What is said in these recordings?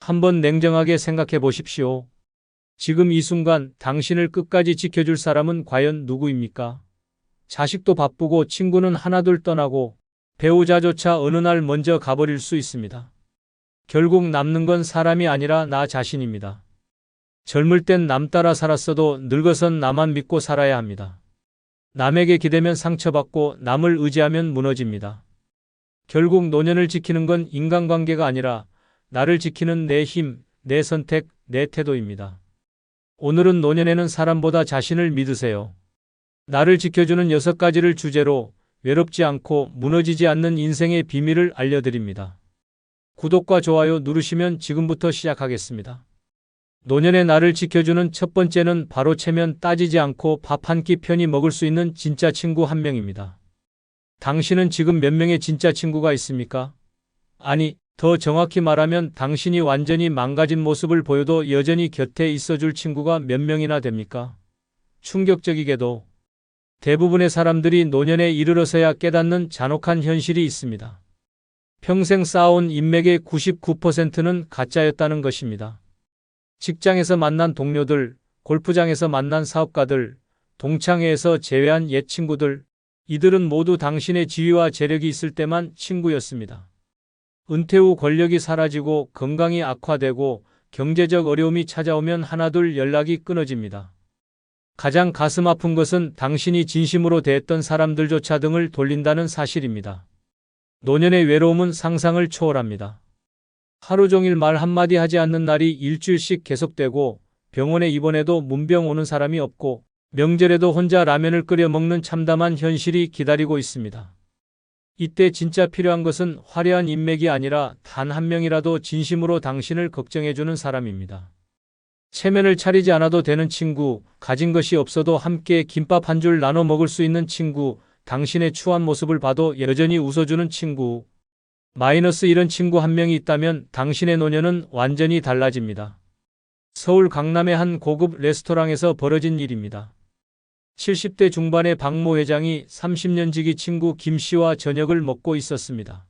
한번 냉정하게 생각해 보십시오. 지금 이 순간 당신을 끝까지 지켜줄 사람은 과연 누구입니까? 자식도 바쁘고 친구는 하나둘 떠나고 배우자조차 어느 날 먼저 가버릴 수 있습니다. 결국 남는 건 사람이 아니라 나 자신입니다. 젊을 땐 남 따라 살았어도 늙어선 나만 믿고 살아야 합니다. 남에게 기대면 상처받고 남을 의지하면 무너집니다. 결국 노년을 지키는 건 인간관계가 아니라 나를 지키는 내 힘, 내 선택, 내 태도입니다. 오늘은 노년에는 사람보다 자신을 믿으세요. 나를 지켜주는 6가지를 주제로 외롭지 않고 무너지지 않는 인생의 비밀을 알려드립니다. 구독과 좋아요 누르시면 지금부터 시작하겠습니다. 노년의 나를 지켜주는 첫 번째는 바로 체면 따지지 않고 밥 한 끼 편히 먹을 수 있는 진짜 친구 한 명입니다. 당신은 지금 몇 명의 진짜 친구가 있습니까? 아니, 더 정확히 말하면 당신이 완전히 망가진 모습을 보여도 여전히 곁에 있어줄 친구가 몇 명이나 됩니까? 충격적이게도 대부분의 사람들이 노년에 이르러서야 깨닫는 잔혹한 현실이 있습니다. 평생 쌓아온 인맥의 99%는 가짜였다는 것입니다. 직장에서 만난 동료들, 골프장에서 만난 사업가들, 동창회에서 제외한 옛 친구들, 이들은 모두 당신의 지위와 재력이 있을 때만 친구였습니다. 은퇴 후 권력이 사라지고 건강이 악화되고 경제적 어려움이 찾아오면 하나둘 연락이 끊어집니다. 가장 가슴 아픈 것은 당신이 진심으로 대했던 사람들조차 등을 돌린다는 사실입니다. 노년의 외로움은 상상을 초월합니다. 하루 종일 말 한마디 하지 않는 날이 일주일씩 계속되고 병원에 입원해도 문병 오는 사람이 없고 명절에도 혼자 라면을 끓여 먹는 참담한 현실이 기다리고 있습니다. 이때 진짜 필요한 것은 화려한 인맥이 아니라 단 한 명이라도 진심으로 당신을 걱정해주는 사람입니다. 체면을 차리지 않아도 되는 친구, 가진 것이 없어도 함께 김밥 한 줄 나눠 먹을 수 있는 친구, 당신의 추한 모습을 봐도 여전히 웃어주는 친구. 마이너스 이런 친구 한 명이 있다면 당신의 노년은 완전히 달라집니다. 서울 강남의 한 고급 레스토랑에서 벌어진 일입니다. 70대 중반의 박모 회장이 30년 지기 친구 김 씨와 저녁을 먹고 있었습니다.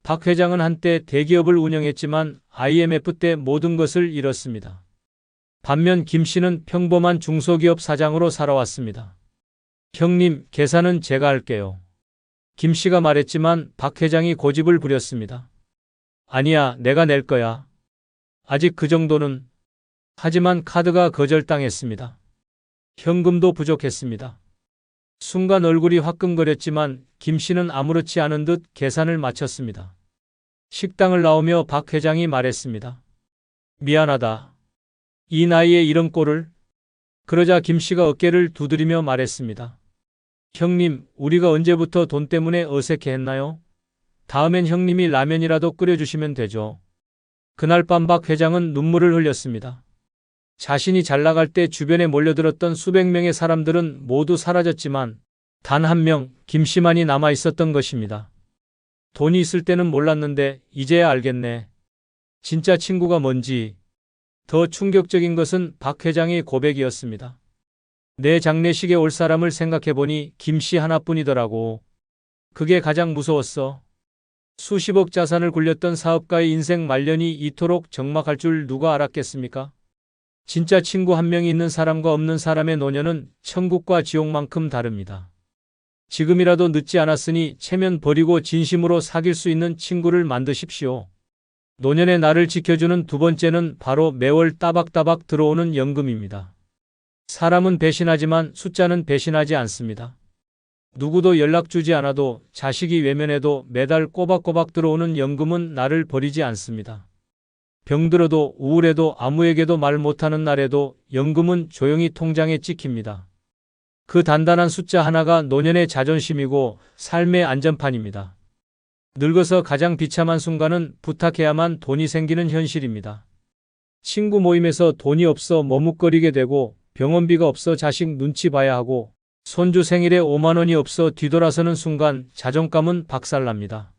박 회장은 한때 대기업을 운영했지만 IMF 때 모든 것을 잃었습니다. 반면 김 씨는 평범한 중소기업 사장으로 살아왔습니다. 형님, 계산은 제가 할게요. 김 씨가 말했지만 박 회장이 고집을 부렸습니다. 아니야, 내가 낼 거야. 아직 그 정도는. 하지만 카드가 거절당했습니다. 현금도 부족했습니다. 순간 얼굴이 화끈거렸지만 김 씨는 아무렇지 않은 듯 계산을 마쳤습니다. 식당을 나오며 박 회장이 말했습니다. 미안하다. 이 나이에 이런 꼴을? 그러자 김 씨가 어깨를 두드리며 말했습니다. 형님, 우리가 언제부터 돈 때문에 어색해했나요? 다음엔 형님이 라면이라도 끓여주시면 되죠. 그날 밤 박 회장은 눈물을 흘렸습니다. 자신이 잘 나갈 때 주변에 몰려들었던 수백 명의 사람들은 모두 사라졌지만 단 한 명, 김 씨만이 남아 있었던 것입니다. 돈이 있을 때는 몰랐는데 이제야 알겠네. 진짜 친구가 뭔지. 더 충격적인 것은 박 회장의 고백이었습니다. 내 장례식에 올 사람을 생각해보니 김 씨 하나뿐이더라고. 그게 가장 무서웠어. 수십억 자산을 굴렸던 사업가의 인생 말년이 이토록 적막할 줄 누가 알았겠습니까? 진짜 친구 한 명이 있는 사람과 없는 사람의 노년은 천국과 지옥만큼 다릅니다. 지금이라도 늦지 않았으니 체면 버리고 진심으로 사귈 수 있는 친구를 만드십시오. 노년의 나를 지켜주는 두 번째는 바로 매월 따박따박 들어오는 연금입니다. 사람은 배신하지만 숫자는 배신하지 않습니다. 누구도 연락 주지 않아도 자식이 외면해도 매달 꼬박꼬박 들어오는 연금은 나를 버리지 않습니다. 병들어도 우울해도 아무에게도 말 못하는 날에도 연금은 조용히 통장에 찍힙니다. 그 단단한 숫자 하나가 노년의 자존심이고 삶의 안전판입니다. 늙어서 가장 비참한 순간은 부탁해야만 돈이 생기는 현실입니다. 친구 모임에서 돈이 없어 머뭇거리게 되고 병원비가 없어 자식 눈치 봐야 하고 손주 생일에 5만 원이 없어 뒤돌아서는 순간 자존감은 박살납니다.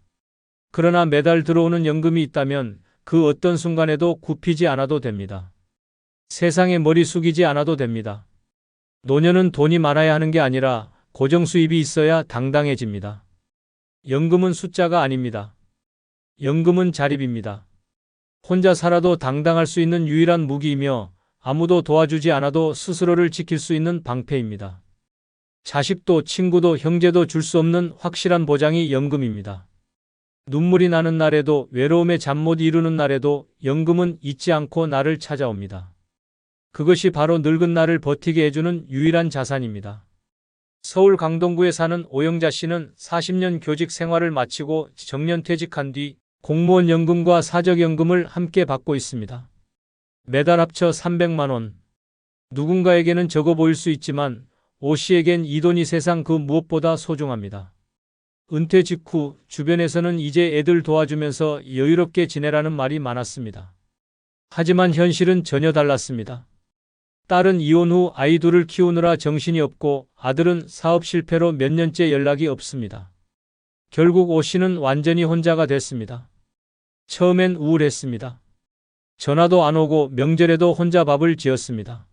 그러나 매달 들어오는 연금이 있다면 그 어떤 순간에도 굽히지 않아도 됩니다. 세상에 머리 숙이지 않아도 됩니다. 노년은 돈이 많아야 하는 게 아니라 고정 수입이 있어야 당당해집니다. 연금은 숫자가 아닙니다. 연금은 자립입니다. 혼자 살아도 당당할 수 있는 유일한 무기이며 아무도 도와주지 않아도 스스로를 지킬 수 있는 방패입니다. 자식도 친구도 형제도 줄 수 없는 확실한 보장이 연금입니다. 눈물이 나는 날에도 외로움에 잠 못 이루는 날에도 연금은 잊지 않고 나를 찾아옵니다. 그것이 바로 늙은 나를 버티게 해주는 유일한 자산입니다. 서울 강동구에 사는 오영자 씨는 40년 교직 생활을 마치고 정년퇴직한 뒤 공무원 연금과 사적연금을 함께 받고 있습니다. 매달 합쳐 300만 원. 누군가에게는 적어 보일 수 있지만 오 씨에겐 이 돈이 세상 그 무엇보다 소중합니다. 은퇴 직후 주변에서는 이제 애들 도와주면서 여유롭게 지내라는 말이 많았습니다. 하지만 현실은 전혀 달랐습니다. 딸은 이혼 후 아이 둘을 키우느라 정신이 없고 아들은 사업 실패로 몇 년째 연락이 없습니다. 결국 오 씨는 완전히 혼자가 됐습니다. 처음엔 우울했습니다. 전화도 안 오고 명절에도 혼자 밥을 지었습니다.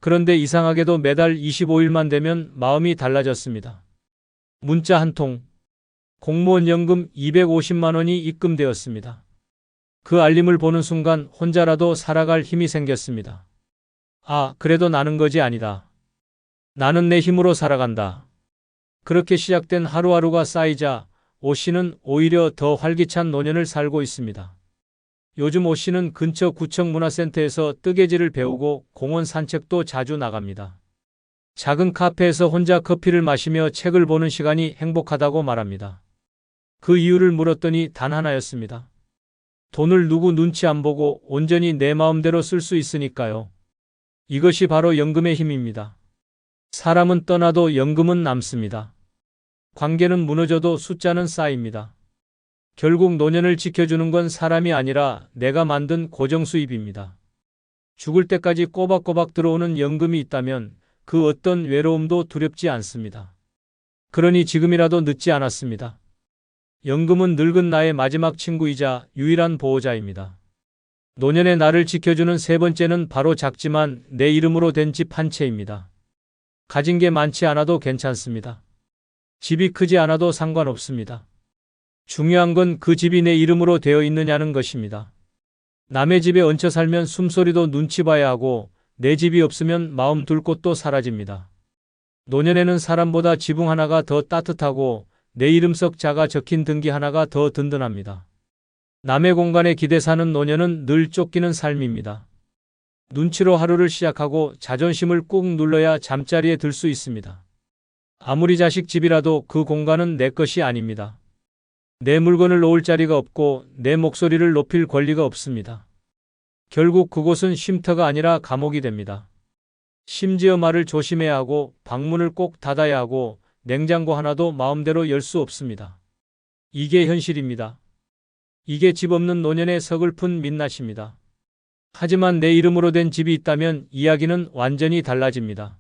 그런데 이상하게도 매달 25일만 되면 마음이 달라졌습니다. 문자 한 통, 공무원 연금 250만 원이 입금되었습니다. 그 알림을 보는 순간 혼자라도 살아갈 힘이 생겼습니다. 아, 그래도 나는 것이 아니다. 나는 내 힘으로 살아간다. 그렇게 시작된 하루하루가 쌓이자 오 씨는 오히려 더 활기찬 노년을 살고 있습니다. 요즘 오 씨는 근처 구청 문화센터에서 뜨개질을 배우고 공원 산책도 자주 나갑니다. 작은 카페에서 혼자 커피를 마시며 책을 보는 시간이 행복하다고 말합니다. 그 이유를 물었더니 단 하나였습니다. 돈을 누구 눈치 안 보고 온전히 내 마음대로 쓸 수 있으니까요. 이것이 바로 연금의 힘입니다. 사람은 떠나도 연금은 남습니다. 관계는 무너져도 숫자는 쌓입니다. 결국 노년을 지켜주는 건 사람이 아니라 내가 만든 고정수입입니다. 죽을 때까지 꼬박꼬박 들어오는 연금이 있다면 그 어떤 외로움도 두렵지 않습니다. 그러니 지금이라도 늦지 않았습니다. 연금은 늙은 나의 마지막 친구이자 유일한 보호자입니다. 노년의 나를 지켜주는 세 번째는 바로 작지만 내 이름으로 된 집 한 채입니다. 가진 게 많지 않아도 괜찮습니다. 집이 크지 않아도 상관없습니다. 중요한 건 그 집이 내 이름으로 되어 있느냐는 것입니다. 남의 집에 얹혀 살면 숨소리도 눈치 봐야 하고 내 집이 없으면 마음 둘 곳도 사라집니다. 노년에는 사람보다 지붕 하나가 더 따뜻하고 내 이름 썩 작아 적힌 등기 하나가 더 든든합니다. 남의 공간에 기대 사는 노년은 늘 쫓기는 삶입니다. 눈치로 하루를 시작하고 자존심을 꾹 눌러야 잠자리에 들 수 있습니다. 아무리 자식 집이라도 그 공간은 내 것이 아닙니다. 내 물건을 놓을 자리가 없고 내 목소리를 높일 권리가 없습니다. 결국 그곳은 쉼터가 아니라 감옥이 됩니다. 심지어 말을 조심해야 하고 방문을 꼭 닫아야 하고 냉장고 하나도 마음대로 열 수 없습니다. 이게 현실입니다. 이게 집 없는 노년의 서글픈 민낯입니다. 하지만 내 이름으로 된 집이 있다면 이야기는 완전히 달라집니다.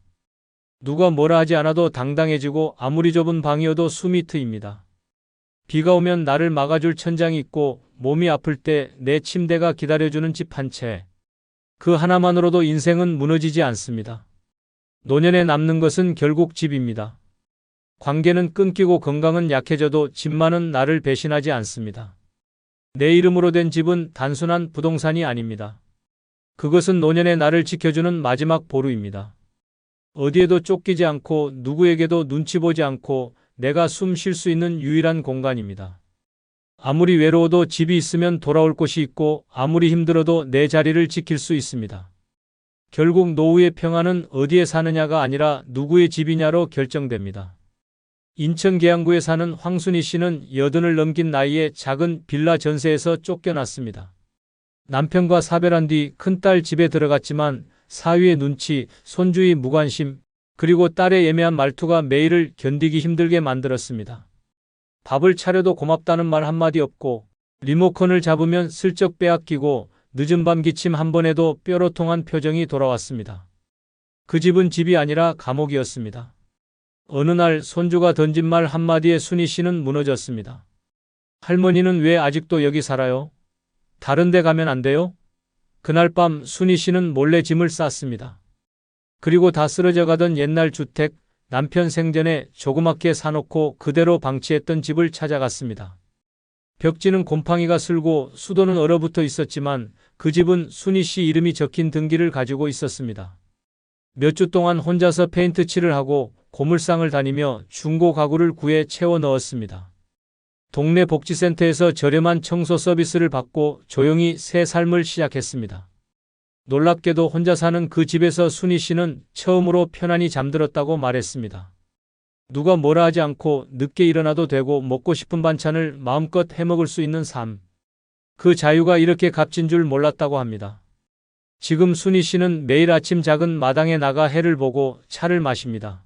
누가 뭐라 하지 않아도 당당해지고 아무리 좁은 방이어도 숨이 트입니다. 비가 오면 나를 막아줄 천장이 있고 몸이 아플 때 내 침대가 기다려주는 집 한 채. 그 하나만으로도 인생은 무너지지 않습니다. 노년에 남는 것은 결국 집입니다. 관계는 끊기고 건강은 약해져도 집만은 나를 배신하지 않습니다. 내 이름으로 된 집은 단순한 부동산이 아닙니다. 그것은 노년의 나를 지켜주는 마지막 보루입니다. 어디에도 쫓기지 않고 누구에게도 눈치 보지 않고 내가 숨 쉴 수 있는 유일한 공간입니다. 아무리 외로워도 집이 있으면 돌아올 곳이 있고 아무리 힘들어도 내 자리를 지킬 수 있습니다. 결국 노후의 평안은 어디에 사느냐가 아니라 누구의 집이냐로 결정됩니다. 인천 계양구에 사는 황순희 씨는 80을 넘긴 나이에 작은 빌라 전세에서 쫓겨났습니다. 남편과 사별한 뒤 큰딸 집에 들어갔지만 사위의 눈치, 손주의 무관심, 그리고 딸의 예매한 말투가 매일을 견디기 힘들게 만들었습니다. 밥을 차려도 고맙다는 말 한마디 없고 리모컨을 잡으면 슬쩍 빼앗기고 늦은 밤 기침 한 번에도 뾰로통한 표정이 돌아왔습니다. 그 집은 집이 아니라 감옥이었습니다. 어느 날 손주가 던진 말 한마디에 순희 씨는 무너졌습니다. 할머니는 왜 아직도 여기 살아요? 다른 데 가면 안 돼요? 그날 밤 순희 씨는 몰래 짐을 쌌습니다. 그리고 다 쓰러져 가던 옛날 주택, 남편 생전에 조그맣게 사놓고 그대로 방치했던 집을 찾아갔습니다. 벽지는 곰팡이가 슬고 수도는 얼어붙어 있었지만 그 집은 순희 씨 이름이 적힌 등기를 가지고 있었습니다. 몇 주 동안 혼자서 페인트 칠을 하고 고물상을 다니며 중고 가구를 구해 채워 넣었습니다. 동네 복지센터에서 저렴한 청소 서비스를 받고 조용히 새 삶을 시작했습니다. 놀랍게도 혼자 사는 그 집에서 순희 씨는 처음으로 편안히 잠들었다고 말했습니다. 누가 뭐라 하지 않고 늦게 일어나도 되고 먹고 싶은 반찬을 마음껏 해먹을 수 있는 삶. 그 자유가 이렇게 값진 줄 몰랐다고 합니다. 지금 순희 씨는 매일 아침 작은 마당에 나가 해를 보고 차를 마십니다.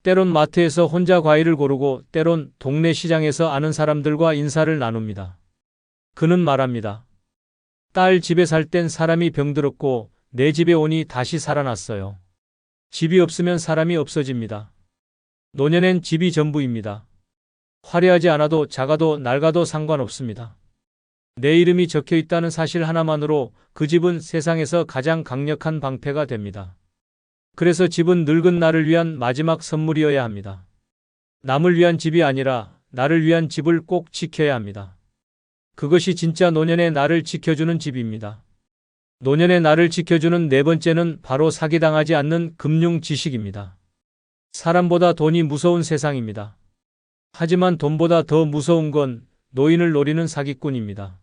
때론 마트에서 혼자 과일을 고르고 때론 동네 시장에서 아는 사람들과 인사를 나눕니다. 그는 말합니다. 딸 집에 살 땐 사람이 병들었고 내 집에 오니 다시 살아났어요. 집이 없으면 사람이 없어집니다. 노년엔 집이 전부입니다. 화려하지 않아도 작아도 낡아도 상관없습니다. 내 이름이 적혀 있다는 사실 하나만으로 그 집은 세상에서 가장 강력한 방패가 됩니다. 그래서 집은 늙은 나를 위한 마지막 선물이어야 합니다. 남을 위한 집이 아니라 나를 위한 집을 꼭 지켜야 합니다. 그것이 진짜 노년의 나를 지켜주는 집입니다. 노년의 나를 지켜주는 네 번째는 바로 사기당하지 않는 금융 지식입니다. 사람보다 돈이 무서운 세상입니다. 하지만 돈보다 더 무서운 건 노인을 노리는 사기꾼입니다.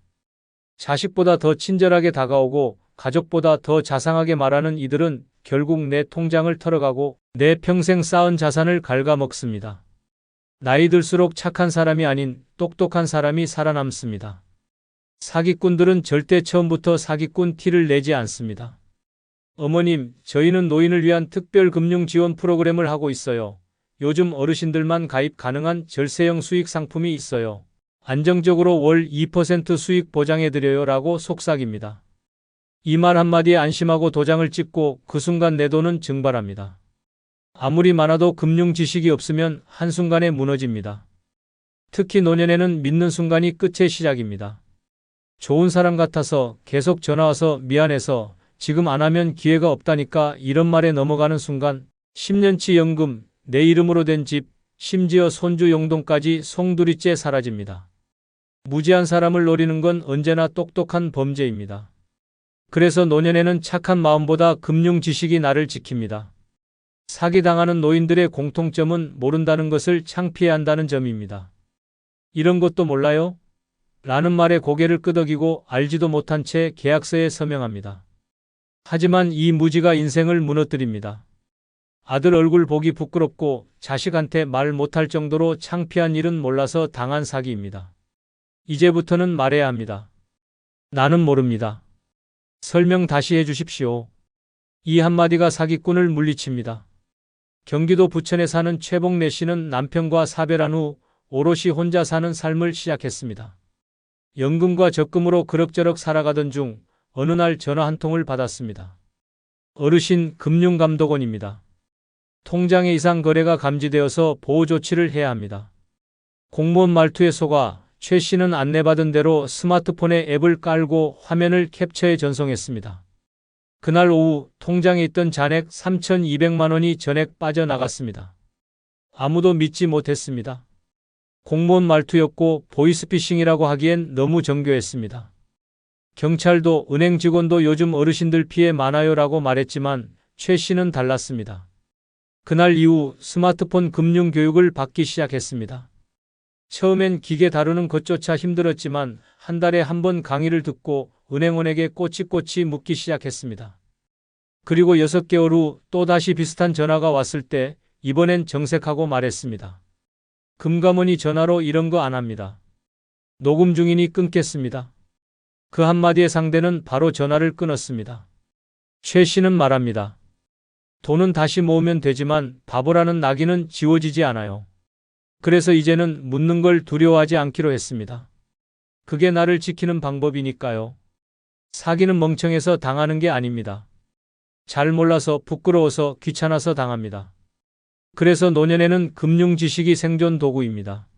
자식보다 더 친절하게 다가오고 가족보다 더 자상하게 말하는 이들은 결국 내 통장을 털어가고 내 평생 쌓은 자산을 갉아먹습니다. 나이 들수록 착한 사람이 아닌 똑똑한 사람이 살아남습니다. 사기꾼들은 절대 처음부터 사기꾼 티를 내지 않습니다. 어머님, 저희는 노인을 위한 특별 금융 지원 프로그램을 하고 있어요. 요즘 어르신들만 가입 가능한 절세형 수익 상품이 있어요. 안정적으로 월 2% 수익 보장해드려요 라고 속삭입니다. 이 말 한마디에 안심하고 도장을 찍고 그 순간 내 돈은 증발합니다. 아무리 많아도 금융 지식이 없으면 한순간에 무너집니다. 특히 노년에는 믿는 순간이 끝의 시작입니다. 좋은 사람 같아서 계속 전화와서 미안해서 지금 안 하면 기회가 없다니까 이런 말에 넘어가는 순간 10년치 연금, 내 이름으로 된 집, 심지어 손주 용돈까지 송두리째 사라집니다. 무지한 사람을 노리는 건 언제나 똑똑한 범죄입니다. 그래서 노년에는 착한 마음보다 금융 지식이 나를 지킵니다. 사기당하는 노인들의 공통점은 모른다는 것을 창피해야 한다는 점입니다. 이런 것도 몰라요? 라는 말에 고개를 끄덕이고 알지도 못한 채 계약서에 서명합니다. 하지만 이 무지가 인생을 무너뜨립니다. 아들 얼굴 보기 부끄럽고 자식한테 말 못할 정도로 창피한 일은 몰라서 당한 사기입니다. 이제부터는 말해야 합니다. 나는 모릅니다. 설명 다시 해주십시오. 이 한마디가 사기꾼을 물리칩니다. 경기도 부천에 사는 최복래 씨는 남편과 사별한 후 오롯이 혼자 사는 삶을 시작했습니다. 연금과 적금으로 그럭저럭 살아가던 중 어느 날 전화 한 통을 받았습니다. 어르신 금융감독원입니다. 통장에 이상 거래가 감지되어서 보호 조치를 해야 합니다. 공무원 말투에 속아 최 씨는 안내받은 대로 스마트폰에 앱을 깔고 화면을 캡처해 전송했습니다. 그날 오후 통장에 있던 잔액 3,200만 원이 전액 빠져나갔습니다. 아무도 믿지 못했습니다. 공무원 말투였고 보이스피싱이라고 하기엔 너무 정교했습니다. 경찰도 은행 직원도 요즘 어르신들 피해 많아요라고 말했지만 최 씨는 달랐습니다. 그날 이후 스마트폰 금융 교육을 받기 시작했습니다. 처음엔 기계 다루는 것조차 힘들었지만 한 달에 한 번 강의를 듣고 은행원에게 꼬치꼬치 묻기 시작했습니다. 그리고 6개월 후 또다시 비슷한 전화가 왔을 때 이번엔 정색하고 말했습니다. 금감원이 전화로 이런 거 안 합니다. 녹음 중이니 끊겠습니다. 그 한마디의 상대는 바로 전화를 끊었습니다. 최 씨는 말합니다. 돈은 다시 모으면 되지만 바보라는 낙인은 지워지지 않아요. 그래서 이제는 묻는 걸 두려워하지 않기로 했습니다. 그게 나를 지키는 방법이니까요. 사기는 멍청해서 당하는 게 아닙니다. 잘 몰라서 부끄러워서 귀찮아서 당합니다. 그래서 노년에는 금융 지식이 생존 도구입니다.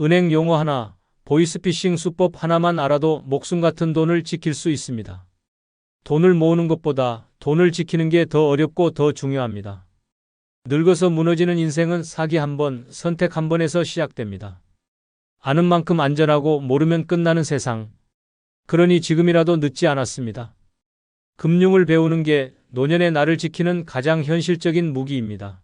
은행 용어 하나, 보이스피싱 수법 하나만 알아도 목숨 같은 돈을 지킬 수 있습니다. 돈을 모으는 것보다 돈을 지키는 게 더 어렵고 더 중요합니다. 늙어서 무너지는 인생은 사기 한 번, 선택 한 번에서 시작됩니다. 아는 만큼 안전하고 모르면 끝나는 세상. 그러니 지금이라도 늦지 않았습니다. 금융을 배우는 게 노년의 나를 지키는 가장 현실적인 무기입니다.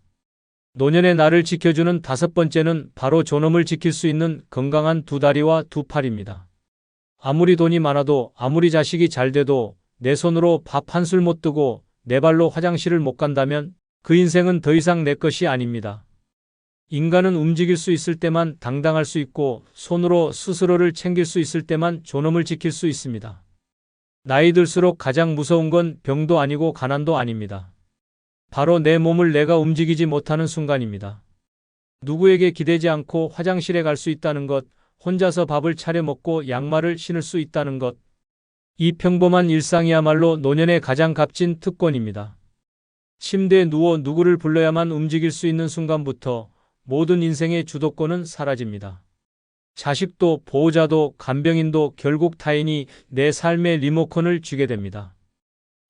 노년의 나를 지켜주는 다섯 번째는 바로 존엄을 지킬 수 있는 건강한 두 다리와 두 팔입니다. 아무리 돈이 많아도 아무리 자식이 잘 돼도 내 손으로 밥 한술 못 뜨고 내 발로 화장실을 못 간다면 그 인생은 더 이상 내 것이 아닙니다. 인간은 움직일 수 있을 때만 당당할 수 있고 손으로 스스로를 챙길 수 있을 때만 존엄을 지킬 수 있습니다. 나이 들수록 가장 무서운 건 병도 아니고 가난도 아닙니다. 바로 내 몸을 내가 움직이지 못하는 순간입니다. 누구에게 기대지 않고 화장실에 갈 수 있다는 것, 혼자서 밥을 차려 먹고 양말을 신을 수 있다는 것. 이 평범한 일상이야말로 노년의 가장 값진 특권입니다. 침대에 누워 누구를 불러야만 움직일 수 있는 순간부터 모든 인생의 주도권은 사라집니다. 자식도 보호자도 간병인도 결국 타인이 내 삶의 리모컨을 쥐게 됩니다.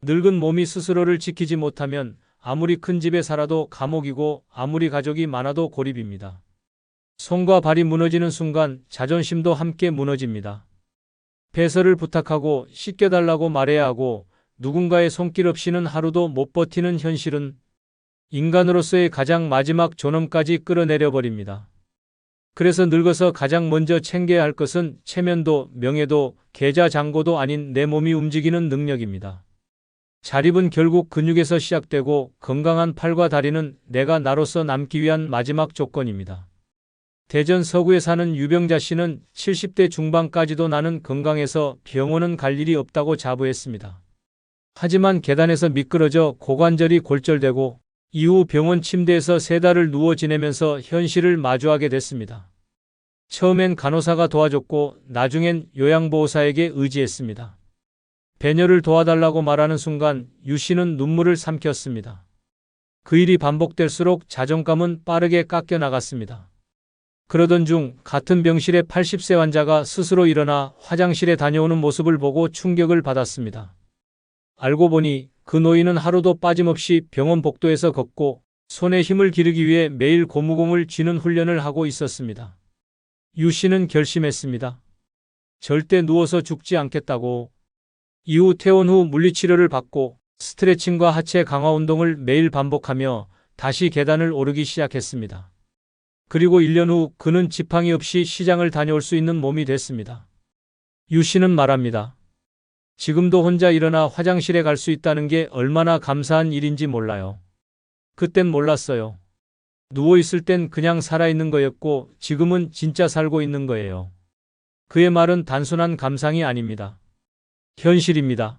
늙은 몸이 스스로를 지키지 못하면 아무리 큰 집에 살아도 감옥이고 아무리 가족이 많아도 고립입니다. 손과 발이 무너지는 순간 자존심도 함께 무너집니다. 배설을 부탁하고 씻겨달라고 말해야 하고 누군가의 손길 없이는 하루도 못 버티는 현실은 인간으로서의 가장 마지막 존엄까지 끌어내려 버립니다. 그래서 늙어서 가장 먼저 챙겨야 할 것은 체면도 명예도 계좌장고도 아닌 내 몸이 움직이는 능력입니다. 자립은 결국 근육에서 시작되고 건강한 팔과 다리는 내가 나로서 남기 위한 마지막 조건입니다. 대전 서구에 사는 유병자 씨는 70대 중반까지도 나는 건강해서 병원은 갈 일이 없다고 자부했습니다. 하지만 계단에서 미끄러져 고관절이 골절되고 이후 병원 침대에서 3달을 누워 지내면서 현실을 마주하게 됐습니다. 처음엔 간호사가 도와줬고 나중엔 요양보호사에게 의지했습니다. 배녀를 도와달라고 말하는 순간 유 씨는 눈물을 삼켰습니다. 그 일이 반복될수록 자존감은 빠르게 깎여 나갔습니다. 그러던 중 같은 병실의 80세 환자가 스스로 일어나 화장실에 다녀오는 모습을 보고 충격을 받았습니다. 알고 보니 그 노인은 하루도 빠짐없이 병원 복도에서 걷고 손에 힘을 기르기 위해 매일 고무공을 쥐는 훈련을 하고 있었습니다. 유 씨는 결심했습니다. 절대 누워서 죽지 않겠다고. 이후 퇴원 후 물리치료를 받고 스트레칭과 하체 강화 운동을 매일 반복하며 다시 계단을 오르기 시작했습니다. 그리고 1년 후 그는 지팡이 없이 시장을 다녀올 수 있는 몸이 됐습니다. 유 씨는 말합니다. 지금도 혼자 일어나 화장실에 갈 수 있다는 게 얼마나 감사한 일인지 몰라요. 그땐 몰랐어요. 누워있을 땐 그냥 살아있는 거였고 지금은 진짜 살고 있는 거예요. 그의 말은 단순한 감상이 아닙니다. 현실입니다.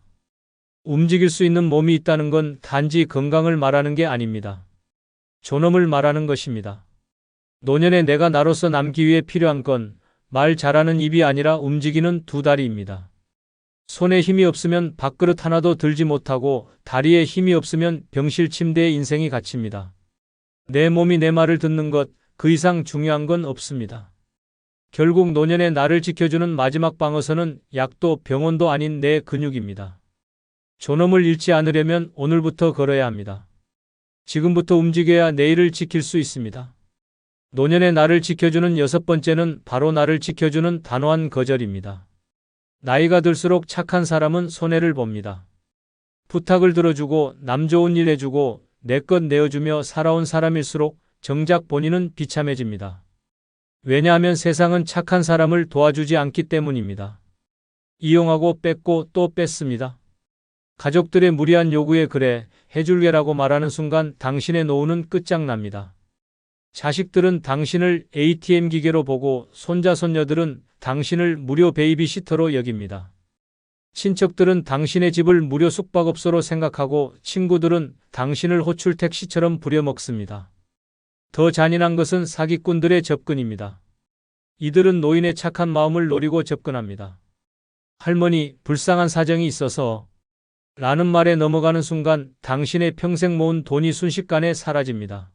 움직일 수 있는 몸이 있다는 건 단지 건강을 말하는 게 아닙니다. 존엄을 말하는 것입니다. 노년에 내가 나로서 남기 위해 필요한 건 말 잘하는 입이 아니라 움직이는 두 다리입니다. 손에 힘이 없으면 밥그릇 하나도 들지 못하고 다리에 힘이 없으면 병실 침대에 인생이 갇힙니다. 내 몸이 내 말을 듣는 것, 그 이상 중요한 건 없습니다. 결국 노년의 나를 지켜주는 마지막 방어선은 약도 병원도 아닌 내 근육입니다. 존엄을 잃지 않으려면 오늘부터 걸어야 합니다. 지금부터 움직여야 내일을 지킬 수 있습니다. 노년의 나를 지켜주는 6번째는 바로 나를 지켜주는 단호한 거절입니다. 나이가 들수록 착한 사람은 손해를 봅니다. 부탁을 들어주고 남 좋은 일 해주고 내 것 내어주며 살아온 사람일수록 정작 본인은 비참해집니다. 왜냐하면 세상은 착한 사람을 도와주지 않기 때문입니다. 이용하고 뺏고 또 뺏습니다. 가족들의 무리한 요구에 그래 해줄게라고 말하는 순간 당신의 노후는 끝장납니다. 자식들은 당신을 ATM 기계로 보고 손자 손녀들은 당신을 무료 베이비시터로 여깁니다. 친척들은 당신의 집을 무료 숙박업소로 생각하고 친구들은 당신을 호출 택시처럼 부려먹습니다. 더 잔인한 것은 사기꾼들의 접근입니다. 이들은 노인의 착한 마음을 노리고 접근합니다. 할머니, 불쌍한 사정이 있어서 라는 말에 넘어가는 순간 당신의 평생 모은 돈이 순식간에 사라집니다.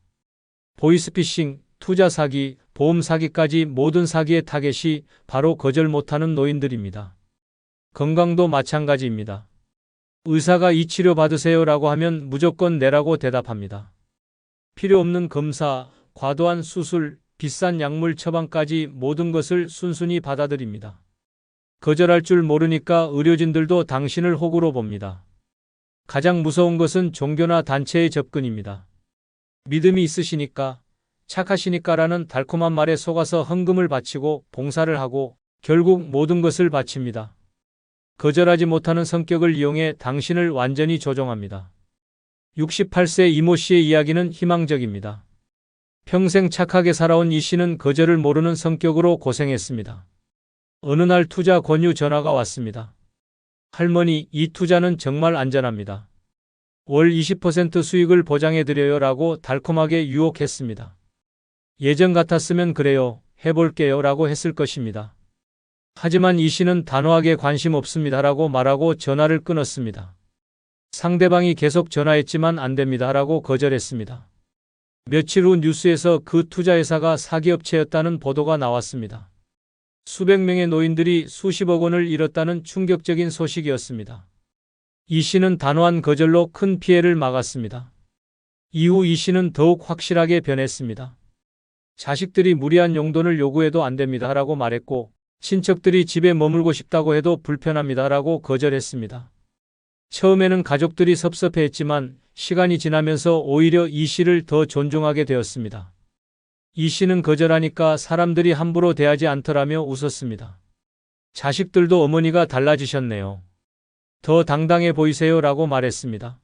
보이스피싱, 투자 사기, 보험 사기까지 모든 사기의 타겟이 바로 거절 못하는 노인들입니다. 건강도 마찬가지입니다. 의사가 이 치료 받으세요라고 하면 무조건 내라고 대답합니다. 필요 없는 검사, 과도한 수술, 비싼 약물 처방까지 모든 것을 순순히 받아들입니다. 거절할 줄 모르니까 의료진들도 당신을 호구로 봅니다. 가장 무서운 것은 종교나 단체의 접근입니다. 믿음이 있으시니까, 착하시니까라는 달콤한 말에 속아서 헌금을 바치고 봉사를 하고 결국 모든 것을 바칩니다. 거절하지 못하는 성격을 이용해 당신을 완전히 조종합니다. 68세 이모 씨의 이야기는 희망적입니다. 평생 착하게 살아온 이 씨는 거절을 모르는 성격으로 고생했습니다. 어느 날 투자 권유 전화가 왔습니다. 할머니, 이 투자는 정말 안전합니다. 월 20% 수익을 보장해드려요 라고 달콤하게 유혹했습니다. 예전 같았으면 그래요, 해볼게요 라고 했을 것입니다. 하지만 이 씨는 단호하게 관심 없습니다 라고 말하고 전화를 끊었습니다. 상대방이 계속 전화했지만 안 됩니다 라고 거절했습니다. 며칠 후 뉴스에서 그 투자회사가 사기업체였다는 보도가 나왔습니다. 수백 명의 노인들이 수십억 원을 잃었다는 충격적인 소식이었습니다. 이 씨는 단호한 거절로 큰 피해를 막았습니다. 이후 이 씨는 더욱 확실하게 변했습니다. 자식들이 무리한 용돈을 요구해도 안 됩니다 라고 말했고, 친척들이 집에 머물고 싶다고 해도 불편합니다 라고 거절했습니다. 처음에는 가족들이 섭섭해했지만 시간이 지나면서 오히려 이 씨를 더 존중하게 되었습니다. 이 씨는 거절하니까 사람들이 함부로 대하지 않더라며 웃었습니다. 자식들도 어머니가 달라지셨네요. 더 당당해 보이세요 라고 말했습니다.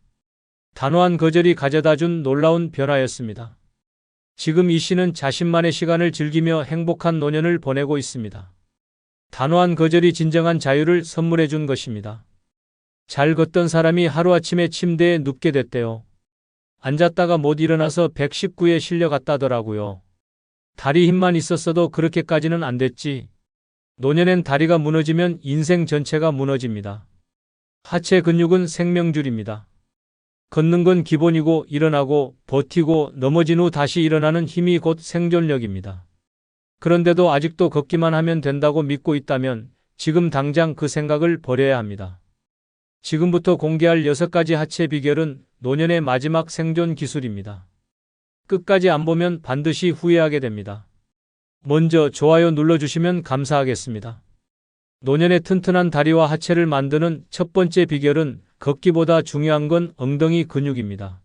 단호한 거절이 가져다준 놀라운 변화였습니다. 지금 이 씨는 자신만의 시간을 즐기며 행복한 노년을 보내고 있습니다. 단호한 거절이 진정한 자유를 선물해 준 것입니다. 잘 걷던 사람이 하루아침에 침대에 눕게 됐대요. 앉았다가 못 일어나서 119에 실려갔다더라고요. 다리 힘만 있었어도 그렇게까지는 안 됐지. 노년엔 다리가 무너지면 인생 전체가 무너집니다. 하체 근육은 생명줄입니다. 걷는 건 기본이고 일어나고 버티고 넘어진 후 다시 일어나는 힘이 곧 생존력입니다. 그런데도 아직도 걷기만 하면 된다고 믿고 있다면 지금 당장 그 생각을 버려야 합니다. 지금부터 공개할 6가지 하체 비결은 노년의 마지막 생존 기술입니다. 끝까지 안 보면 반드시 후회하게 됩니다. 먼저 좋아요 눌러주시면 감사하겠습니다. 노년의 튼튼한 다리와 하체를 만드는 첫 번째 비결은 걷기보다 중요한 건 엉덩이 근육입니다.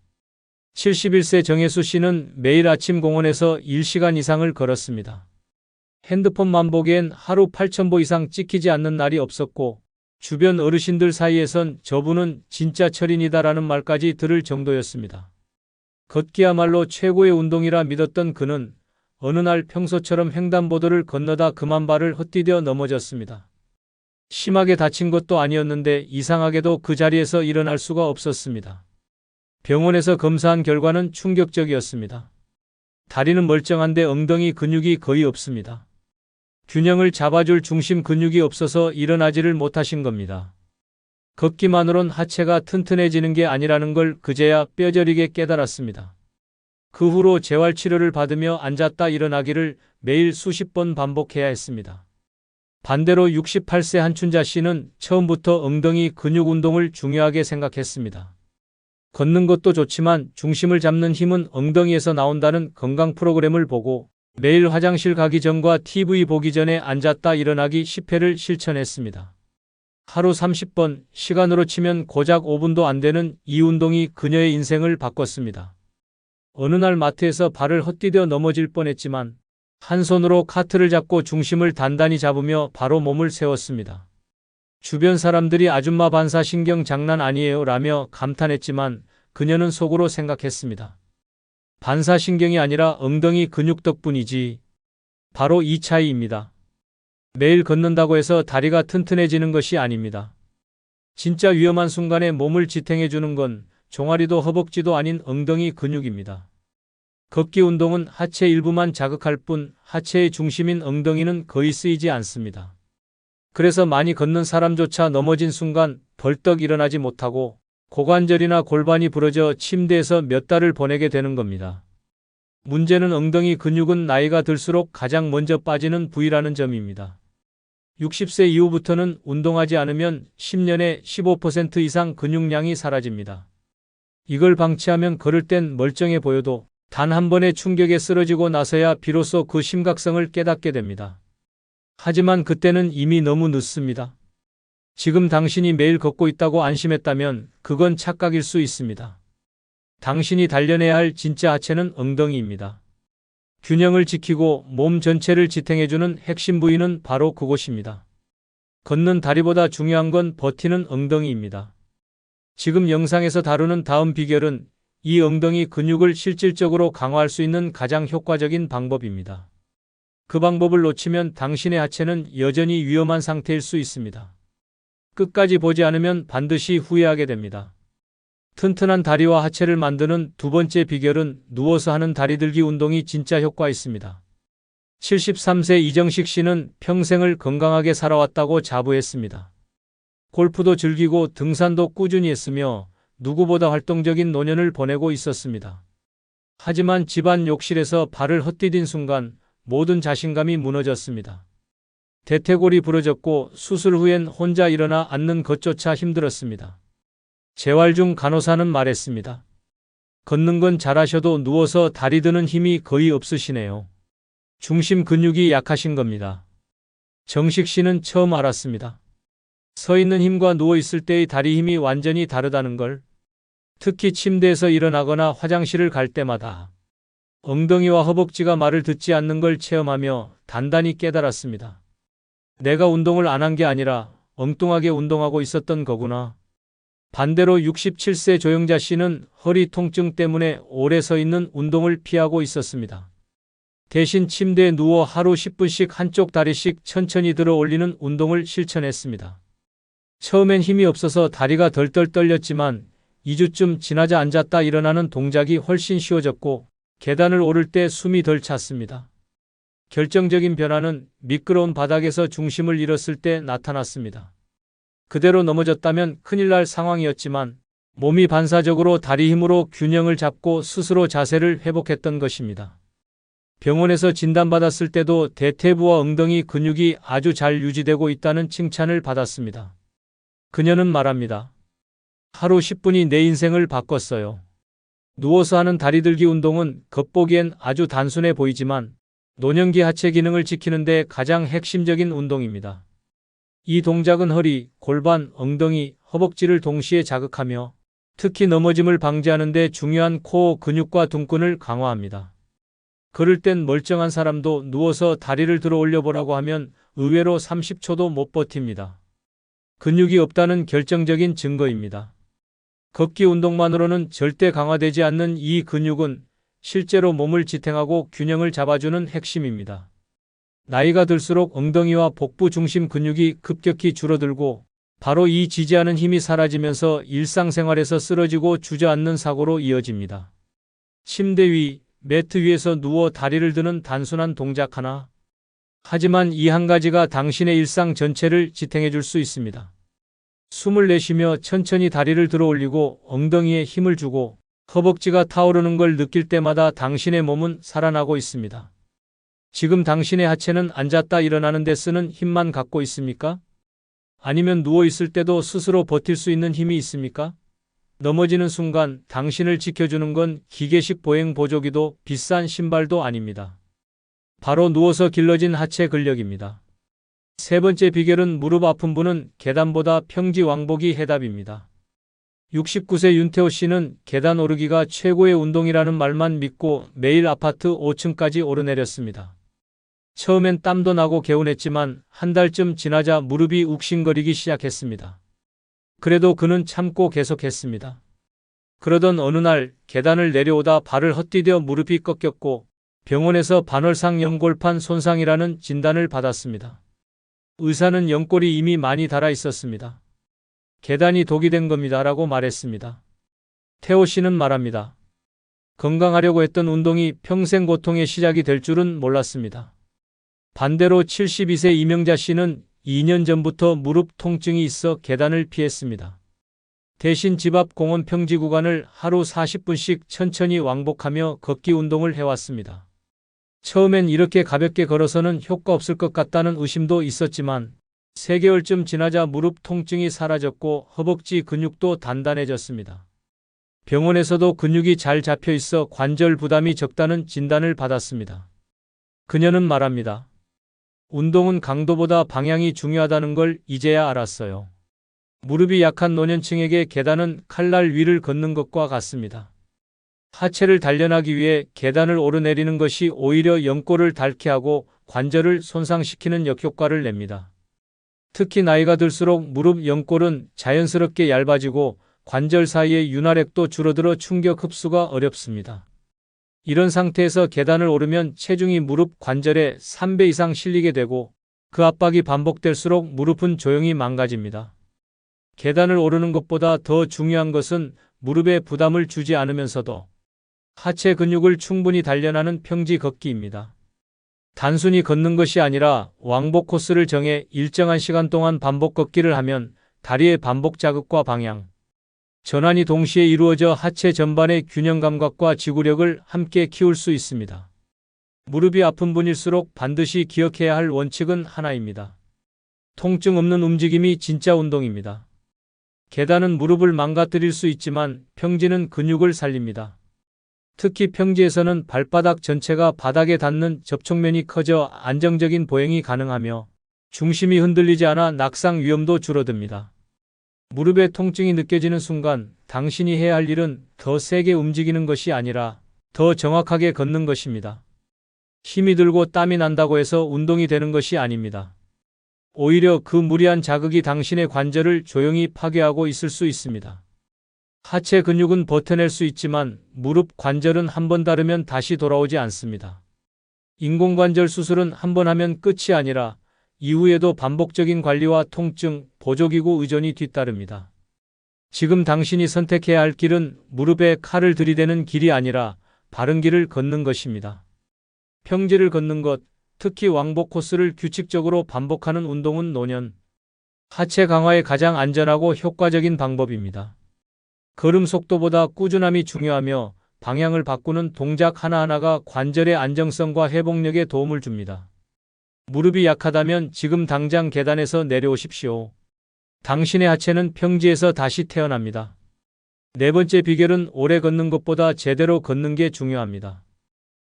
71세 정혜수 씨는 매일 아침 공원에서 1시간 이상을 걸었습니다. 핸드폰만 보기엔 하루 8,000보 이상 찍히지 않는 날이 없었고 주변 어르신들 사이에선 저분은 진짜 철인이다라는 말까지 들을 정도였습니다. 걷기야말로 최고의 운동이라 믿었던 그는 어느 날 평소처럼 횡단보도를 건너다 그만 발을 헛디뎌 넘어졌습니다. 심하게 다친 것도 아니었는데 이상하게도 그 자리에서 일어날 수가 없었습니다. 병원에서 검사한 결과는 충격적이었습니다. 다리는 멀쩡한데 엉덩이 근육이 거의 없습니다. 균형을 잡아줄 중심 근육이 없어서 일어나지를 못하신 겁니다. 걷기만으론 하체가 튼튼해지는 게 아니라는 걸 그제야 뼈저리게 깨달았습니다. 그 후로 재활치료를 받으며 앉았다 일어나기를 매일 수십 번 반복해야 했습니다. 반대로 68세 한춘자 씨는 처음부터 엉덩이 근육 운동을 중요하게 생각했습니다. 걷는 것도 좋지만 중심을 잡는 힘은 엉덩이에서 나온다는 건강 프로그램을 보고 매일 화장실 가기 전과 TV 보기 전에 앉았다 일어나기 10회를 실천했습니다. 하루 30번, 시간으로 치면 고작 5분도 안 되는 이 운동이 그녀의 인생을 바꿨습니다. 어느 날 마트에서 발을 헛디뎌 넘어질 뻔했지만 한 손으로 카트를 잡고 중심을 단단히 잡으며 바로 몸을 세웠습니다. 주변 사람들이 아줌마 반사신경 장난 아니에요 라며 감탄했지만 그녀는 속으로 생각했습니다. 반사신경이 아니라 엉덩이 근육 덕분이지. 바로 이 차이입니다. 매일 걷는다고 해서 다리가 튼튼해지는 것이 아닙니다. 진짜 위험한 순간에 몸을 지탱해주는 건 종아리도 허벅지도 아닌 엉덩이 근육입니다. 걷기 운동은 하체 일부만 자극할 뿐 하체의 중심인 엉덩이는 거의 쓰이지 않습니다. 그래서 많이 걷는 사람조차 넘어진 순간 벌떡 일어나지 못하고 고관절이나 골반이 부러져 침대에서 몇 달을 보내게 되는 겁니다. 문제는 엉덩이 근육은 나이가 들수록 가장 먼저 빠지는 부위라는 점입니다. 60세 이후부터는 운동하지 않으면 10년에 15% 이상 근육량이 사라집니다. 이걸 방치하면 걸을 땐 멀쩡해 보여도 단 한 번의 충격에 쓰러지고 나서야 비로소 그 심각성을 깨닫게 됩니다. 하지만 그때는 이미 너무 늦습니다. 지금 당신이 매일 걷고 있다고 안심했다면 그건 착각일 수 있습니다. 당신이 단련해야 할 진짜 하체는 엉덩이입니다. 균형을 지키고 몸 전체를 지탱해주는 핵심 부위는 바로 그곳입니다. 걷는 다리보다 중요한 건 버티는 엉덩이입니다. 지금 영상에서 다루는 다음 비결은 이 엉덩이 근육을 실질적으로 강화할 수 있는 가장 효과적인 방법입니다. 그 방법을 놓치면 당신의 하체는 여전히 위험한 상태일 수 있습니다. 끝까지 보지 않으면 반드시 후회하게 됩니다. 튼튼한 다리와 하체를 만드는 두 번째 비결은 누워서 하는 다리 들기 운동이 진짜 효과 있습니다. 73세 이정식 씨는 평생을 건강하게 살아왔다고 자부했습니다. 골프도 즐기고 등산도 꾸준히 했으며 누구보다 활동적인 노년을 보내고 있었습니다. 하지만 집안 욕실에서 발을 헛디딘 순간 모든 자신감이 무너졌습니다. 대퇴골이 부러졌고 수술 후엔 혼자 일어나 앉는 것조차 힘들었습니다. 재활 중 간호사는 말했습니다. 걷는 건 잘하셔도 누워서 다리 드는 힘이 거의 없으시네요. 중심 근육이 약하신 겁니다. 정식 씨는 처음 알았습니다. 서 있는 힘과 누워 있을 때의 다리 힘이 완전히 다르다는 걸. 특히 침대에서 일어나거나 화장실을 갈 때마다 엉덩이와 허벅지가 말을 듣지 않는 걸 체험하며 단단히 깨달았습니다. 내가 운동을 안 한 게 아니라 엉뚱하게 운동하고 있었던 거구나. 반대로 67세 조영자 씨는 허리 통증 때문에 오래 서 있는 운동을 피하고 있었습니다. 대신 침대에 누워 하루 10분씩 한쪽 다리씩 천천히 들어 올리는 운동을 실천했습니다. 처음엔 힘이 없어서 다리가 덜덜 떨렸지만 2주쯤 지나자 앉았다 일어나는 동작이 훨씬 쉬워졌고 계단을 오를 때 숨이 덜 찼습니다. 결정적인 변화는 미끄러운 바닥에서 중심을 잃었을 때 나타났습니다. 그대로 넘어졌다면 큰일 날 상황이었지만 몸이 반사적으로 다리 힘으로 균형을 잡고 스스로 자세를 회복했던 것입니다. 병원에서 진단받았을 때도 대퇴부와 엉덩이 근육이 아주 잘 유지되고 있다는 칭찬을 받았습니다. 그녀는 말합니다. 하루 10분이 내 인생을 바꿨어요. 누워서 하는 다리 들기 운동은 겉보기엔 아주 단순해 보이지만 노년기 하체 기능을 지키는 데 가장 핵심적인 운동입니다. 이 동작은 허리, 골반, 엉덩이, 허벅지를 동시에 자극하며 특히 넘어짐을 방지하는 데 중요한 코어 근육과 등근을 강화합니다. 그럴 땐 멀쩡한 사람도 누워서 다리를 들어 올려보라고 하면 의외로 30초도 못 버팁니다. 근육이 없다는 결정적인 증거입니다. 걷기 운동만으로는 절대 강화되지 않는 이 근육은 실제로 몸을 지탱하고 균형을 잡아주는 핵심입니다. 나이가 들수록 엉덩이와 복부 중심 근육이 급격히 줄어들고 바로 이 지지하는 힘이 사라지면서 일상생활에서 쓰러지고 주저앉는 사고로 이어집니다. 침대 위, 매트 위에서 누워 다리를 드는 단순한 동작 하나. 하지만 이 한 가지가 당신의 일상 전체를 지탱해 줄 수 있습니다. 숨을 내쉬며 천천히 다리를 들어 올리고 엉덩이에 힘을 주고 허벅지가 타오르는 걸 느낄 때마다 당신의 몸은 살아나고 있습니다. 지금 당신의 하체는 앉았다 일어나는 데 쓰는 힘만 갖고 있습니까? 아니면 누워 있을 때도 스스로 버틸 수 있는 힘이 있습니까? 넘어지는 순간 당신을 지켜주는 건 기계식 보행 보조기도 비싼 신발도 아닙니다. 바로 누워서 길러진 하체 근력입니다. 세 번째 비결은 무릎 아픈 분은 계단보다 평지 왕복이 해답입니다. 69세 윤태호 씨는 계단 오르기가 최고의 운동이라는 말만 믿고 매일 아파트 5층까지 오르내렸습니다. 처음엔 땀도 나고 개운했지만 한 달쯤 지나자 무릎이 욱신거리기 시작했습니다. 그래도 그는 참고 계속했습니다. 그러던 어느 날 계단을 내려오다 발을 헛디뎌 무릎이 꺾였고 병원에서 반월상 연골판 손상이라는 진단을 받았습니다. 의사는 연골이 이미 많이 닳아 있었습니다. 계단이 독이 된 겁니다 라고 말했습니다. 태호 씨는 말합니다. 건강하려고 했던 운동이 평생 고통의 시작이 될 줄은 몰랐습니다. 반대로 72세 이명자 씨는 2년 전부터 무릎 통증이 있어 계단을 피했습니다. 대신 집 앞 공원 평지 구간을 하루 40분씩 천천히 왕복하며 걷기 운동을 해왔습니다. 처음엔 이렇게 가볍게 걸어서는 효과 없을 것 같다는 의심도 있었지만 3개월쯤 지나자 무릎 통증이 사라졌고 허벅지 근육도 단단해졌습니다. 병원에서도 근육이 잘 잡혀 있어 관절 부담이 적다는 진단을 받았습니다. 그녀는 말합니다. 운동은 강도보다 방향이 중요하다는 걸 이제야 알았어요. 무릎이 약한 노년층에게 계단은 칼날 위를 걷는 것과 같습니다. 하체를 단련하기 위해 계단을 오르내리는 것이 오히려 연골을 닳게 하고 관절을 손상시키는 역효과를 냅니다. 특히 나이가 들수록 무릎 연골은 자연스럽게 얇아지고 관절 사이의 윤활액도 줄어들어 충격 흡수가 어렵습니다. 이런 상태에서 계단을 오르면 체중이 무릎 관절에 3배 이상 실리게 되고 그 압박이 반복될수록 무릎은 조용히 망가집니다. 계단을 오르는 것보다 더 중요한 것은 무릎에 부담을 주지 않으면서도 하체 근육을 충분히 단련하는 평지 걷기입니다. 단순히 걷는 것이 아니라 왕복 코스를 정해 일정한 시간 동안 반복 걷기를 하면 다리의 반복 자극과 방향, 전환이 동시에 이루어져 하체 전반의 균형 감각과 지구력을 함께 키울 수 있습니다. 무릎이 아픈 분일수록 반드시 기억해야 할 원칙은 하나입니다. 통증 없는 움직임이 진짜 운동입니다. 계단은 무릎을 망가뜨릴 수 있지만 평지는 근육을 살립니다. 특히 평지에서는 발바닥 전체가 바닥에 닿는 접촉면이 커져 안정적인 보행이 가능하며 중심이 흔들리지 않아 낙상 위험도 줄어듭니다. 무릎에 통증이 느껴지는 순간 당신이 해야 할 일은 더 세게 움직이는 것이 아니라 더 정확하게 걷는 것입니다. 힘이 들고 땀이 난다고 해서 운동이 되는 것이 아닙니다. 오히려 그 무리한 자극이 당신의 관절을 조용히 파괴하고 있을 수 있습니다. 하체 근육은 버텨낼 수 있지만 무릎 관절은 한번 다르면 다시 돌아오지 않습니다. 인공관절 수술은 한번 하면 끝이 아니라 이후에도 반복적인 관리와 통증, 보조기구 의존이 뒤따릅니다. 지금 당신이 선택해야 할 길은 무릎에 칼을 들이대는 길이 아니라 바른 길을 걷는 것입니다. 평지를 걷는 것, 특히 왕복 코스를 규칙적으로 반복하는 운동은 노년, 하체 강화에 가장 안전하고 효과적인 방법입니다. 걸음 속도보다 꾸준함이 중요하며 방향을 바꾸는 동작 하나하나가 관절의 안정성과 회복력에 도움을 줍니다. 무릎이 약하다면 지금 당장 계단에서 내려오십시오. 당신의 하체는 평지에서 다시 태어납니다. 네 번째 비결은 오래 걷는 것보다 제대로 걷는 게 중요합니다.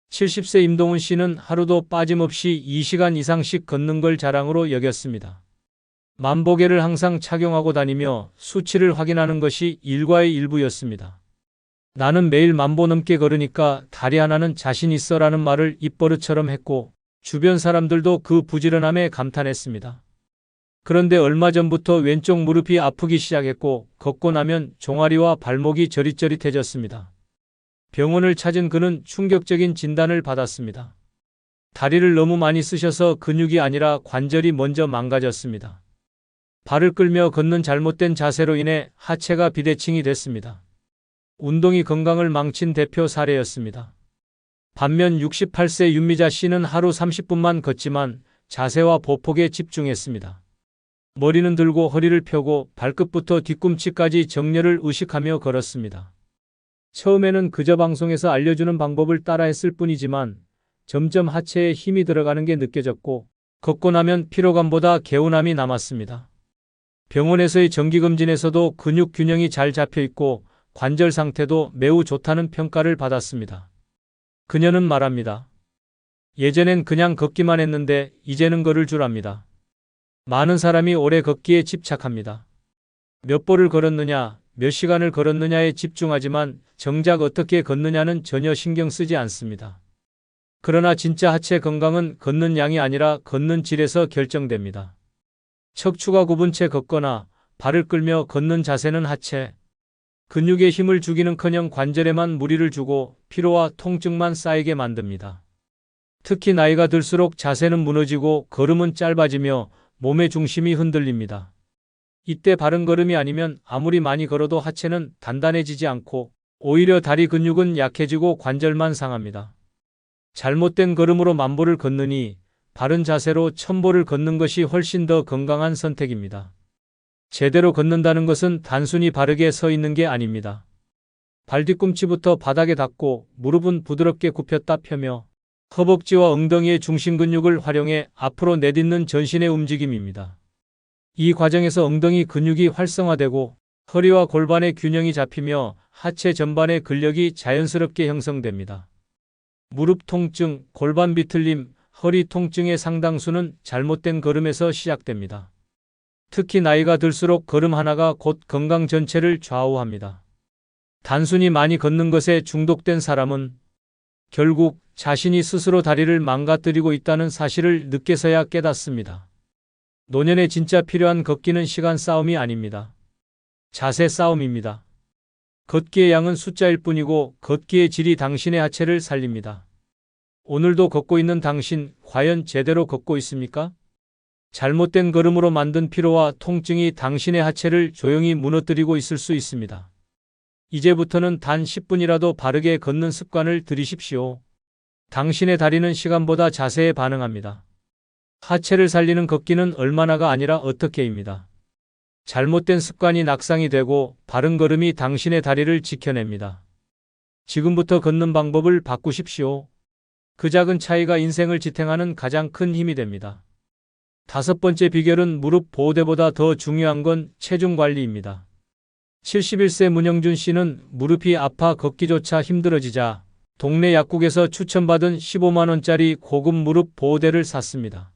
70세 임동훈 씨는 하루도 빠짐없이 2시간 이상씩 걷는 걸 자랑으로 여겼습니다. 만보계를 항상 착용하고 다니며 수치를 확인하는 것이 일과의 일부였습니다. 나는 매일 10,000보 넘게 걸으니까 다리 하나는 자신 있어라는 말을 입버릇처럼 했고 주변 사람들도 그 부지런함에 감탄했습니다. 그런데 얼마 전부터 왼쪽 무릎이 아프기 시작했고 걷고 나면 종아리와 발목이 저릿저릿해졌습니다. 병원을 찾은 그는 충격적인 진단을 받았습니다. 다리를 너무 많이 쓰셔서 근육이 아니라 관절이 먼저 망가졌습니다. 발을 끌며 걷는 잘못된 자세로 인해 하체가 비대칭이 됐습니다. 운동이 건강을 망친 대표 사례였습니다. 반면 68세 윤미자 씨는 하루 30분만 걷지만 자세와 보폭에 집중했습니다. 머리는 들고 허리를 펴고 발끝부터 뒤꿈치까지 정렬을 의식하며 걸었습니다. 처음에는 그저 방송에서 알려주는 방법을 따라했을 뿐이지만 점점 하체에 힘이 들어가는 게 느껴졌고 걷고 나면 피로감보다 개운함이 남았습니다. 병원에서의 정기검진에서도 근육 균형이 잘 잡혀 있고 관절 상태도 매우 좋다는 평가를 받았습니다. 그녀는 말합니다. 예전엔 그냥 걷기만 했는데 이제는 걸을 줄 압니다. 많은 사람이 오래 걷기에 집착합니다. 몇 보를 걸었느냐, 몇 시간을 걸었느냐에 집중하지만 정작 어떻게 걷느냐는 전혀 신경 쓰지 않습니다. 그러나 진짜 하체 건강은 걷는 양이 아니라 걷는 질에서 결정됩니다. 척추가 굽은 채 걷거나 발을 끌며 걷는 자세는 하체, 근육에 힘을 주기는커녕 관절에만 무리를 주고 피로와 통증만 쌓이게 만듭니다. 특히 나이가 들수록 자세는 무너지고 걸음은 짧아지며 몸의 중심이 흔들립니다. 이때 바른 걸음이 아니면 아무리 많이 걸어도 하체는 단단해지지 않고 오히려 다리 근육은 약해지고 관절만 상합니다. 잘못된 걸음으로 10,000보를 걷느니 바른 자세로 1,000보를 걷는 것이 훨씬 더 건강한 선택입니다. 제대로 걷는다는 것은 단순히 바르게 서 있는 게 아닙니다. 발 뒤꿈치부터 바닥에 닿고 무릎은 부드럽게 굽혔다 펴며 허벅지와 엉덩이의 중심 근육을 활용해 앞으로 내딛는 전신의 움직임입니다. 이 과정에서 엉덩이 근육이 활성화되고 허리와 골반의 균형이 잡히며 하체 전반의 근력이 자연스럽게 형성됩니다. 무릎 통증, 골반 비틀림, 허리 통증의 상당수는 잘못된 걸음에서 시작됩니다. 특히 나이가 들수록 걸음 하나가 곧 건강 전체를 좌우합니다. 단순히 많이 걷는 것에 중독된 사람은 결국 자신이 스스로 다리를 망가뜨리고 있다는 사실을 늦게서야 깨닫습니다. 노년에 진짜 필요한 걷기는 시간 싸움이 아닙니다. 자세 싸움입니다. 걷기의 양은 숫자일 뿐이고 걷기의 질이 당신의 하체를 살립니다. 오늘도 걷고 있는 당신, 과연 제대로 걷고 있습니까? 잘못된 걸음으로 만든 피로와 통증이 당신의 하체를 조용히 무너뜨리고 있을 수 있습니다. 이제부터는 단 10분이라도 바르게 걷는 습관을 들이십시오. 당신의 다리는 시간보다 자세에 반응합니다. 하체를 살리는 걷기는 얼마나가 아니라 어떻게입니다. 잘못된 습관이 낙상이 되고 바른 걸음이 당신의 다리를 지켜냅니다. 지금부터 걷는 방법을 바꾸십시오. 그 작은 차이가 인생을 지탱하는 가장 큰 힘이 됩니다. 5번째 비결은 무릎 보호대보다 더 중요한 건 체중 관리입니다. 71세 문영준 씨는 무릎이 아파 걷기조차 힘들어지자 동네 약국에서 추천받은 15만 원짜리 고급 무릎 보호대를 샀습니다.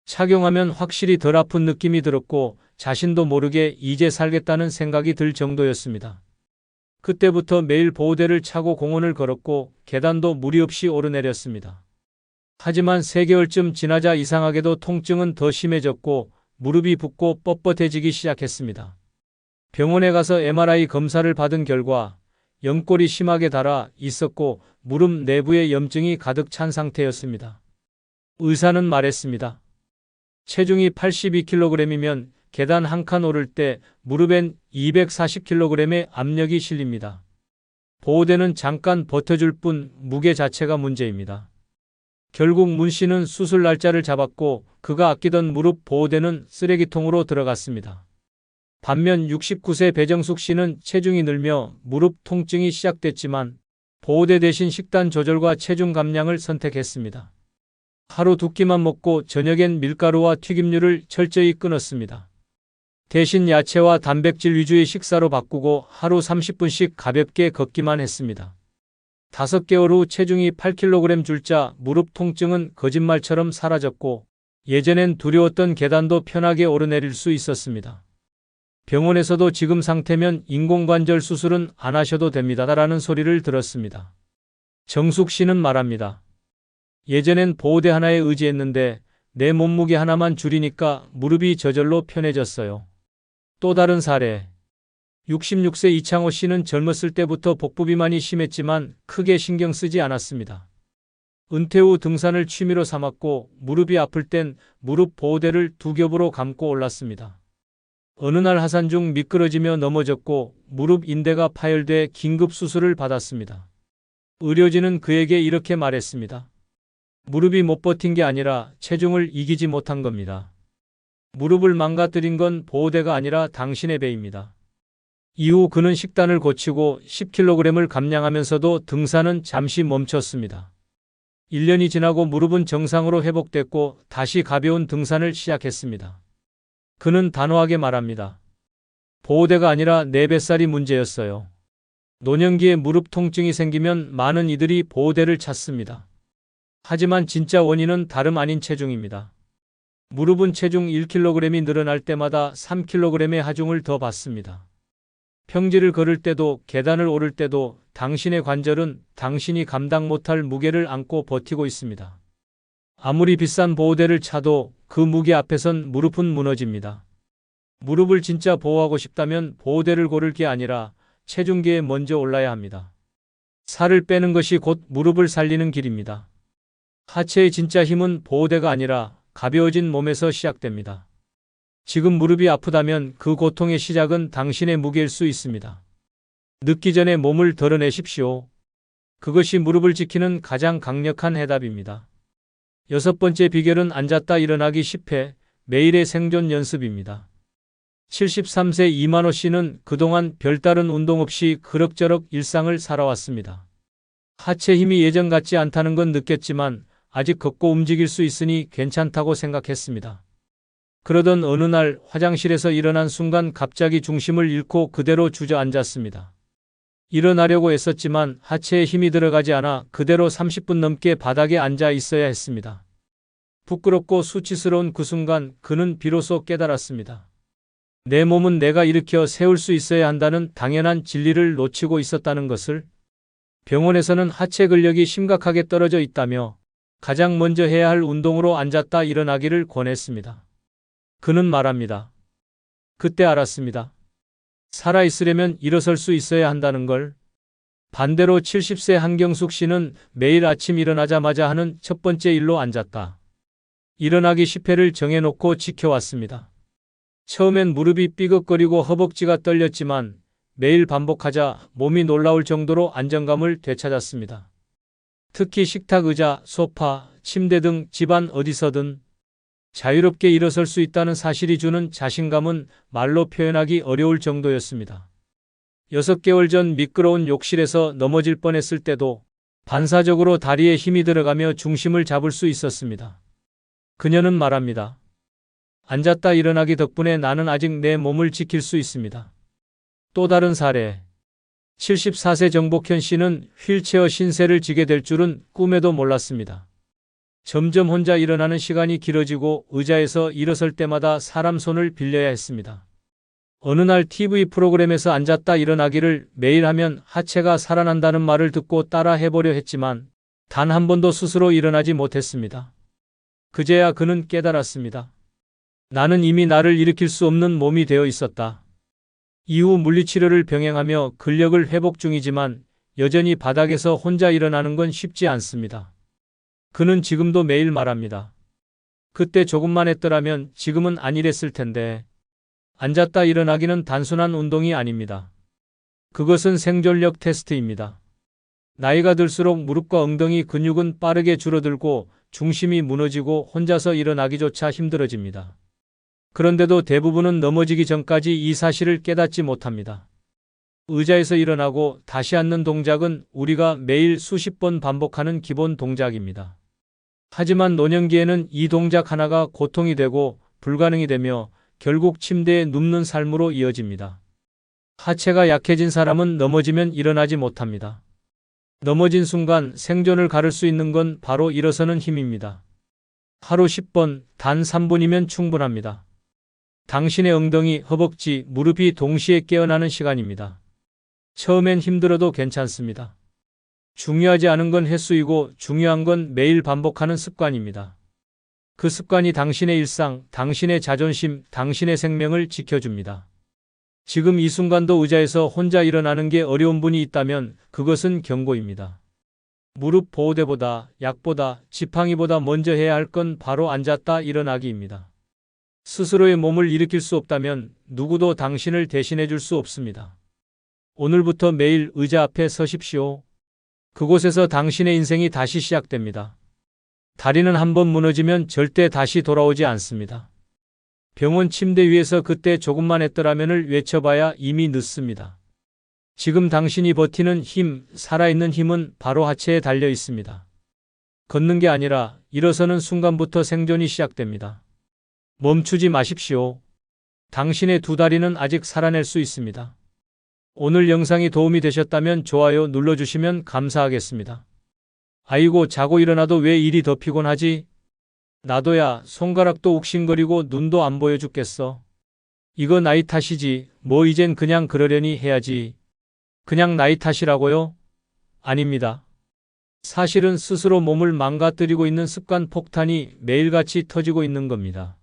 착용하면 확실히 덜 아픈 느낌이 들었고 자신도 모르게 이제 살겠다는 생각이 들 정도였습니다. 그때부터 매일 보호대를 차고 공원을 걸었고 계단도 무리 없이 오르내렸습니다. 하지만 3개월쯤 지나자 이상하게도 통증은 더 심해졌고 무릎이 붓고 뻣뻣해지기 시작했습니다. 병원에 가서 MRI 검사를 받은 결과 연골이 심하게 닳아 있었고 무릎 내부에 염증이 가득 찬 상태였습니다. 의사는 말했습니다. 체중이 82kg이면 계단 한 칸 오를 때 무릎엔 240kg의 압력이 실립니다. 보호대는 잠깐 버텨줄 뿐 무게 자체가 문제입니다. 결국 문 씨는 수술 날짜를 잡았고 그가 아끼던 무릎 보호대는 쓰레기통으로 들어갔습니다. 반면 69세 배정숙 씨는 체중이 늘며 무릎 통증이 시작됐지만 보호대 대신 식단 조절과 체중 감량을 선택했습니다. 하루 2끼만 먹고 저녁엔 밀가루와 튀김류를 철저히 끊었습니다. 대신 야채와 단백질 위주의 식사로 바꾸고 하루 30분씩 가볍게 걷기만 했습니다. 5개월 후 체중이 8kg 줄자 무릎 통증은 거짓말처럼 사라졌고 예전엔 두려웠던 계단도 편하게 오르내릴 수 있었습니다. 병원에서도 지금 상태면 인공관절 수술은 안 하셔도 됩니다라는 소리를 들었습니다. 정숙 씨는 말합니다. 예전엔 보호대 하나에 의지했는데 내 몸무게 하나만 줄이니까 무릎이 저절로 편해졌어요. 또 다른 사례. 66세 이창호 씨는 젊었을 때부터 복부 비만이 심했지만 크게 신경 쓰지 않았습니다. 은퇴 후 등산을 취미로 삼았고 무릎이 아플 땐 무릎 보호대를 2겹으로 감고 올랐습니다. 어느 날 하산 중 미끄러지며 넘어졌고 무릎 인대가 파열돼 긴급 수술을 받았습니다. 의료진은 그에게 이렇게 말했습니다. 무릎이 못 버틴 게 아니라 체중을 이기지 못한 겁니다. 무릎을 망가뜨린 건 보호대가 아니라 당신의 배입니다. 이후 그는 식단을 고치고 10kg을 감량하면서도 등산은 잠시 멈췄습니다. 1년이 지나고 무릎은 정상으로 회복됐고 다시 가벼운 등산을 시작했습니다. 그는 단호하게 말합니다. 보호대가 아니라 내 뱃살이 문제였어요. 노년기에 무릎 통증이 생기면 많은 이들이 보호대를 찾습니다. 하지만 진짜 원인은 다름 아닌 체중입니다. 무릎은 체중 1kg이 늘어날 때마다 3kg의 하중을 더 받습니다. 평지를 걸을 때도 계단을 오를 때도 당신의 관절은 당신이 감당 못할 무게를 안고 버티고 있습니다. 아무리 비싼 보호대를 차도 그 무게 앞에선 무릎은 무너집니다. 무릎을 진짜 보호하고 싶다면 보호대를 고를 게 아니라 체중계에 먼저 올라야 합니다. 살을 빼는 것이 곧 무릎을 살리는 길입니다. 하체의 진짜 힘은 보호대가 아니라 가벼워진 몸에서 시작됩니다. 지금 무릎이 아프다면 그 고통의 시작은 당신의 무게일 수 있습니다. 늦기 전에 몸을 덜어내십시오. 그것이 무릎을 지키는 가장 강력한 해답입니다. 6번째 비결은 앉았다 일어나기 10회, 매일의 생존 연습입니다. 73세 이만호 씨는 그동안 별다른 운동 없이 그럭저럭 일상을 살아왔습니다. 하체 힘이 예전 같지 않다는 건 느꼈지만 아직 걷고 움직일 수 있으니 괜찮다고 생각했습니다. 그러던 어느 날 화장실에서 일어난 순간 갑자기 중심을 잃고 그대로 주저앉았습니다. 일어나려고 애썼지만 하체에 힘이 들어가지 않아 그대로 30분 넘게 바닥에 앉아 있어야 했습니다. 부끄럽고 수치스러운 그 순간 그는 비로소 깨달았습니다. 내 몸은 내가 일으켜 세울 수 있어야 한다는 당연한 진리를 놓치고 있었다는 것을. 병원에서는 하체 근력이 심각하게 떨어져 있다며 가장 먼저 해야 할 운동으로 앉았다 일어나기를 권했습니다. 그는 말합니다. 그때 알았습니다. 살아있으려면 일어설 수 있어야 한다는 걸. 반대로 70세 한경숙 씨는 매일 아침 일어나자마자 하는 첫 번째 일로 앉았다. 일어나기 10회를 정해놓고 지켜왔습니다. 처음엔 무릎이 삐걱거리고 허벅지가 떨렸지만 매일 반복하자 몸이 놀라울 정도로 안정감을 되찾았습니다. 특히 식탁 의자, 소파, 침대 등 집안 어디서든 자유롭게 일어설 수 있다는 사실이 주는 자신감은 말로 표현하기 어려울 정도였습니다. 6개월 전 미끄러운 욕실에서 넘어질 뻔했을 때도 반사적으로 다리에 힘이 들어가며 중심을 잡을 수 있었습니다. 그녀는 말합니다. 앉았다 일어나기 덕분에 나는 아직 내 몸을 지킬 수 있습니다. 또 다른 사례. 74세 정복현 씨는 휠체어 신세를 지게 될 줄은 꿈에도 몰랐습니다. 점점 혼자 일어나는 시간이 길어지고 의자에서 일어설 때마다 사람 손을 빌려야 했습니다. 어느 날 TV 프로그램에서 앉았다 일어나기를 매일 하면 하체가 살아난다는 말을 듣고 따라 해보려 했지만 단 한 번도 스스로 일어나지 못했습니다. 그제야 그는 깨달았습니다. 나는 이미 나를 일으킬 수 없는 몸이 되어 있었다. 이후 물리치료를 병행하며 근력을 회복 중이지만 여전히 바닥에서 혼자 일어나는 건 쉽지 않습니다. 그는 지금도 매일 말합니다. 그때 조금만 했더라면 지금은 안 이랬을 텐데. 앉았다 일어나기는 단순한 운동이 아닙니다. 그것은 생존력 테스트입니다. 나이가 들수록 무릎과 엉덩이 근육은 빠르게 줄어들고 중심이 무너지고 혼자서 일어나기조차 힘들어집니다. 그런데도 대부분은 넘어지기 전까지 이 사실을 깨닫지 못합니다. 의자에서 일어나고 다시 앉는 동작은 우리가 매일 수십 번 반복하는 기본 동작입니다. 하지만 노년기에는 이 동작 하나가 고통이 되고 불가능이 되며 결국 침대에 눕는 삶으로 이어집니다. 하체가 약해진 사람은 넘어지면 일어나지 못합니다. 넘어진 순간 생존을 가를 수 있는 건 바로 일어서는 힘입니다. 하루 10번, 단 3분이면 충분합니다. 당신의 엉덩이, 허벅지, 무릎이 동시에 깨어나는 시간입니다. 처음엔 힘들어도 괜찮습니다. 중요하지 않은 건 횟수이고 중요한 건 매일 반복하는 습관입니다. 그 습관이 당신의 일상, 당신의 자존심, 당신의 생명을 지켜줍니다. 지금 이 순간도 의자에서 혼자 일어나는 게 어려운 분이 있다면 그것은 경고입니다. 무릎 보호대보다, 약보다, 지팡이보다 먼저 해야 할 건 바로 앉았다 일어나기입니다. 스스로의 몸을 일으킬 수 없다면 누구도 당신을 대신해 줄 수 없습니다. 오늘부터 매일 의자 앞에 서십시오. 그곳에서 당신의 인생이 다시 시작됩니다. 다리는 한번 무너지면 절대 다시 돌아오지 않습니다. 병원 침대 위에서 그때 조금만 했더라면을 외쳐봐야 이미 늦습니다. 지금 당신이 버티는 힘, 살아있는 힘은 바로 하체에 달려 있습니다. 걷는 게 아니라 일어서는 순간부터 생존이 시작됩니다. 멈추지 마십시오. 당신의 두 다리는 아직 살아낼 수 있습니다. 오늘 영상이 도움이 되셨다면 좋아요 눌러주시면 감사하겠습니다. 아이고 자고 일어나도 왜 일이 더 피곤하지? 나도야 손가락도 욱신거리고 눈도 안 보여 죽겠어. 이거 나이 탓이지 뭐 이젠 그냥 그러려니 해야지. 그냥 나이 탓이라고요? 아닙니다. 사실은 스스로 몸을 망가뜨리고 있는 습관 폭탄이 매일같이 터지고 있는 겁니다.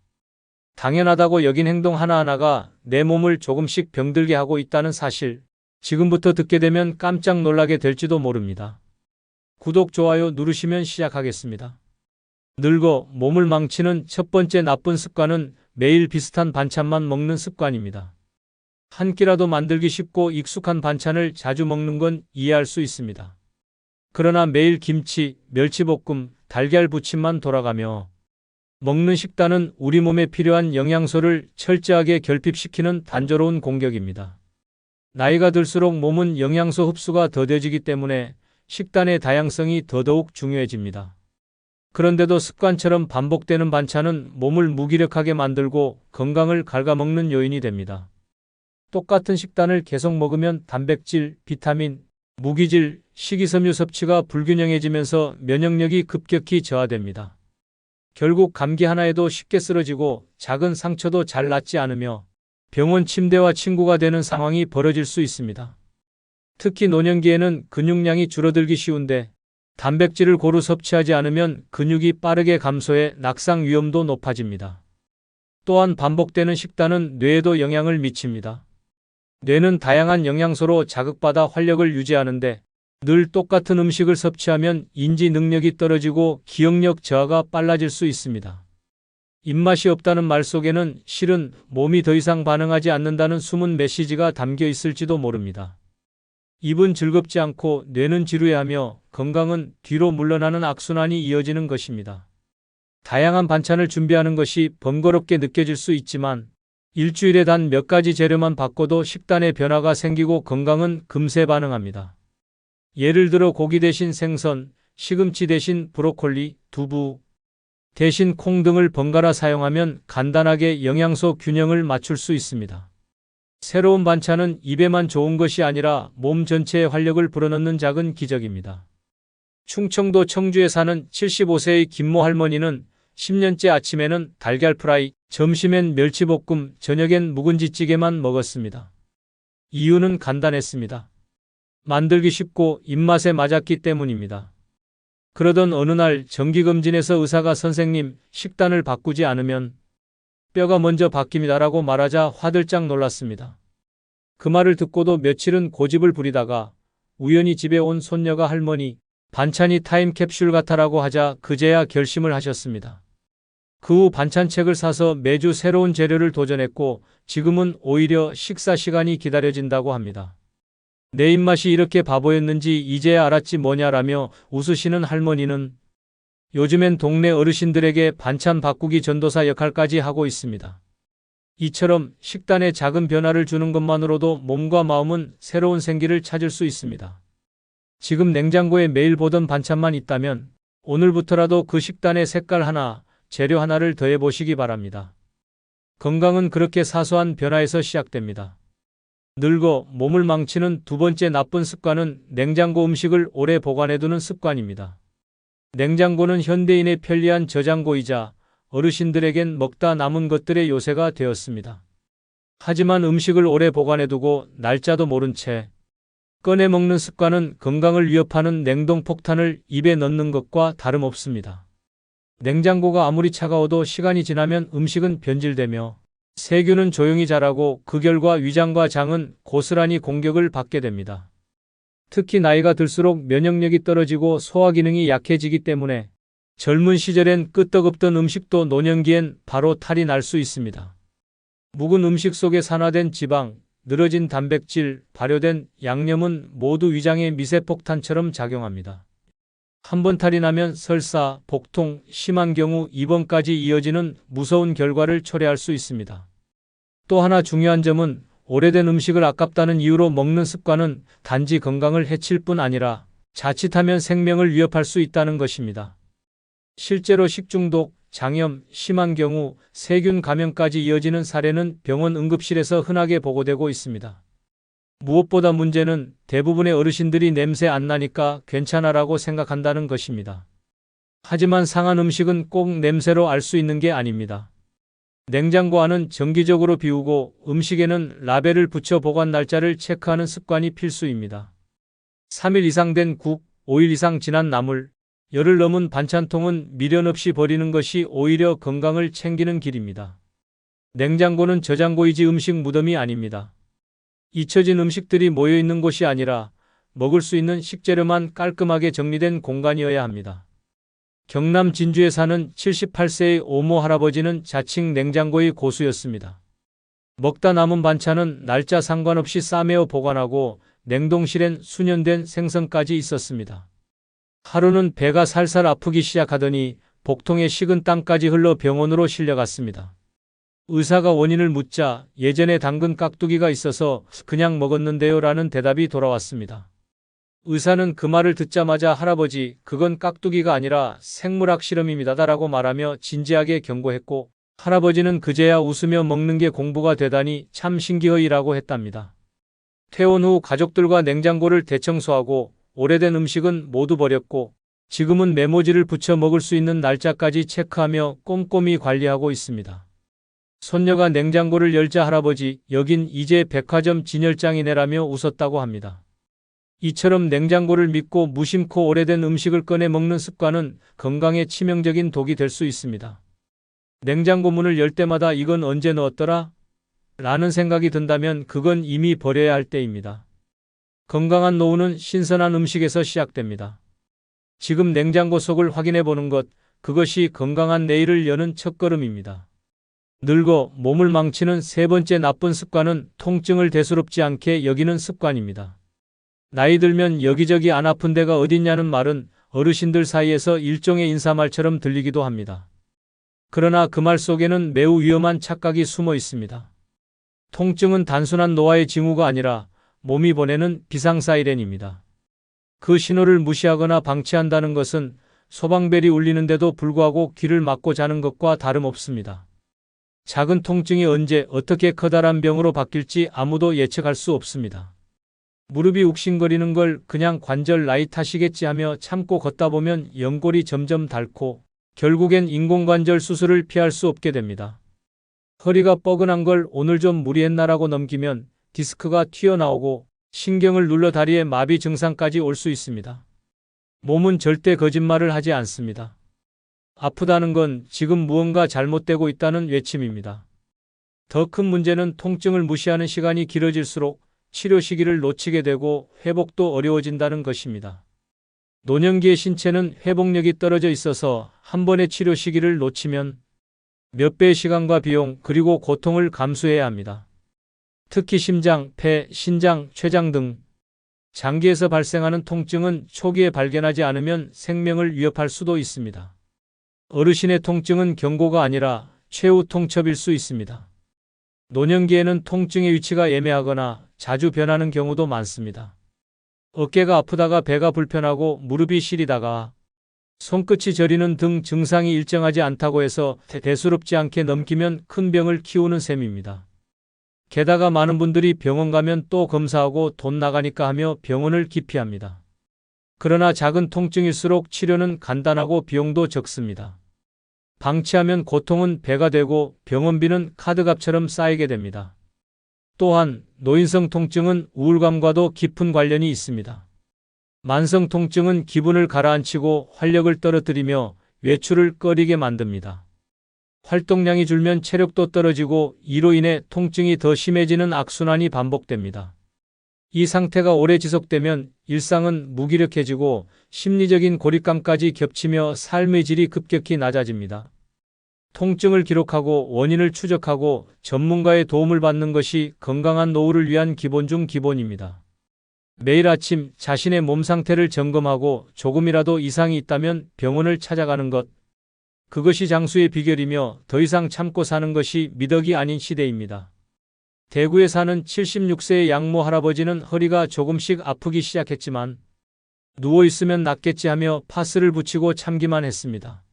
당연하다고 여긴 행동 하나하나가 내 몸을 조금씩 병들게 하고 있다는 사실, 지금부터 듣게 되면 깜짝 놀라게 될지도 모릅니다. 구독, 좋아요 누르시면 시작하겠습니다. 늙어 몸을 망치는 첫 번째 나쁜 습관은 매일 비슷한 반찬만 먹는 습관입니다. 한 끼라도 만들기 쉽고 익숙한 반찬을 자주 먹는 건 이해할 수 있습니다. 그러나 매일 김치, 멸치볶음, 달걀 부침만 돌아가며 먹는 식단은 우리 몸에 필요한 영양소를 철저하게 결핍시키는 단조로운 공격입니다. 나이가 들수록 몸은 영양소 흡수가 더뎌지기 때문에 식단의 다양성이 더더욱 중요해집니다. 그런데도 습관처럼 반복되는 반찬은 몸을 무기력하게 만들고 건강을 갉아먹는 요인이 됩니다. 똑같은 식단을 계속 먹으면 단백질, 비타민, 무기질, 식이섬유 섭취가 불균형해지면서 면역력이 급격히 저하됩니다. 결국 감기 하나에도 쉽게 쓰러지고 작은 상처도 잘 낫지 않으며 병원 침대와 친구가 되는 상황이 벌어질 수 있습니다. 특히 노년기에는 근육량이 줄어들기 쉬운데 단백질을 고루 섭취하지 않으면 근육이 빠르게 감소해 낙상 위험도 높아집니다. 또한 반복되는 식단은 뇌에도 영향을 미칩니다. 뇌는 다양한 영양소로 자극받아 활력을 유지하는데 늘 똑같은 음식을 섭취하면 인지 능력이 떨어지고 기억력 저하가 빨라질 수 있습니다. 입맛이 없다는 말 속에는 실은 몸이 더 이상 반응하지 않는다는 숨은 메시지가 담겨 있을지도 모릅니다. 입은 즐겁지 않고 뇌는 지루해하며 건강은 뒤로 물러나는 악순환이 이어지는 것입니다. 다양한 반찬을 준비하는 것이 번거롭게 느껴질 수 있지만 일주일에 단 몇 가지 재료만 바꿔도 식단에 변화가 생기고 건강은 금세 반응합니다. 예를 들어 고기 대신 생선, 시금치 대신 브로콜리, 두부 대신 콩 등을 번갈아 사용하면 간단하게 영양소 균형을 맞출 수 있습니다. 새로운 반찬은 입에만 좋은 것이 아니라 몸 전체에 활력을 불어넣는 작은 기적입니다. 충청도 청주에 사는 75세의 김모 할머니는 10년째 아침에는 달걀 프라이, 점심엔 멸치볶음, 저녁엔 묵은지찌개만 먹었습니다. 이유는 간단했습니다. 만들기 쉽고 입맛에 맞았기 때문입니다. 그러던 어느 날 정기검진에서 의사가 선생님, 식단을 바꾸지 않으면 뼈가 먼저 바뀝니다라고 말하자 화들짝 놀랐습니다. 그 말을 듣고도 며칠은 고집을 부리다가 우연히 집에 온 손녀가 할머니, 반찬이 타임캡슐 같아라고 하자 그제야 결심을 하셨습니다. 그 후 반찬책을 사서 매주 새로운 재료를 도전했고 지금은 오히려 식사 시간이 기다려진다고 합니다. 내 입맛이 이렇게 바보였는지 이제야 알았지 뭐냐라며 웃으시는 할머니는 요즘엔 동네 어르신들에게 반찬 바꾸기 전도사 역할까지 하고 있습니다. 이처럼 식단에 작은 변화를 주는 것만으로도 몸과 마음은 새로운 생기를 찾을 수 있습니다. 지금 냉장고에 매일 보던 반찬만 있다면 오늘부터라도 그 식단에 색깔 하나, 재료 하나를 더해 보시기 바랍니다. 건강은 그렇게 사소한 변화에서 시작됩니다. 늙어 몸을 망치는 두 번째 나쁜 습관은 냉장고 음식을 오래 보관해두는 습관입니다. 냉장고는 현대인의 편리한 저장고이자 어르신들에겐 먹다 남은 것들의 요새가 되었습니다. 하지만 음식을 오래 보관해두고 날짜도 모른 채 꺼내 먹는 습관은 건강을 위협하는 냉동폭탄을 입에 넣는 것과 다름없습니다. 냉장고가 아무리 차가워도 시간이 지나면 음식은 변질되며 세균은 조용히 자라고 그 결과 위장과 장은 고스란히 공격을 받게 됩니다. 특히 나이가 들수록 면역력이 떨어지고 소화 기능이 약해지기 때문에 젊은 시절엔 끄떡없던 음식도 노년기엔 바로 탈이 날 수 있습니다. 묵은 음식 속에 산화된 지방, 늘어진 단백질, 발효된 양념은 모두 위장의 미세폭탄처럼 작용합니다. 한번 탈이 나면 설사, 복통, 심한 경우 입원까지 이어지는 무서운 결과를 초래할 수 있습니다. 또 하나 중요한 점은 오래된 음식을 아깝다는 이유로 먹는 습관은 단지 건강을 해칠 뿐 아니라 자칫하면 생명을 위협할 수 있다는 것입니다. 실제로 식중독, 장염, 심한 경우 세균 감염까지 이어지는 사례는 병원 응급실에서 흔하게 보고되고 있습니다. 무엇보다 문제는 대부분의 어르신들이 냄새 안 나니까 괜찮아라고 생각한다는 것입니다. 하지만 상한 음식은 꼭 냄새로 알 수 있는 게 아닙니다. 냉장고 안은 정기적으로 비우고 음식에는 라벨을 붙여 보관 날짜를 체크하는 습관이 필수입니다. 3일 이상 된 국, 5일 이상 지난 나물, 열흘 넘은 반찬통은 미련 없이 버리는 것이 오히려 건강을 챙기는 길입니다. 냉장고는 저장고이지 음식 무덤이 아닙니다. 잊혀진 음식들이 모여있는 곳이 아니라 먹을 수 있는 식재료만 깔끔하게 정리된 공간이어야 합니다. 경남 진주에 사는 78세의 오모 할아버지는 자칭 냉장고의 고수였습니다. 먹다 남은 반찬은 날짜 상관없이 싸매어 보관하고 냉동실엔 수년된 생선까지 있었습니다. 하루는 배가 살살 아프기 시작하더니 복통에 식은 땀까지 흘러 병원으로 실려갔습니다. 의사가 원인을 묻자 예전에 담근 깍두기가 있어서 그냥 먹었는데요 라는 대답이 돌아왔습니다. 의사는 그 말을 듣자마자 할아버지, 그건 깍두기가 아니라 생물학 실험입니다라고 말하며 진지하게 경고했고 할아버지는 그제야 웃으며 먹는 게 공부가 되다니 참 신기하이라고 했답니다. 퇴원 후 가족들과 냉장고를 대청소하고 오래된 음식은 모두 버렸고 지금은 메모지를 붙여 먹을 수 있는 날짜까지 체크하며 꼼꼼히 관리하고 있습니다. 손녀가 냉장고를 열자 할아버지, 여긴 이제 백화점 진열장이네라며 웃었다고 합니다. 이처럼 냉장고를 믿고 무심코 오래된 음식을 꺼내 먹는 습관은 건강에 치명적인 독이 될 수 있습니다. 냉장고 문을 열 때마다 이건 언제 넣었더라? 라는 생각이 든다면 그건 이미 버려야 할 때입니다. 건강한 노후는 신선한 음식에서 시작됩니다. 지금 냉장고 속을 확인해 보는 것, 그것이 건강한 내일을 여는 첫걸음입니다. 늙어 몸을 망치는 세 번째 나쁜 습관은 통증을 대수롭지 않게 여기는 습관입니다. 나이 들면 여기저기 안 아픈 데가 어딨냐는 말은 어르신들 사이에서 일종의 인사말처럼 들리기도 합니다. 그러나 그 말 속에는 매우 위험한 착각이 숨어 있습니다. 통증은 단순한 노화의 징후가 아니라 몸이 보내는 비상사이렌입니다. 그 신호를 무시하거나 방치한다는 것은 소방벨이 울리는데도 불구하고 귀를 막고 자는 것과 다름없습니다. 작은 통증이 언제 어떻게 커다란 병으로 바뀔지 아무도 예측할 수 없습니다. 무릎이 욱신거리는 걸 그냥 관절 나이 탓이겠지 하며 참고 걷다 보면 연골이 점점 닳고 결국엔 인공관절 수술을 피할 수 없게 됩니다. 허리가 뻐근한 걸 오늘 좀 무리했나라고 넘기면 디스크가 튀어나오고 신경을 눌러 다리에 마비 증상까지 올 수 있습니다. 몸은 절대 거짓말을 하지 않습니다. 아프다는 건 지금 무언가 잘못되고 있다는 외침입니다. 더 큰 문제는 통증을 무시하는 시간이 길어질수록 치료 시기를 놓치게 되고 회복도 어려워진다는 것입니다. 노년기의 신체는 회복력이 떨어져 있어서 한 번의 치료 시기를 놓치면 몇 배의 시간과 비용 그리고 고통을 감수해야 합니다. 특히 심장, 폐, 신장, 췌장 등 장기에서 발생하는 통증은 초기에 발견하지 않으면 생명을 위협할 수도 있습니다. 어르신의 통증은 경고가 아니라 최후 통첩일 수 있습니다. 노년기에는 통증의 위치가 애매하거나 자주 변하는 경우도 많습니다. 어깨가 아프다가 배가 불편하고 무릎이 시리다가 손끝이 저리는 등 증상이 일정하지 않다고 해서 대수롭지 않게 넘기면 큰 병을 키우는 셈입니다. 게다가 많은 분들이 병원 가면 또 검사하고 돈 나가니까 하며 병원을 기피합니다. 그러나 작은 통증일수록 치료는 간단하고 비용도 적습니다. 방치하면 고통은 배가 되고 병원비는 카드값처럼 쌓이게 됩니다. 또한 노인성 통증은 우울감과도 깊은 관련이 있습니다. 만성 통증은 기분을 가라앉히고 활력을 떨어뜨리며 외출을 꺼리게 만듭니다. 활동량이 줄면 체력도 떨어지고 이로 인해 통증이 더 심해지는 악순환이 반복됩니다. 이 상태가 오래 지속되면 일상은 무기력해지고 심리적인 고립감까지 겹치며 삶의 질이 급격히 낮아집니다. 통증을 기록하고 원인을 추적하고 전문가의 도움을 받는 것이 건강한 노후를 위한 기본 중 기본입니다. 매일 아침 자신의 몸 상태를 점검하고 조금이라도 이상이 있다면 병원을 찾아가는 것. 그것이 장수의 비결이며 더 이상 참고 사는 것이 미덕이 아닌 시대입니다. 대구에 사는 76세의 양모 할아버지는 허리가 조금씩 아프기 시작했지만 누워있으면 낫겠지 하며 파스를 붙이고 참기만 했습니다.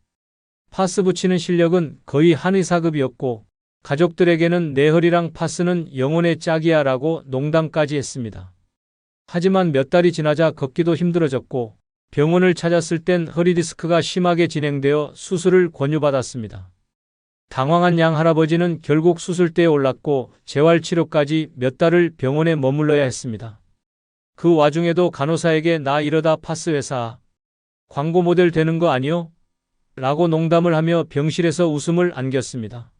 파스 붙이는 실력은 거의 한의사급이었고 가족들에게는 내 허리랑 파스는 영혼의 짝이야 라고 농담까지 했습니다. 하지만 몇 달이 지나자 걷기도 힘들어졌고 병원을 찾았을 땐 허리 디스크가 심하게 진행되어 수술을 권유받았습니다. 당황한 양 할아버지는 결국 수술대에 올랐고 재활치료까지 몇 달을 병원에 머물러야 했습니다. 그 와중에도 간호사에게 나 이러다 파스 회사 광고 모델 되는 거 아니요? 라고 농담을 하며 병실에서 웃음을 안겼습니다.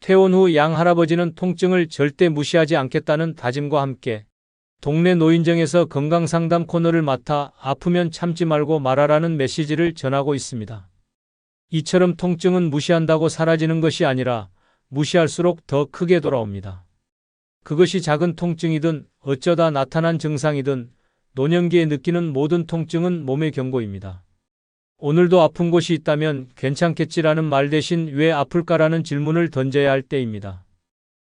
퇴원 후 양 할아버지는 통증을 절대 무시하지 않겠다는 다짐과 함께 동네 노인정에서 건강상담 코너를 맡아 아프면 참지 말고 말하라는 메시지를 전하고 있습니다. 이처럼 통증은 무시한다고 사라지는 것이 아니라 무시할수록 더 크게 돌아옵니다. 그것이 작은 통증이든 어쩌다 나타난 증상이든 노년기에 느끼는 모든 통증은 몸의 경고입니다. 오늘도 아픈 곳이 있다면 괜찮겠지라는 말 대신 왜 아플까라는 질문을 던져야 할 때입니다.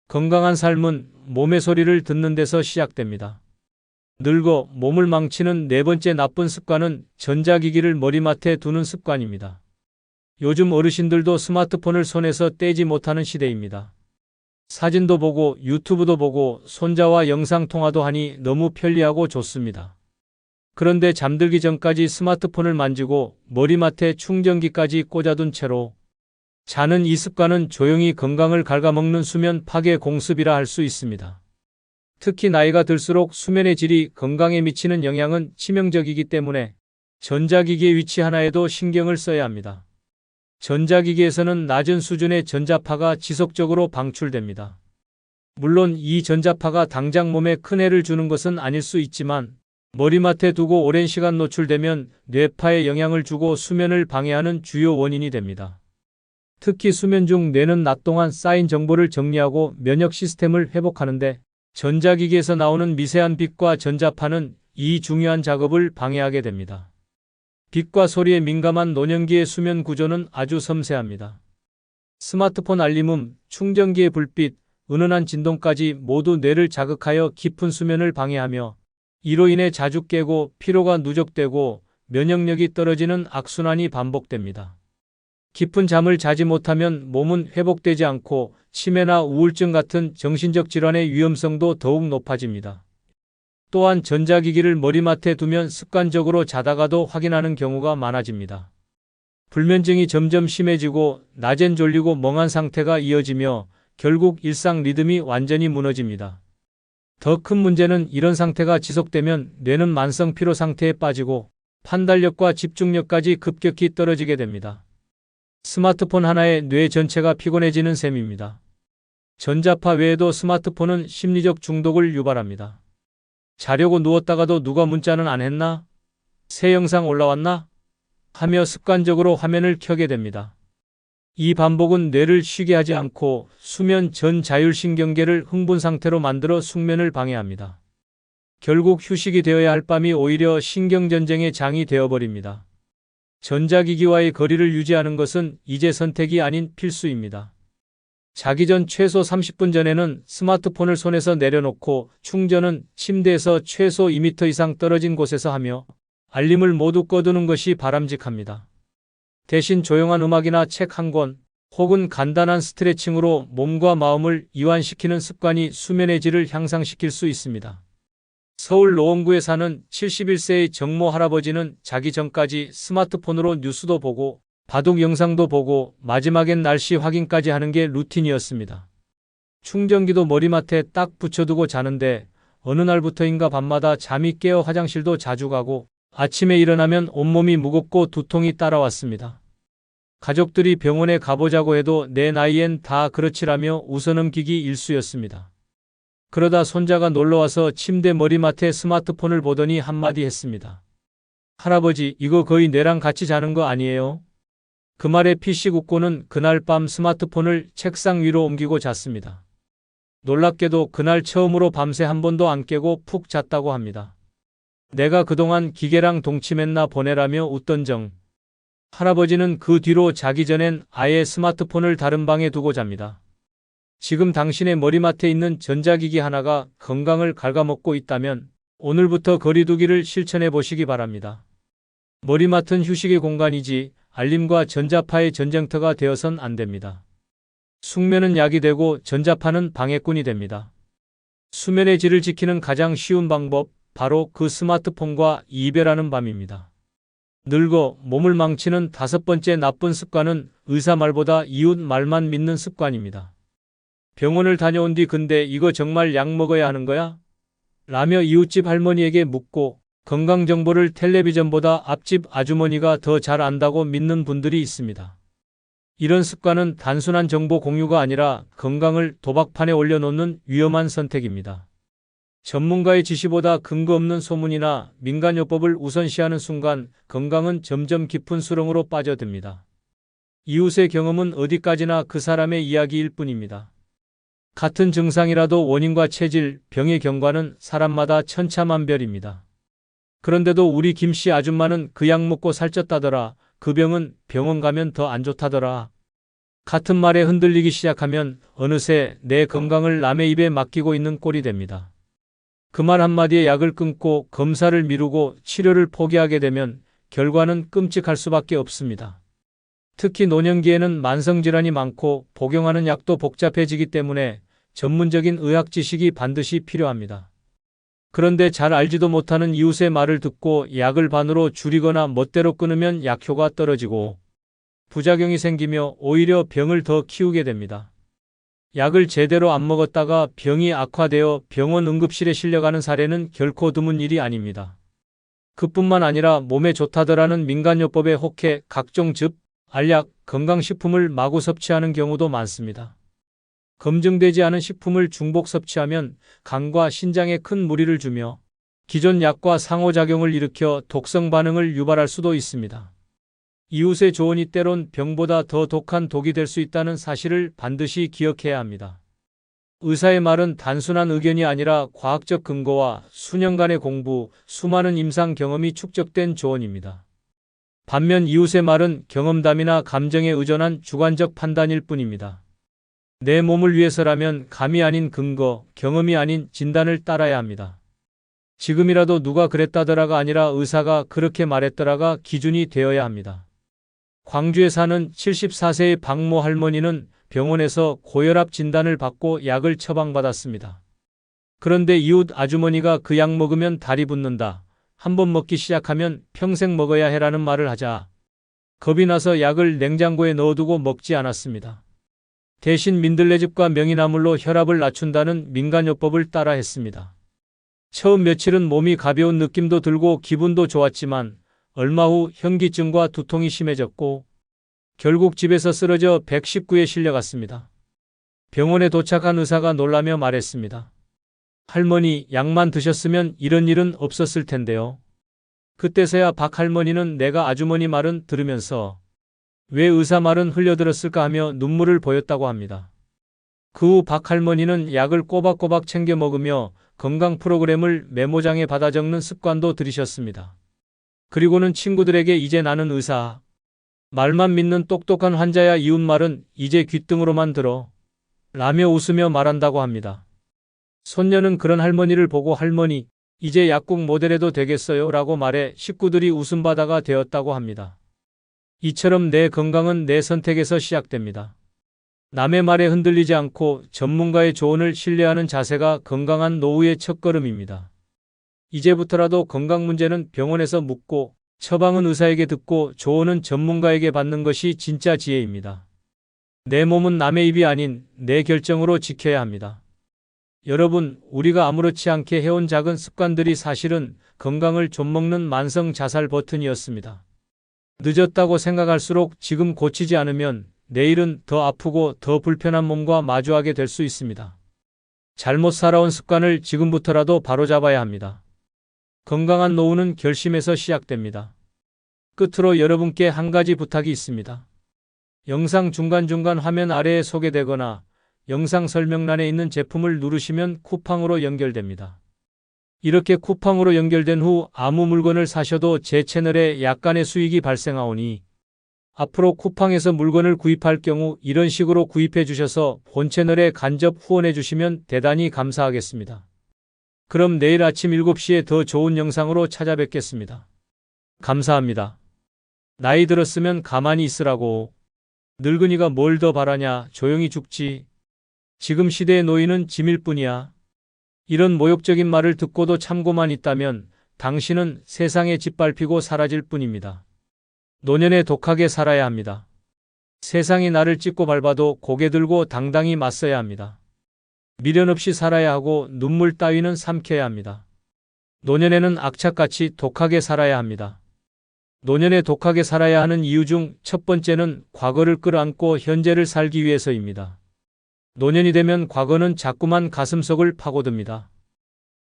건강한 삶은 몸의 소리를 듣는 데서 시작됩니다. 늙어 몸을 망치는 네 번째 나쁜 습관은 전자기기를 머리맡에 두는 습관입니다. 요즘 어르신들도 스마트폰을 손에서 떼지 못하는 시대입니다. 사진도 보고 유튜브도 보고 손자와 영상통화도 하니 너무 편리하고 좋습니다. 그런데 잠들기 전까지 스마트폰을 만지고 머리맡에 충전기까지 꽂아둔 채로 자는 이 습관은 조용히 건강을 갉아먹는 수면 파괴 공습이라 할 수 있습니다. 특히 나이가 들수록 수면의 질이 건강에 미치는 영향은 치명적이기 때문에 전자기기의 위치 하나에도 신경을 써야 합니다. 전자기기에서는 낮은 수준의 전자파가 지속적으로 방출됩니다. 물론 이 전자파가 당장 몸에 큰 해를 주는 것은 아닐 수 있지만 머리맡에 두고 오랜 시간 노출되면 뇌파에 영향을 주고 수면을 방해하는 주요 원인이 됩니다. 특히 수면 중 뇌는 낮 동안 쌓인 정보를 정리하고 면역 시스템을 회복하는데 전자기기에서 나오는 미세한 빛과 전자파는 이 중요한 작업을 방해하게 됩니다. 빛과 소리에 민감한 노년기의 수면 구조는 아주 섬세합니다. 스마트폰 알림음, 충전기의 불빛, 은은한 진동까지 모두 뇌를 자극하여 깊은 수면을 방해하며 이로 인해 자주 깨고 피로가 누적되고 면역력이 떨어지는 악순환이 반복됩니다. 깊은 잠을 자지 못하면 몸은 회복되지 않고 치매나 우울증 같은 정신적 질환의 위험성도 더욱 높아집니다. 또한 전자기기를 머리맡에 두면 습관적으로 자다가도 확인하는 경우가 많아집니다. 불면증이 점점 심해지고 낮엔 졸리고 멍한 상태가 이어지며 결국 일상 리듬이 완전히 무너집니다. 더 큰 문제는 이런 상태가 지속되면 뇌는 만성 피로 상태에 빠지고 판단력과 집중력까지 급격히 떨어지게 됩니다. 스마트폰 하나에 뇌 전체가 피곤해지는 셈입니다. 전자파 외에도 스마트폰은 심리적 중독을 유발합니다. 자려고 누웠다가도 누가 문자는 안 했나? 새 영상 올라왔나? 하며 습관적으로 화면을 켜게 됩니다. 이 반복은 뇌를 쉬게 하지 않고 수면 전 자율신경계를 흥분 상태로 만들어 숙면을 방해합니다. 결국 휴식이 되어야 할 밤이 오히려 신경전쟁의 장이 되어버립니다. 전자기기와의 거리를 유지하는 것은 이제 선택이 아닌 필수입니다. 자기 전 최소 30분 전에는 스마트폰을 손에서 내려놓고 충전은 침대에서 최소 2m 이상 떨어진 곳에서 하며 알림을 모두 꺼두는 것이 바람직합니다. 대신 조용한 음악이나 책 한 권 혹은 간단한 스트레칭으로 몸과 마음을 이완시키는 습관이 수면의 질을 향상시킬 수 있습니다. 서울 노원구에 사는 71세의 정모 할아버지는 자기 전까지 스마트폰으로 뉴스도 보고 바둑 영상도 보고 마지막엔 날씨 확인까지 하는 게 루틴이었습니다. 충전기도 머리맡에 딱 붙여두고 자는데 어느 날부터인가 밤마다 잠이 깨어 화장실도 자주 가고 아침에 일어나면 온몸이 무겁고 두통이 따라왔습니다. 가족들이 병원에 가보자고 해도 내 나이엔 다 그렇지라며 웃어넘기기 일쑤였습니다. 그러다 손자가 놀러와서 침대 머리맡에 스마트폰을 보더니 한마디 했습니다. 할아버지, 이거 거의 뇌랑 같이 자는 거 아니에요? 그 말에 피식 웃고는 그날 밤 스마트폰을 책상 위로 옮기고 잤습니다. 놀랍게도 그날 처음으로 밤새 한 번도 안 깨고 푹 잤다고 합니다. 내가 그동안 기계랑 동침했나 보내라며 웃던 정. 할아버지는 그 뒤로 자기 전엔 아예 스마트폰을 다른 방에 두고 잡니다. 지금 당신의 머리맡에 있는 전자기기 하나가 건강을 갉아먹고 있다면 오늘부터 거리두기를 실천해 보시기 바랍니다. 머리맡은 휴식의 공간이지 알림과 전자파의 전쟁터가 되어선 안 됩니다. 숙면은 약이 되고 전자파는 방해꾼이 됩니다. 수면의 질을 지키는 가장 쉬운 방법, 바로 그 스마트폰과 이별하는 밤입니다. 늙어 몸을 망치는 5번째 나쁜 습관은 의사 말보다 이웃 말만 믿는 습관입니다. 병원을 다녀온 뒤 근데 이거 정말 약 먹어야 하는 거야? 라며 이웃집 할머니에게 묻고 건강정보를 텔레비전보다 앞집 아주머니가 더 잘 안다고 믿는 분들이 있습니다. 이런 습관은 단순한 정보 공유가 아니라 건강을 도박판에 올려놓는 위험한 선택입니다. 전문가의 지시보다 근거 없는 소문이나 민간요법을 우선시하는 순간 건강은 점점 깊은 수렁으로 빠져듭니다. 이웃의 경험은 어디까지나 그 사람의 이야기일 뿐입니다. 같은 증상이라도 원인과 체질, 병의 경과는 사람마다 천차만별입니다. 그런데도 우리 김씨 아줌마는 그 약 먹고 살쪘다더라. 그 병은 병원 가면 더 안 좋다더라. 같은 말에 흔들리기 시작하면 어느새 내 건강을 남의 입에 맡기고 있는 꼴이 됩니다. 그 말 한마디에 약을 끊고 검사를 미루고 치료를 포기하게 되면 결과는 끔찍할 수밖에 없습니다. 특히 노년기에는 만성질환이 많고 복용하는 약도 복잡해지기 때문에 전문적인 의학 지식이 반드시 필요합니다. 그런데 잘 알지도 못하는 이웃의 말을 듣고 약을 반으로 줄이거나 멋대로 끊으면 약효가 떨어지고 부작용이 생기며 오히려 병을 더 키우게 됩니다. 약을 제대로 안 먹었다가 병이 악화되어 병원 응급실에 실려가는 사례는 결코 드문 일이 아닙니다. 그뿐만 아니라 몸에 좋다더라는 민간요법에 혹해 각종 즙, 알약, 건강식품을 마구 섭취하는 경우도 많습니다. 검증되지 않은 식품을 중복 섭취하면 간과 신장에 큰 무리를 주며 기존 약과 상호작용을 일으켜 독성 반응을 유발할 수도 있습니다. 이웃의 조언이 때론 병보다 더 독한 독이 될 수 있다는 사실을 반드시 기억해야 합니다. 의사의 말은 단순한 의견이 아니라 과학적 근거와 수년간의 공부, 수많은 임상 경험이 축적된 조언입니다. 반면 이웃의 말은 경험담이나 감정에 의존한 주관적 판단일 뿐입니다. 내 몸을 위해서라면 감이 아닌 근거, 경험이 아닌 진단을 따라야 합니다. 지금이라도 누가 그랬다더라가 아니라 의사가 그렇게 말했더라가 기준이 되어야 합니다. 광주에 사는 74세의 박모 할머니는 병원에서 고혈압 진단을 받고 약을 처방받았습니다. 그런데 이웃 아주머니가 그 약 먹으면 다리 붓는다. 한번 먹기 시작하면 평생 먹어야 해라는 말을 하자 겁이 나서 약을 냉장고에 넣어두고 먹지 않았습니다. 대신 민들레즙과 명이나물로 혈압을 낮춘다는 민간요법을 따라 했습니다. 처음 며칠은 몸이 가벼운 느낌도 들고 기분도 좋았지만 얼마 후 현기증과 두통이 심해졌고 결국 집에서 쓰러져 119에 실려갔습니다. 병원에 도착한 의사가 놀라며 말했습니다. 할머니, 약만 드셨으면 이런 일은 없었을 텐데요. 그때서야 박 할머니는 내가 아주머니 말은 들으면서 왜 의사 말은 흘려들었을까 하며 눈물을 보였다고 합니다. 그 후 박 할머니는 약을 꼬박꼬박 챙겨 먹으며 건강 프로그램을 메모장에 받아 적는 습관도 들이셨습니다. 그리고는 친구들에게 이제 나는 의사. 말만 믿는 똑똑한 환자야 이웃 말은 이제 귓등으로만 들어. 라며 웃으며 말한다고 합니다. 손녀는 그런 할머니를 보고 할머니, 이제 약국 모델해도 되겠어요? 라고 말해 식구들이 웃음바다가 되었다고 합니다. 이처럼 내 건강은 내 선택에서 시작됩니다. 남의 말에 흔들리지 않고 전문가의 조언을 신뢰하는 자세가 건강한 노후의 첫걸음입니다. 이제부터라도 건강 문제는 병원에서 묻고 처방은 의사에게 듣고 조언은 전문가에게 받는 것이 진짜 지혜입니다. 내 몸은 남의 입이 아닌 내 결정으로 지켜야 합니다. 여러분, 우리가 아무렇지 않게 해온 작은 습관들이 사실은 건강을 좀먹는 만성 자살 버튼이었습니다. 늦었다고 생각할수록 지금 고치지 않으면 내일은 더 아프고 더 불편한 몸과 마주하게 될 수 있습니다. 잘못 살아온 습관을 지금부터라도 바로잡아야 합니다. 건강한 노후는 결심에서 시작됩니다. 끝으로 여러분께 한 가지 부탁이 있습니다. 영상 중간중간 화면 아래에 소개되거나 영상 설명란에 있는 제품을 누르시면 쿠팡으로 연결됩니다. 이렇게 쿠팡으로 연결된 후 아무 물건을 사셔도 제 채널에 약간의 수익이 발생하오니 앞으로 쿠팡에서 물건을 구입할 경우 이런 식으로 구입해 주셔서 본 채널에 간접 후원해 주시면 대단히 감사하겠습니다. 그럼 내일 아침 7시에 더 좋은 영상으로 찾아뵙겠습니다. 감사합니다. 나이 들었으면 가만히 있으라고. 늙은이가 뭘 더 바라냐, 조용히 죽지. 지금 시대의 노인은 짐일 뿐이야. 이런 모욕적인 말을 듣고도 참고만 있다면 당신은 세상에 짓밟히고 사라질 뿐입니다. 노년에 독하게 살아야 합니다. 세상이 나를 찍고 밟아도 고개 들고 당당히 맞서야 합니다. 미련 없이 살아야 하고 눈물 따위는 삼켜야 합니다. 노년에는 악착같이 독하게 살아야 합니다. 노년에 독하게 살아야 하는 이유 중 첫 번째는 과거를 끌어안고 현재를 살기 위해서입니다. 노년이 되면 과거는 자꾸만 가슴속을 파고듭니다.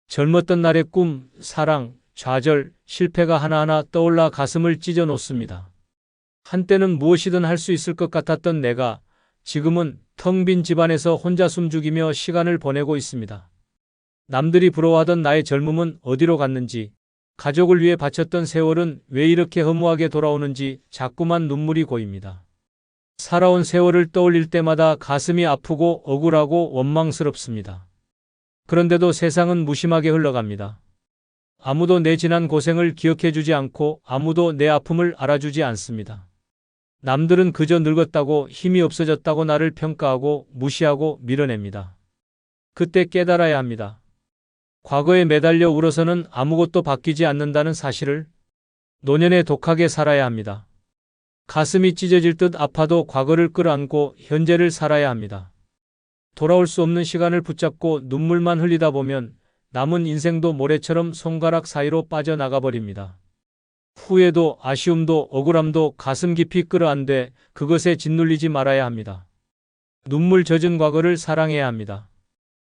젊었던 날의 꿈, 사랑, 좌절, 실패가 하나하나 떠올라 가슴을 찢어 놓습니다. 한때는 무엇이든 할 수 있을 것 같았던 내가 지금은 텅 빈 집안에서 혼자 숨죽이며 시간을 보내고 있습니다. 남들이 부러워하던 나의 젊음은 어디로 갔는지, 가족을 위해 바쳤던 세월은 왜 이렇게 허무하게 돌아오는지 자꾸만 눈물이 고입니다. 살아온 세월을 떠올릴 때마다 가슴이 아프고 억울하고 원망스럽습니다. 그런데도 세상은 무심하게 흘러갑니다. 아무도 내 지난 고생을 기억해주지 않고 아무도 내 아픔을 알아주지 않습니다. 남들은 그저 늙었다고 힘이 없어졌다고 나를 평가하고 무시하고 밀어냅니다. 그때 깨달아야 합니다. 과거에 매달려 울어서는 아무것도 바뀌지 않는다는 사실을. 노년에 독하게 살아야 합니다. 가슴이 찢어질 듯 아파도 과거를 끌어안고 현재를 살아야 합니다. 돌아올 수 없는 시간을 붙잡고 눈물만 흘리다 보면 남은 인생도 모래처럼 손가락 사이로 빠져나가 버립니다. 후회도 아쉬움도 억울함도 가슴 깊이 끌어안되 그것에 짓눌리지 말아야 합니다. 눈물 젖은 과거를 사랑해야 합니다.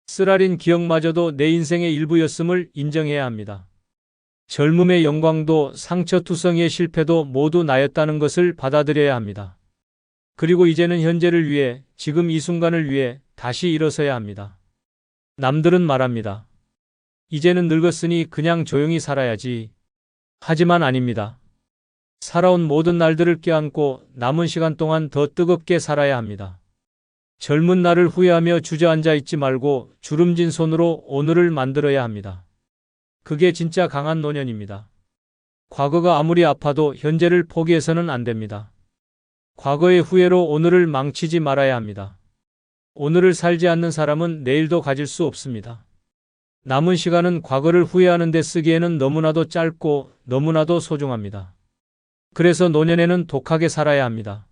쓰라린 기억마저도 내 인생의 일부였음을 인정해야 합니다. 젊음의 영광도 상처투성이의 실패도 모두 나였다는 것을 받아들여야 합니다. 그리고 이제는 현재를 위해, 지금 이 순간을 위해 다시 일어서야 합니다. 남들은 말합니다. 이제는 늙었으니 그냥 조용히 살아야지. 하지만 아닙니다. 살아온 모든 날들을 껴안고 남은 시간 동안 더 뜨겁게 살아야 합니다. 젊은 날을 후회하며 주저앉아 있지 말고 주름진 손으로 오늘을 만들어야 합니다. 그게 진짜 강한 노년입니다. 과거가 아무리 아파도 현재를 포기해서는 안 됩니다. 과거의 후회로 오늘을 망치지 말아야 합니다. 오늘을 살지 않는 사람은 내일도 가질 수 없습니다. 남은 시간은 과거를 후회하는 데 쓰기에는 너무나도 짧고 너무나도 소중합니다. 그래서 노년에는 독하게 살아야 합니다.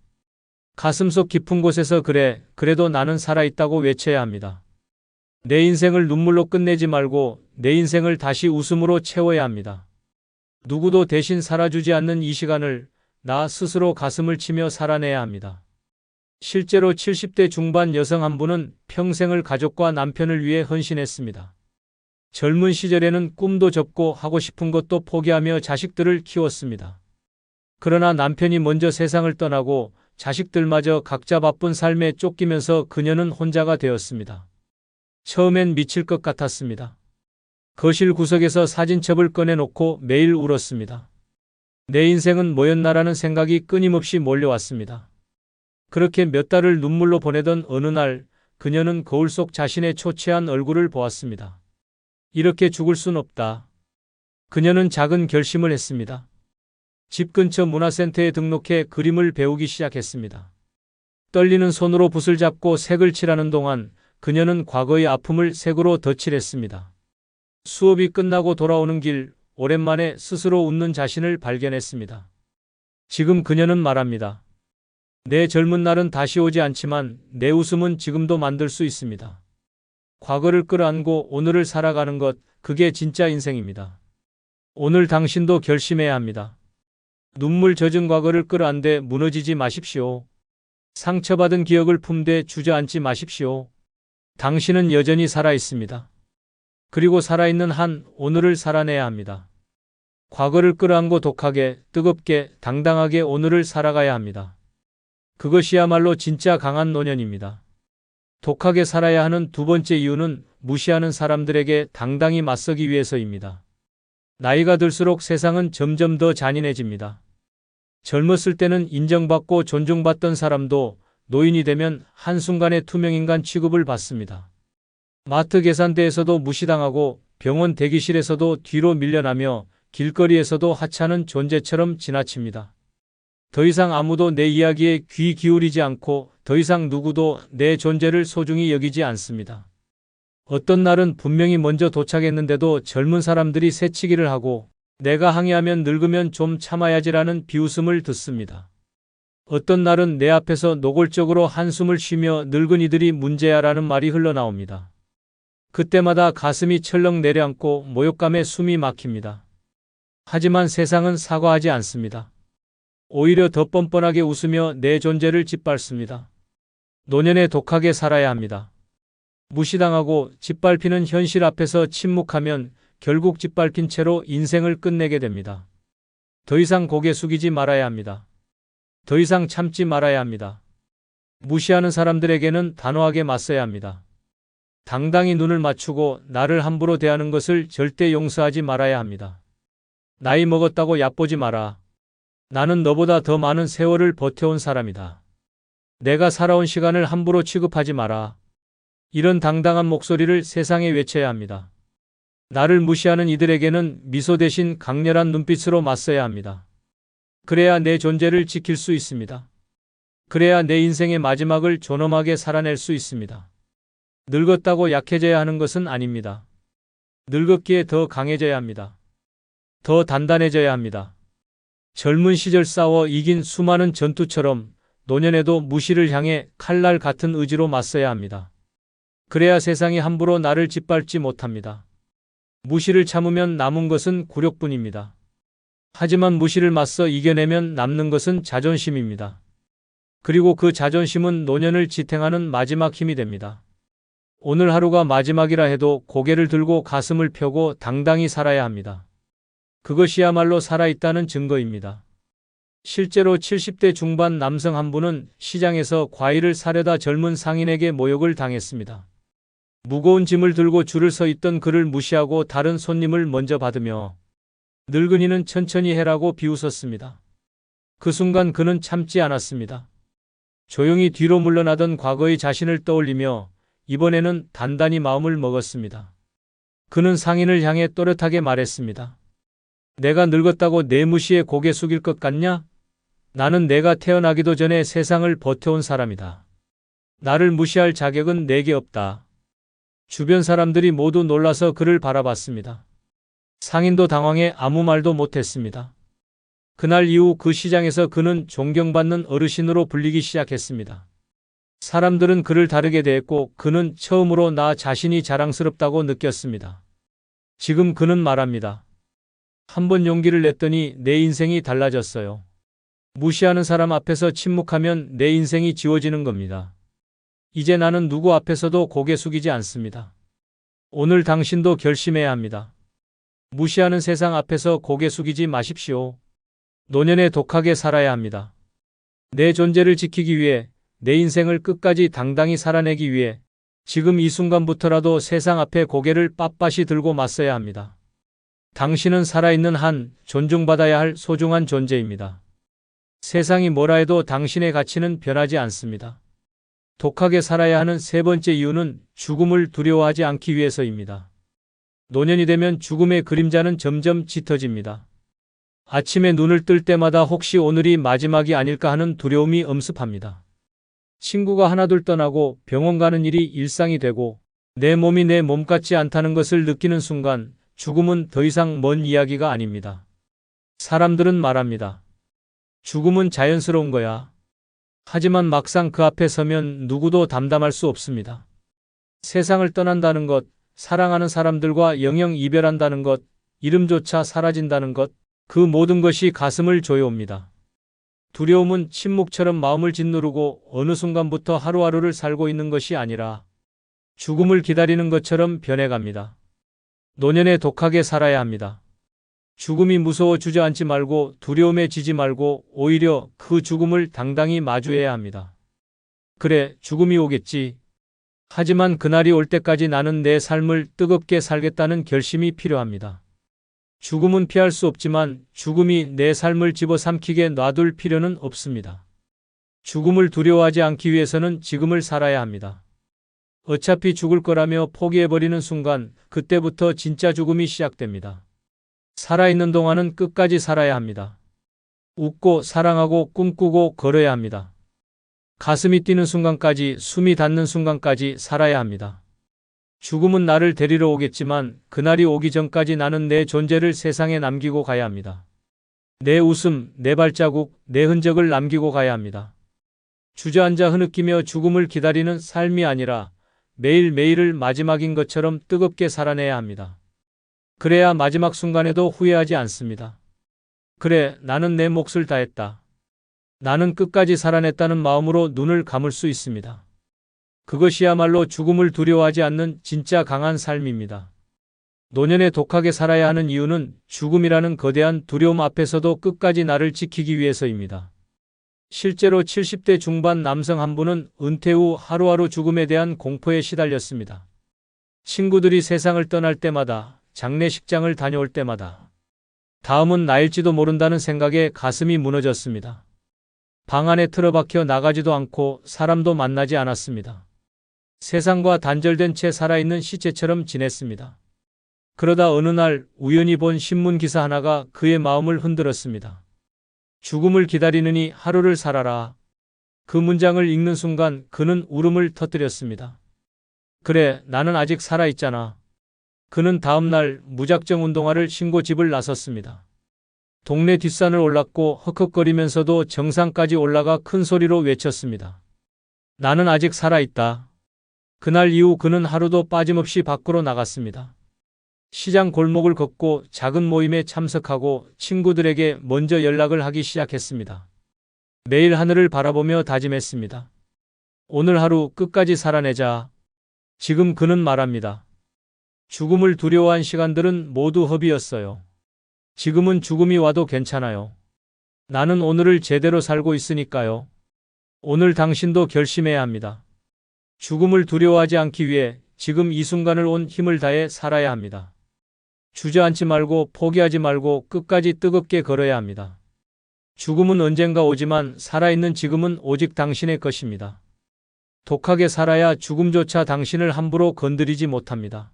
가슴속 깊은 곳에서 그래도 나는 살아있다고 외쳐야 합니다. 내 인생을 눈물로 끝내지 말고 내 인생을 다시 웃음으로 채워야 합니다. 누구도 대신 살아주지 않는 이 시간을 나 스스로 가슴을 치며 살아내야 합니다. 실제로 70대 중반 여성 한 분은 평생을 가족과 남편을 위해 헌신했습니다. 젊은 시절에는 꿈도 접고 하고 싶은 것도 포기하며 자식들을 키웠습니다. 그러나 남편이 먼저 세상을 떠나고 자식들마저 각자 바쁜 삶에 쫓기면서 그녀는 혼자가 되었습니다. 처음엔 미칠 것 같았습니다. 거실 구석에서 사진첩을 꺼내놓고 매일 울었습니다. 내 인생은 뭐였나라는 생각이 끊임없이 몰려왔습니다. 그렇게 몇 달을 눈물로 보내던 어느 날 그녀는 거울 속 자신의 초췌한 얼굴을 보았습니다. 이렇게 죽을 순 없다. 그녀는 작은 결심을 했습니다. 집 근처 문화센터에 등록해 그림을 배우기 시작했습니다. 떨리는 손으로 붓을 잡고 색을 칠하는 동안 그녀는 과거의 아픔을 색으로 덧칠했습니다. 수업이 끝나고 돌아오는 길, 오랜만에 스스로 웃는 자신을 발견했습니다. 지금 그녀는 말합니다. 내 젊은 날은 다시 오지 않지만 내 웃음은 지금도 만들 수 있습니다. 과거를 끌어안고 오늘을 살아가는 것, 그게 진짜 인생입니다. 오늘 당신도 결심해야 합니다. 눈물 젖은 과거를 끌어안되 무너지지 마십시오. 상처받은 기억을 품되 주저앉지 마십시오. 당신은 여전히 살아있습니다. 그리고 살아있는 한 오늘을 살아내야 합니다. 과거를 끌어안고 독하게, 뜨겁게, 당당하게 오늘을 살아가야 합니다. 그것이야말로 진짜 강한 노년입니다. 독하게 살아야 하는 두 번째 이유는 무시하는 사람들에게 당당히 맞서기 위해서입니다. 나이가 들수록 세상은 점점 더 잔인해집니다. 젊었을 때는 인정받고 존중받던 사람도 노인이 되면 한순간에 투명인간 취급을 받습니다. 마트 계산대에서도 무시당하고 병원 대기실에서도 뒤로 밀려나며 길거리에서도 하찮은 존재처럼 지나칩니다. 더 이상 아무도 내 이야기에 귀 기울이지 않고 더 이상 누구도 내 존재를 소중히 여기지 않습니다. 어떤 날은 분명히 먼저 도착했는데도 젊은 사람들이 새치기를 하고 내가 항의하면 늙으면 좀 참아야지라는 비웃음을 듣습니다. 어떤 날은 내 앞에서 노골적으로 한숨을 쉬며 늙은이들이 문제야라는 말이 흘러나옵니다. 그때마다 가슴이 철렁 내려앉고 모욕감에 숨이 막힙니다. 하지만 세상은 사과하지 않습니다. 오히려 더 뻔뻔하게 웃으며 내 존재를 짓밟습니다. 노년에 독하게 살아야 합니다. 무시당하고 짓밟히는 현실 앞에서 침묵하면 결국 짓밟힌 채로 인생을 끝내게 됩니다. 더 이상 고개 숙이지 말아야 합니다. 더 이상 참지 말아야 합니다. 무시하는 사람들에게는 단호하게 맞서야 합니다. 당당히 눈을 맞추고 나를 함부로 대하는 것을 절대 용서하지 말아야 합니다. 나이 먹었다고 얕보지 마라. 나는 너보다 더 많은 세월을 버텨온 사람이다. 내가 살아온 시간을 함부로 취급하지 마라. 이런 당당한 목소리를 세상에 외쳐야 합니다. 나를 무시하는 이들에게는 미소 대신 강렬한 눈빛으로 맞서야 합니다. 그래야 내 존재를 지킬 수 있습니다. 그래야 내 인생의 마지막을 존엄하게 살아낼 수 있습니다. 늙었다고 약해져야 하는 것은 아닙니다. 늙었기에 더 강해져야 합니다. 더 단단해져야 합니다. 젊은 시절 싸워 이긴 수많은 전투처럼 노년에도 무시를 향해 칼날 같은 의지로 맞서야 합니다. 그래야 세상이 함부로 나를 짓밟지 못합니다. 무시를 참으면 남은 것은 굴욕뿐입니다. 하지만 무시를 맞서 이겨내면 남는 것은 자존심입니다. 그리고 그 자존심은 노년을 지탱하는 마지막 힘이 됩니다. 오늘 하루가 마지막이라 해도 고개를 들고 가슴을 펴고 당당히 살아야 합니다. 그것이야말로 살아있다는 증거입니다. 실제로 70대 중반 남성 한 분은 시장에서 과일을 사려다 젊은 상인에게 모욕을 당했습니다. 무거운 짐을 들고 줄을 서 있던 그를 무시하고 다른 손님을 먼저 받으며 늙은이는 천천히 해라고 비웃었습니다. 그 순간 그는 참지 않았습니다. 조용히 뒤로 물러나던 과거의 자신을 떠올리며 이번에는 단단히 마음을 먹었습니다. 그는 상인을 향해 또렷하게 말했습니다. 내가 늙었다고 내 무시에 고개 숙일 것 같냐? 나는 내가 태어나기도 전에 세상을 버텨온 사람이다. 나를 무시할 자격은 내게 없다. 주변 사람들이 모두 놀라서 그를 바라봤습니다. 상인도 당황해 아무 말도 못했습니다. 그날 이후 그 시장에서 그는 존경받는 어르신으로 불리기 시작했습니다. 사람들은 그를 다르게 대했고 그는 처음으로 나 자신이 자랑스럽다고 느꼈습니다. 지금 그는 말합니다. 한번 용기를 냈더니 내 인생이 달라졌어요. 무시하는 사람 앞에서 침묵하면 내 인생이 지워지는 겁니다. 이제 나는 누구 앞에서도 고개 숙이지 않습니다. 오늘 당신도 결심해야 합니다. 무시하는 세상 앞에서 고개 숙이지 마십시오. 노년에 독하게 살아야 합니다. 내 존재를 지키기 위해, 내 인생을 끝까지 당당히 살아내기 위해 지금 이 순간부터라도 세상 앞에 고개를 빳빳이 들고 맞서야 합니다. 당신은 살아있는 한 존중받아야 할 소중한 존재입니다. 세상이 뭐라 해도 당신의 가치는 변하지 않습니다. 독하게 살아야 하는 세 번째 이유는 죽음을 두려워하지 않기 위해서입니다. 노년이 되면 죽음의 그림자는 점점 짙어집니다. 아침에 눈을 뜰 때마다 혹시 오늘이 마지막이 아닐까 하는 두려움이 엄습합니다. 친구가 하나둘 떠나고 병원 가는 일이 일상이 되고 내 몸이 내 몸 같지 않다는 것을 느끼는 순간 죽음은 더 이상 먼 이야기가 아닙니다. 사람들은 말합니다. 죽음은 자연스러운 거야. 하지만 막상 그 앞에 서면 누구도 담담할 수 없습니다. 세상을 떠난다는 것, 사랑하는 사람들과 영영 이별한다는 것, 이름조차 사라진다는 것, 그 모든 것이 가슴을 조여옵니다. 두려움은 침묵처럼 마음을 짓누르고 어느 순간부터 하루하루를 살고 있는 것이 아니라 죽음을 기다리는 것처럼 변해갑니다. 노년에 독하게 살아야 합니다. 죽음이 무서워 주저앉지 말고 두려움에 지지 말고 오히려 그 죽음을 당당히 마주해야 합니다. 그래, 죽음이 오겠지. 하지만 그날이 올 때까지 나는 내 삶을 뜨겁게 살겠다는 결심이 필요합니다. 죽음은 피할 수 없지만 죽음이 내 삶을 집어삼키게 놔둘 필요는 없습니다. 죽음을 두려워하지 않기 위해서는 지금을 살아야 합니다. 어차피 죽을 거라며 포기해버리는 순간 그때부터 진짜 죽음이 시작됩니다. 살아있는 동안은 끝까지 살아야 합니다. 웃고 사랑하고 꿈꾸고 걸어야 합니다. 가슴이 뛰는 순간까지, 숨이 닿는 순간까지 살아야 합니다. 죽음은 나를 데리러 오겠지만 그날이 오기 전까지 나는 내 존재를 세상에 남기고 가야 합니다. 내 웃음, 내 발자국, 내 흔적을 남기고 가야 합니다. 주저앉아 흐느끼며 죽음을 기다리는 삶이 아니라 매일매일을 마지막인 것처럼 뜨겁게 살아내야 합니다. 그래야 마지막 순간에도 후회하지 않습니다. 그래, 나는 내 몫을 다했다. 나는 끝까지 살아냈다는 마음으로 눈을 감을 수 있습니다. 그것이야말로 죽음을 두려워하지 않는 진짜 강한 삶입니다. 노년에 독하게 살아야 하는 이유는 죽음이라는 거대한 두려움 앞에서도 끝까지 나를 지키기 위해서입니다. 실제로 70대 중반 남성 한 분은 은퇴 후 하루하루 죽음에 대한 공포에 시달렸습니다. 친구들이 세상을 떠날 때마다, 장례식장을 다녀올 때마다 다음은 나일지도 모른다는 생각에 가슴이 무너졌습니다. 방 안에 틀어박혀 나가지도 않고 사람도 만나지 않았습니다. 세상과 단절된 채 살아있는 시체처럼 지냈습니다. 그러다 어느 날 우연히 본 신문 기사 하나가 그의 마음을 흔들었습니다. 죽음을 기다리느니 하루를 살아라. 그 문장을 읽는 순간 그는 울음을 터뜨렸습니다. 그래, 나는 아직 살아있잖아. 그는 다음 날 무작정 운동화를 신고 집을 나섰습니다. 동네 뒷산을 올랐고 헉헉거리면서도 정상까지 올라가 큰 소리로 외쳤습니다. 나는 아직 살아있다. 그날 이후 그는 하루도 빠짐없이 밖으로 나갔습니다. 시장 골목을 걷고 작은 모임에 참석하고 친구들에게 먼저 연락을 하기 시작했습니다. 매일 하늘을 바라보며 다짐했습니다. 오늘 하루 끝까지 살아내자. 지금 그는 말합니다. 죽음을 두려워한 시간들은 모두 허비였어요. 지금은 죽음이 와도 괜찮아요. 나는 오늘을 제대로 살고 있으니까요. 오늘 당신도 결심해야 합니다. 죽음을 두려워하지 않기 위해 지금 이 순간을 온 힘을 다해 살아야 합니다. 주저앉지 말고 포기하지 말고 끝까지 뜨겁게 걸어야 합니다. 죽음은 언젠가 오지만 살아있는 지금은 오직 당신의 것입니다. 독하게 살아야 죽음조차 당신을 함부로 건드리지 못합니다.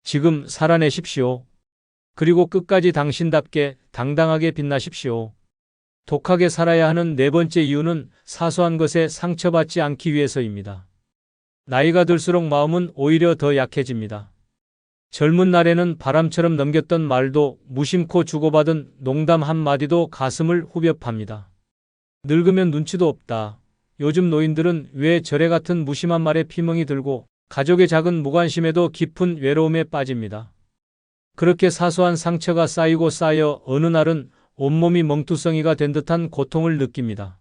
지금 살아내십시오. 그리고 끝까지 당신답게 당당하게 빛나십시오. 독하게 살아야 하는 네 번째 이유는 사소한 것에 상처받지 않기 위해서입니다. 나이가 들수록 마음은 오히려 더 약해집니다. 젊은 날에는 바람처럼 넘겼던 말도 무심코 주고받은 농담 한마디도 가슴을 후벼 팝니다. 늙으면 눈치도 없다. 요즘 노인들은 왜 저래 같은 무심한 말에 피멍이 들고 가족의 작은 무관심에도 깊은 외로움에 빠집니다. 그렇게 사소한 상처가 쌓이고 쌓여 어느 날은 온몸이 멍투성이가 된 듯한 고통을 느낍니다.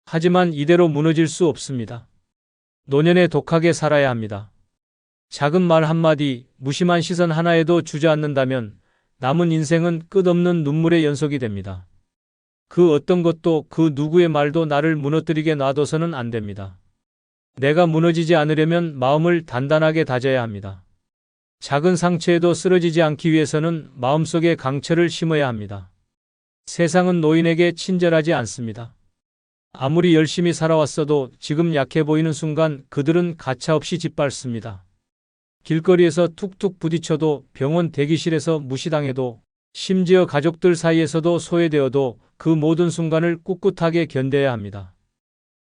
하지만 이대로 무너질 수 없습니다. 노년에 독하게 살아야 합니다. 작은 말 한마디, 무심한 시선 하나에도 주저앉는다면 남은 인생은 끝없는 눈물의 연속이 됩니다. 그 어떤 것도 그 누구의 말도 나를 무너뜨리게 놔둬서는 안 됩니다. 내가 무너지지 않으려면 마음을 단단하게 다져야 합니다. 작은 상처에도 쓰러지지 않기 위해서는 마음속에 강철을 심어야 합니다. 세상은 노인에게 친절하지 않습니다. 아무리 열심히 살아왔어도 지금 약해 보이는 순간 그들은 가차없이 짓밟습니다. 길거리에서 툭툭 부딪혀도 병원 대기실에서 무시당해도 심지어 가족들 사이에서도 소외되어도 그 모든 순간을 꿋꿋하게 견뎌야 합니다.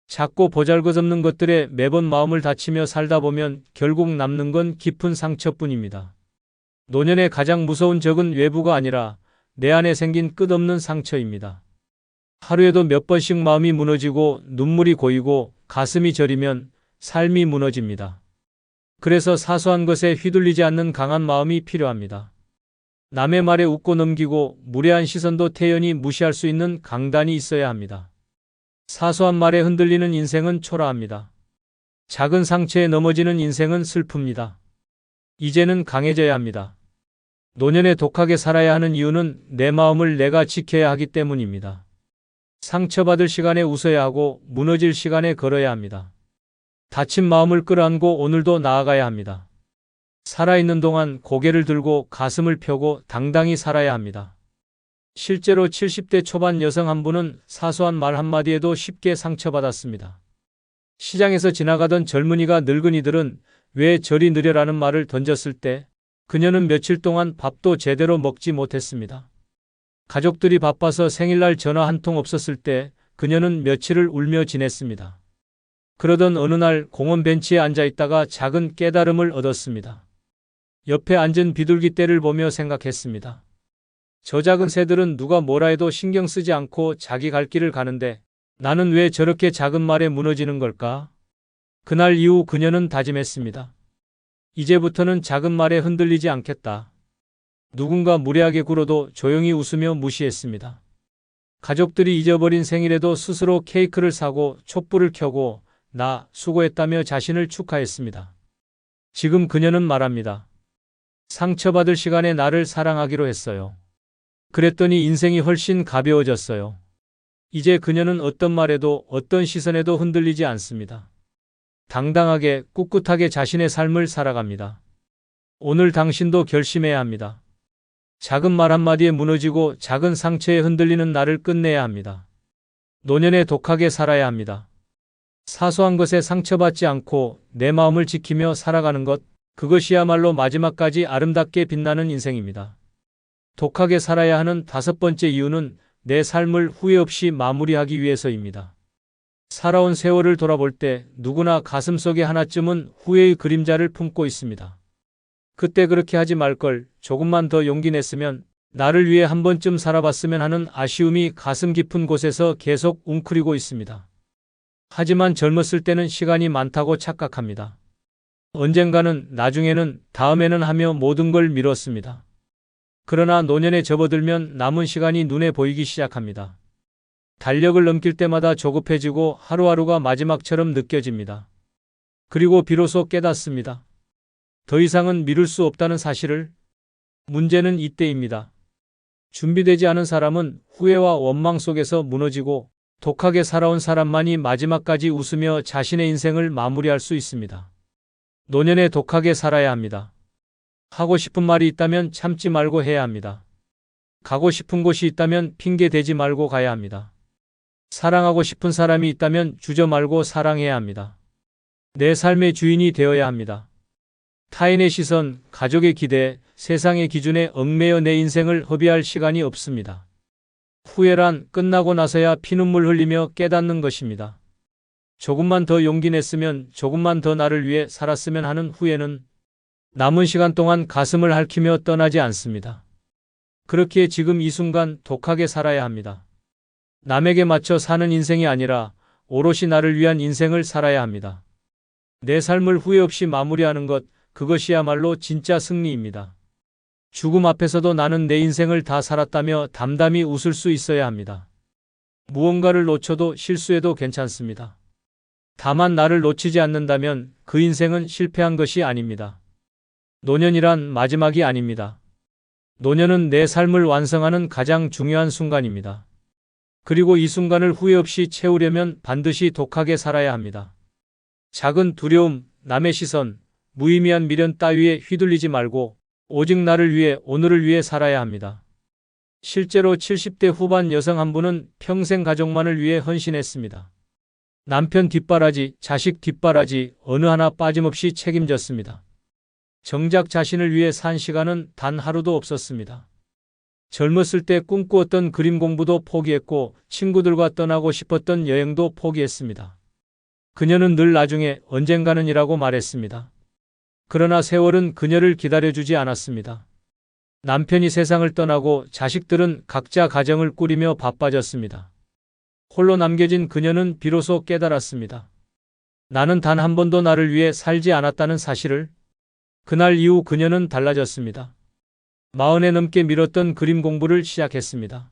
작고 보잘것없는 것들에 매번 마음을 다치며 살다 보면 결국 남는 건 깊은 상처뿐입니다. 노년의 가장 무서운 적은 외부가 아니라 내 안에 생긴 끝없는 상처입니다. 하루에도 몇 번씩 마음이 무너지고 눈물이 고이고 가슴이 저리면 삶이 무너집니다. 그래서 사소한 것에 휘둘리지 않는 강한 마음이 필요합니다. 남의 말에 웃고 넘기고 무례한 시선도 태연히 무시할 수 있는 강단이 있어야 합니다. 사소한 말에 흔들리는 인생은 초라합니다. 작은 상처에 넘어지는 인생은 슬픕니다. 이제는 강해져야 합니다. 노년에 독하게 살아야 하는 이유는 내 마음을 내가 지켜야 하기 때문입니다. 상처받을 시간에 웃어야 하고 무너질 시간에 걸어야 합니다. 다친 마음을 끌어안고 오늘도 나아가야 합니다. 살아있는 동안 고개를 들고 가슴을 펴고 당당히 살아야 합니다. 실제로 70대 초반 여성 한 분은 사소한 말 한마디에도 쉽게 상처받았습니다. 시장에서 지나가던 젊은이가 늙은이들은 왜 저리 느려라는 말을 던졌을 때 그녀는 며칠 동안 밥도 제대로 먹지 못했습니다. 가족들이 바빠서 생일날 전화 한 통 없었을 때 그녀는 며칠을 울며 지냈습니다. 그러던 어느 날 공원 벤치에 앉아 있다가 작은 깨달음을 얻었습니다. 옆에 앉은 비둘기떼를 보며 생각했습니다. 저 작은 새들은 누가 뭐라 해도 신경 쓰지 않고 자기 갈 길을 가는데 나는 왜 저렇게 작은 말에 무너지는 걸까? 그날 이후 그녀는 다짐했습니다. 이제부터는 작은 말에 흔들리지 않겠다. 누군가 무례하게 굴어도 조용히 웃으며 무시했습니다. 가족들이 잊어버린 생일에도 스스로 케이크를 사고 촛불을 켜고 나 수고했다며 자신을 축하했습니다. 지금 그녀는 말합니다. 상처받을 시간에 나를 사랑하기로 했어요. 그랬더니 인생이 훨씬 가벼워졌어요. 이제 그녀는 어떤 말에도 어떤 시선에도 흔들리지 않습니다. 당당하게 꿋꿋하게 자신의 삶을 살아갑니다. 오늘 당신도 결심해야 합니다. 작은 말 한마디에 무너지고 작은 상처에 흔들리는 나를 끝내야 합니다. 노년에 독하게 살아야 합니다. 사소한 것에 상처받지 않고 내 마음을 지키며 살아가는 것, 그것이야말로 마지막까지 아름답게 빛나는 인생입니다. 독하게 살아야 하는 다섯 번째 이유는 내 삶을 후회 없이 마무리하기 위해서입니다. 살아온 세월을 돌아볼 때 누구나 가슴속에 하나쯤은 후회의 그림자를 품고 있습니다. 그때 그렇게 하지 말걸, 조금만 더 용기 냈으면, 나를 위해 한 번쯤 살아봤으면 하는 아쉬움이 가슴 깊은 곳에서 계속 웅크리고 있습니다. 하지만 젊었을 때는 시간이 많다고 착각합니다. 언젠가는, 나중에는, 다음에는 하며 모든 걸 미뤘습니다. 그러나 노년에 접어들면 남은 시간이 눈에 보이기 시작합니다. 달력을 넘길 때마다 조급해지고 하루하루가 마지막처럼 느껴집니다. 그리고 비로소 깨닫습니다. 더 이상은 미룰 수 없다는 사실을. 문제는 이때입니다. 준비되지 않은 사람은 후회와 원망 속에서 무너지고, 독하게 살아온 사람만이 마지막까지 웃으며 자신의 인생을 마무리할 수 있습니다. 노년에 독하게 살아야 합니다. 하고 싶은 말이 있다면 참지 말고 해야 합니다. 가고 싶은 곳이 있다면 핑계 대지 말고 가야 합니다. 사랑하고 싶은 사람이 있다면 주저 말고 사랑해야 합니다. 내 삶의 주인이 되어야 합니다. 타인의 시선, 가족의 기대, 세상의 기준에 얽매여 내 인생을 허비할 시간이 없습니다. 후회란 끝나고 나서야 피눈물 흘리며 깨닫는 것입니다. 조금만 더 용기 냈으면, 조금만 더 나를 위해 살았으면 하는 후회는 남은 시간 동안 가슴을 핥히며 떠나지 않습니다. 그렇기에 지금 이 순간 독하게 살아야 합니다. 남에게 맞춰 사는 인생이 아니라 오롯이 나를 위한 인생을 살아야 합니다. 내 삶을 후회 없이 마무리하는 것, 그것이야말로 진짜 승리입니다. 죽음 앞에서도 나는 내 인생을 다 살았다며 담담히 웃을 수 있어야 합니다. 무언가를 놓쳐도 실수해도 괜찮습니다. 다만 나를 놓치지 않는다면 그 인생은 실패한 것이 아닙니다. 노년이란 마지막이 아닙니다. 노년은 내 삶을 완성하는 가장 중요한 순간입니다. 그리고 이 순간을 후회 없이 채우려면 반드시 독하게 살아야 합니다. 작은 두려움, 남의 시선, 무의미한 미련 따위에 휘둘리지 말고 오직 나를 위해, 오늘을 위해 살아야 합니다. 실제로 70대 후반 여성 한 분은 평생 가족만을 위해 헌신했습니다. 남편 뒷바라지, 자식 뒷바라지 어느 하나 빠짐없이 책임졌습니다. 정작 자신을 위해 산 시간은 단 하루도 없었습니다. 젊었을 때 꿈꾸었던 그림 공부도 포기했고 친구들과 떠나고 싶었던 여행도 포기했습니다. 그녀는 늘 나중에, 언젠가는 이라고 말했습니다. 그러나 세월은 그녀를 기다려주지 않았습니다. 남편이 세상을 떠나고 자식들은 각자 가정을 꾸리며 바빠졌습니다. 홀로 남겨진 그녀는 비로소 깨달았습니다. 나는 단 한 번도 나를 위해 살지 않았다는 사실을. 그날 이후 그녀는 달라졌습니다. 40에 넘게 미뤘던 그림 공부를 시작했습니다.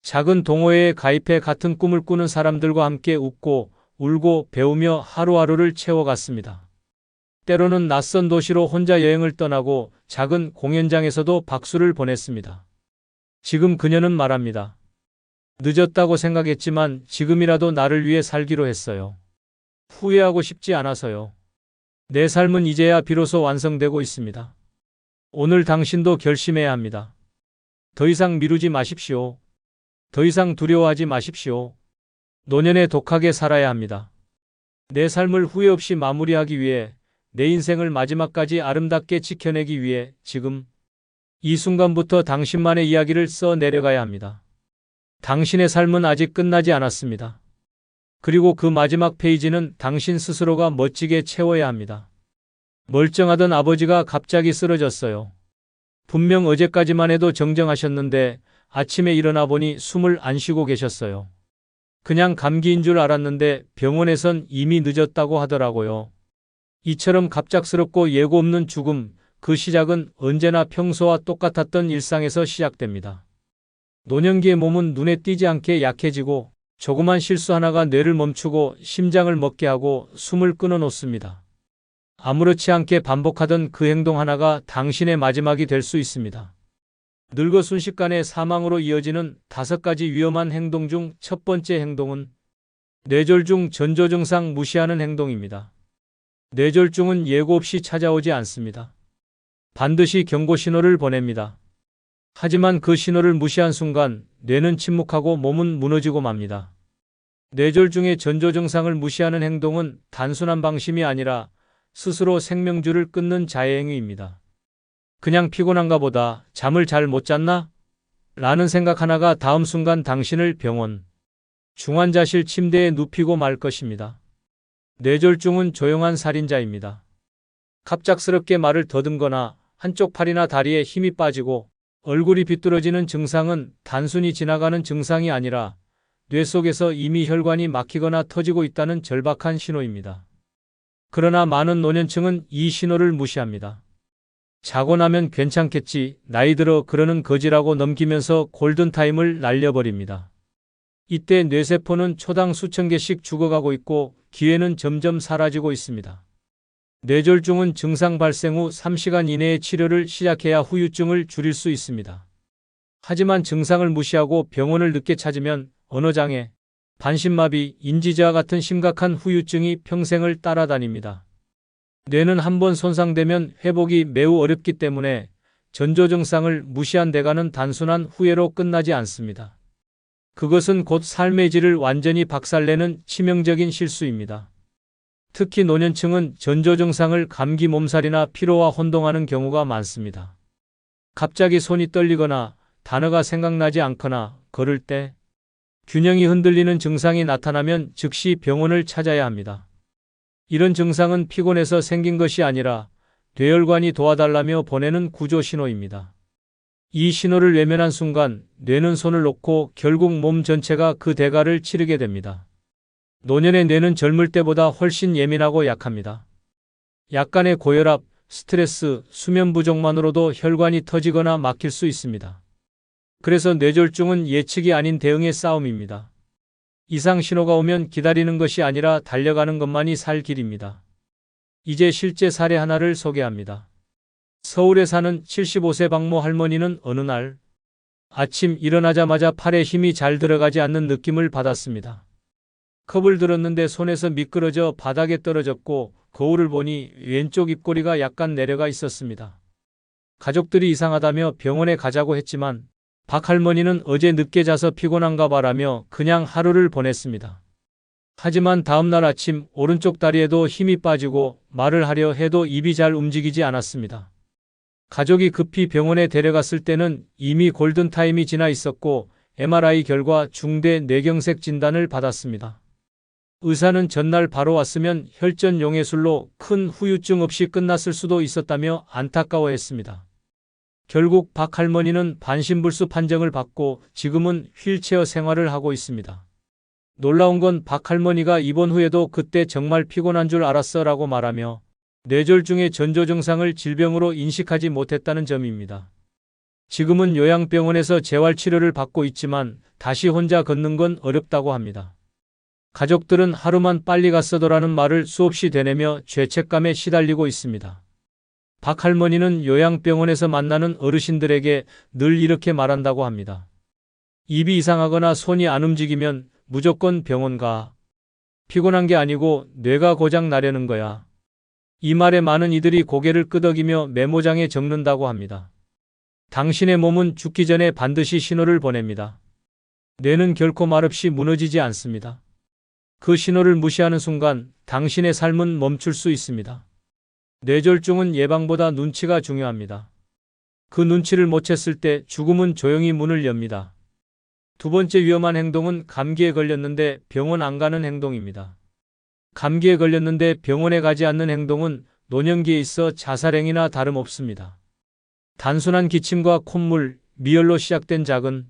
작은 동호회에 가입해 같은 꿈을 꾸는 사람들과 함께 웃고 울고 배우며 하루하루를 채워갔습니다. 때로는 낯선 도시로 혼자 여행을 떠나고 작은 공연장에서도 박수를 보냈습니다. 지금 그녀는 말합니다. 늦었다고 생각했지만 지금이라도 나를 위해 살기로 했어요. 후회하고 싶지 않아서요. 내 삶은 이제야 비로소 완성되고 있습니다. 오늘 당신도 결심해야 합니다. 더 이상 미루지 마십시오. 더 이상 두려워하지 마십시오. 노년에 독하게 살아야 합니다. 내 삶을 후회 없이 마무리하기 위해, 내 인생을 마지막까지 아름답게 지켜내기 위해 지금 이 순간부터 당신만의 이야기를 써 내려가야 합니다. 당신의 삶은 아직 끝나지 않았습니다. 그리고 그 마지막 페이지는 당신 스스로가 멋지게 채워야 합니다. 멀쩡하던 아버지가 갑자기 쓰러졌어요. 분명 어제까지만 해도 정정하셨는데 아침에 일어나 보니 숨을 안 쉬고 계셨어요. 그냥 감기인 줄 알았는데 병원에선 이미 늦었다고 하더라고요. 이처럼 갑작스럽고 예고 없는 죽음, 그 시작은 언제나 평소와 똑같았던 일상에서 시작됩니다. 노년기의 몸은 눈에 띄지 않게 약해지고 조그만 실수 하나가 뇌를 멈추고 심장을 멎게 하고 숨을 끊어놓습니다. 아무렇지 않게 반복하던 그 행동 하나가 당신의 마지막이 될 수 있습니다. 늙어 순식간에 사망으로 이어지는 5가지 위험한 행동 중 첫 번째 행동은 뇌졸중 전조 증상 무시하는 행동입니다. 뇌졸중은 예고 없이 찾아오지 않습니다. 반드시 경고 신호를 보냅니다. 하지만 그 신호를 무시한 순간 뇌는 침묵하고 몸은 무너지고 맙니다. 뇌졸중의 전조 증상을 무시하는 행동은 단순한 방심이 아니라 스스로 생명줄을 끊는 자해행위입니다. 그냥 피곤한가 보다, 잠을 잘 못 잤나? 라는 생각 하나가 다음 순간 당신을 병원, 중환자실 침대에 눕히고 말 것입니다. 뇌졸중은 조용한 살인자입니다. 갑작스럽게 말을 더듬거나 한쪽 팔이나 다리에 힘이 빠지고 얼굴이 비뚤어지는 증상은 단순히 지나가는 증상이 아니라 뇌 속에서 이미 혈관이 막히거나 터지고 있다는 절박한 신호입니다. 그러나 많은 노년층은 이 신호를 무시합니다. 자고 나면 괜찮겠지, 나이 들어 그러는 거지라고 넘기면서 골든타임을 날려버립니다. 이때 뇌세포는 초당 수천 개씩 죽어가고 있고 기회는 점점 사라지고 있습니다. 뇌졸중은 증상 발생 후 3시간 이내에 치료를 시작해야 후유증을 줄일 수 있습니다. 하지만 증상을 무시하고 병원을 늦게 찾으면 언어장애, 반신마비, 인지저하 같은 심각한 후유증이 평생을 따라다닙니다. 뇌는 한번 손상되면 회복이 매우 어렵기 때문에 전조 증상을 무시한 대가는 단순한 후회로 끝나지 않습니다. 그것은 곧 삶의 질을 완전히 박살내는 치명적인 실수입니다. 특히 노년층은 전조 증상을 감기 몸살이나 피로와 혼동하는 경우가 많습니다. 갑자기 손이 떨리거나 단어가 생각나지 않거나 걸을 때 균형이 흔들리는 증상이 나타나면 즉시 병원을 찾아야 합니다. 이런 증상은 피곤해서 생긴 것이 아니라 뇌혈관이 도와달라며 보내는 구조 신호입니다. 이 신호를 외면한 순간 뇌는 손을 놓고 결국 몸 전체가 그 대가를 치르게 됩니다. 노년의 뇌는 젊을 때보다 훨씬 예민하고 약합니다. 약간의 고혈압, 스트레스, 수면 부족만으로도 혈관이 터지거나 막힐 수 있습니다. 그래서 뇌졸중은 예측이 아닌 대응의 싸움입니다. 이상 신호가 오면 기다리는 것이 아니라 달려가는 것만이 살 길입니다. 이제 실제 사례 하나를 소개합니다. 서울에 사는 75세 박모 할머니는 어느 날 아침 일어나자마자 팔에 힘이 잘 들어가지 않는 느낌을 받았습니다. 컵을 들었는데 손에서 미끄러져 바닥에 떨어졌고 거울을 보니 왼쪽 입꼬리가 약간 내려가 있었습니다. 가족들이 이상하다며 병원에 가자고 했지만 박 할머니는 어제 늦게 자서 피곤한가 봐라며 그냥 하루를 보냈습니다. 하지만 다음날 아침 오른쪽 다리에도 힘이 빠지고 말을 하려 해도 입이 잘 움직이지 않았습니다. 가족이 급히 병원에 데려갔을 때는 이미 골든타임이 지나 있었고 MRI 결과 중대 뇌경색 진단을 받았습니다. 의사는 전날 바로 왔으면 혈전 용해술로 큰 후유증 없이 끝났을 수도 있었다며 안타까워했습니다. 결국 박 할머니는 반신불수 판정을 받고 지금은 휠체어 생활을 하고 있습니다. 놀라운 건 박 할머니가 입원 후에도 그때 정말 피곤한 줄 알았어 라고 말하며 뇌졸중의 전조 증상을 질병으로 인식하지 못했다는 점입니다. 지금은 요양병원에서 재활치료를 받고 있지만 다시 혼자 걷는 건 어렵다고 합니다. 가족들은 하루만 빨리 갔어도라는 말을 수없이 되뇌며 죄책감에 시달리고 있습니다. 박 할머니는 요양병원에서 만나는 어르신들에게 늘 이렇게 말한다고 합니다. 입이 이상하거나 손이 안 움직이면 무조건 병원 가. 피곤한 게 아니고 뇌가 고장 나려는 거야. 이 말에 많은 이들이 고개를 끄덕이며 메모장에 적는다고 합니다. 당신의 몸은 죽기 전에 반드시 신호를 보냅니다. 뇌는 결코 말없이 무너지지 않습니다. 그 신호를 무시하는 순간 당신의 삶은 멈출 수 있습니다. 뇌졸중은 예방보다 눈치가 중요합니다. 그 눈치를 못 챘을 때 죽음은 조용히 문을 엽니다. 두 번째 위험한 행동은 감기에 걸렸는데 병원 안 가는 행동입니다. 감기에 걸렸는데 병원에 가지 않는 행동은 노년기에 있어 자살행위나 다름없습니다. 단순한 기침과 콧물, 미열로 시작된 작은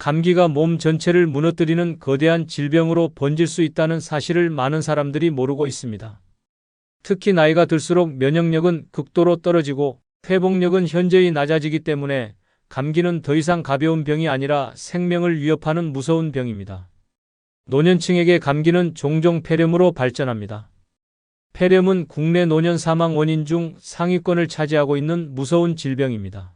감기가 몸 전체를 무너뜨리는 거대한 질병으로 번질 수 있다는 사실을 많은 사람들이 모르고 있습니다. 특히 나이가 들수록 면역력은 극도로 떨어지고 회복력은 현저히 낮아지기 때문에 감기는 더 이상 가벼운 병이 아니라 생명을 위협하는 무서운 병입니다. 노년층에게 감기는 종종 폐렴으로 발전합니다. 폐렴은 국내 노년 사망 원인 중 상위권을 차지하고 있는 무서운 질병입니다.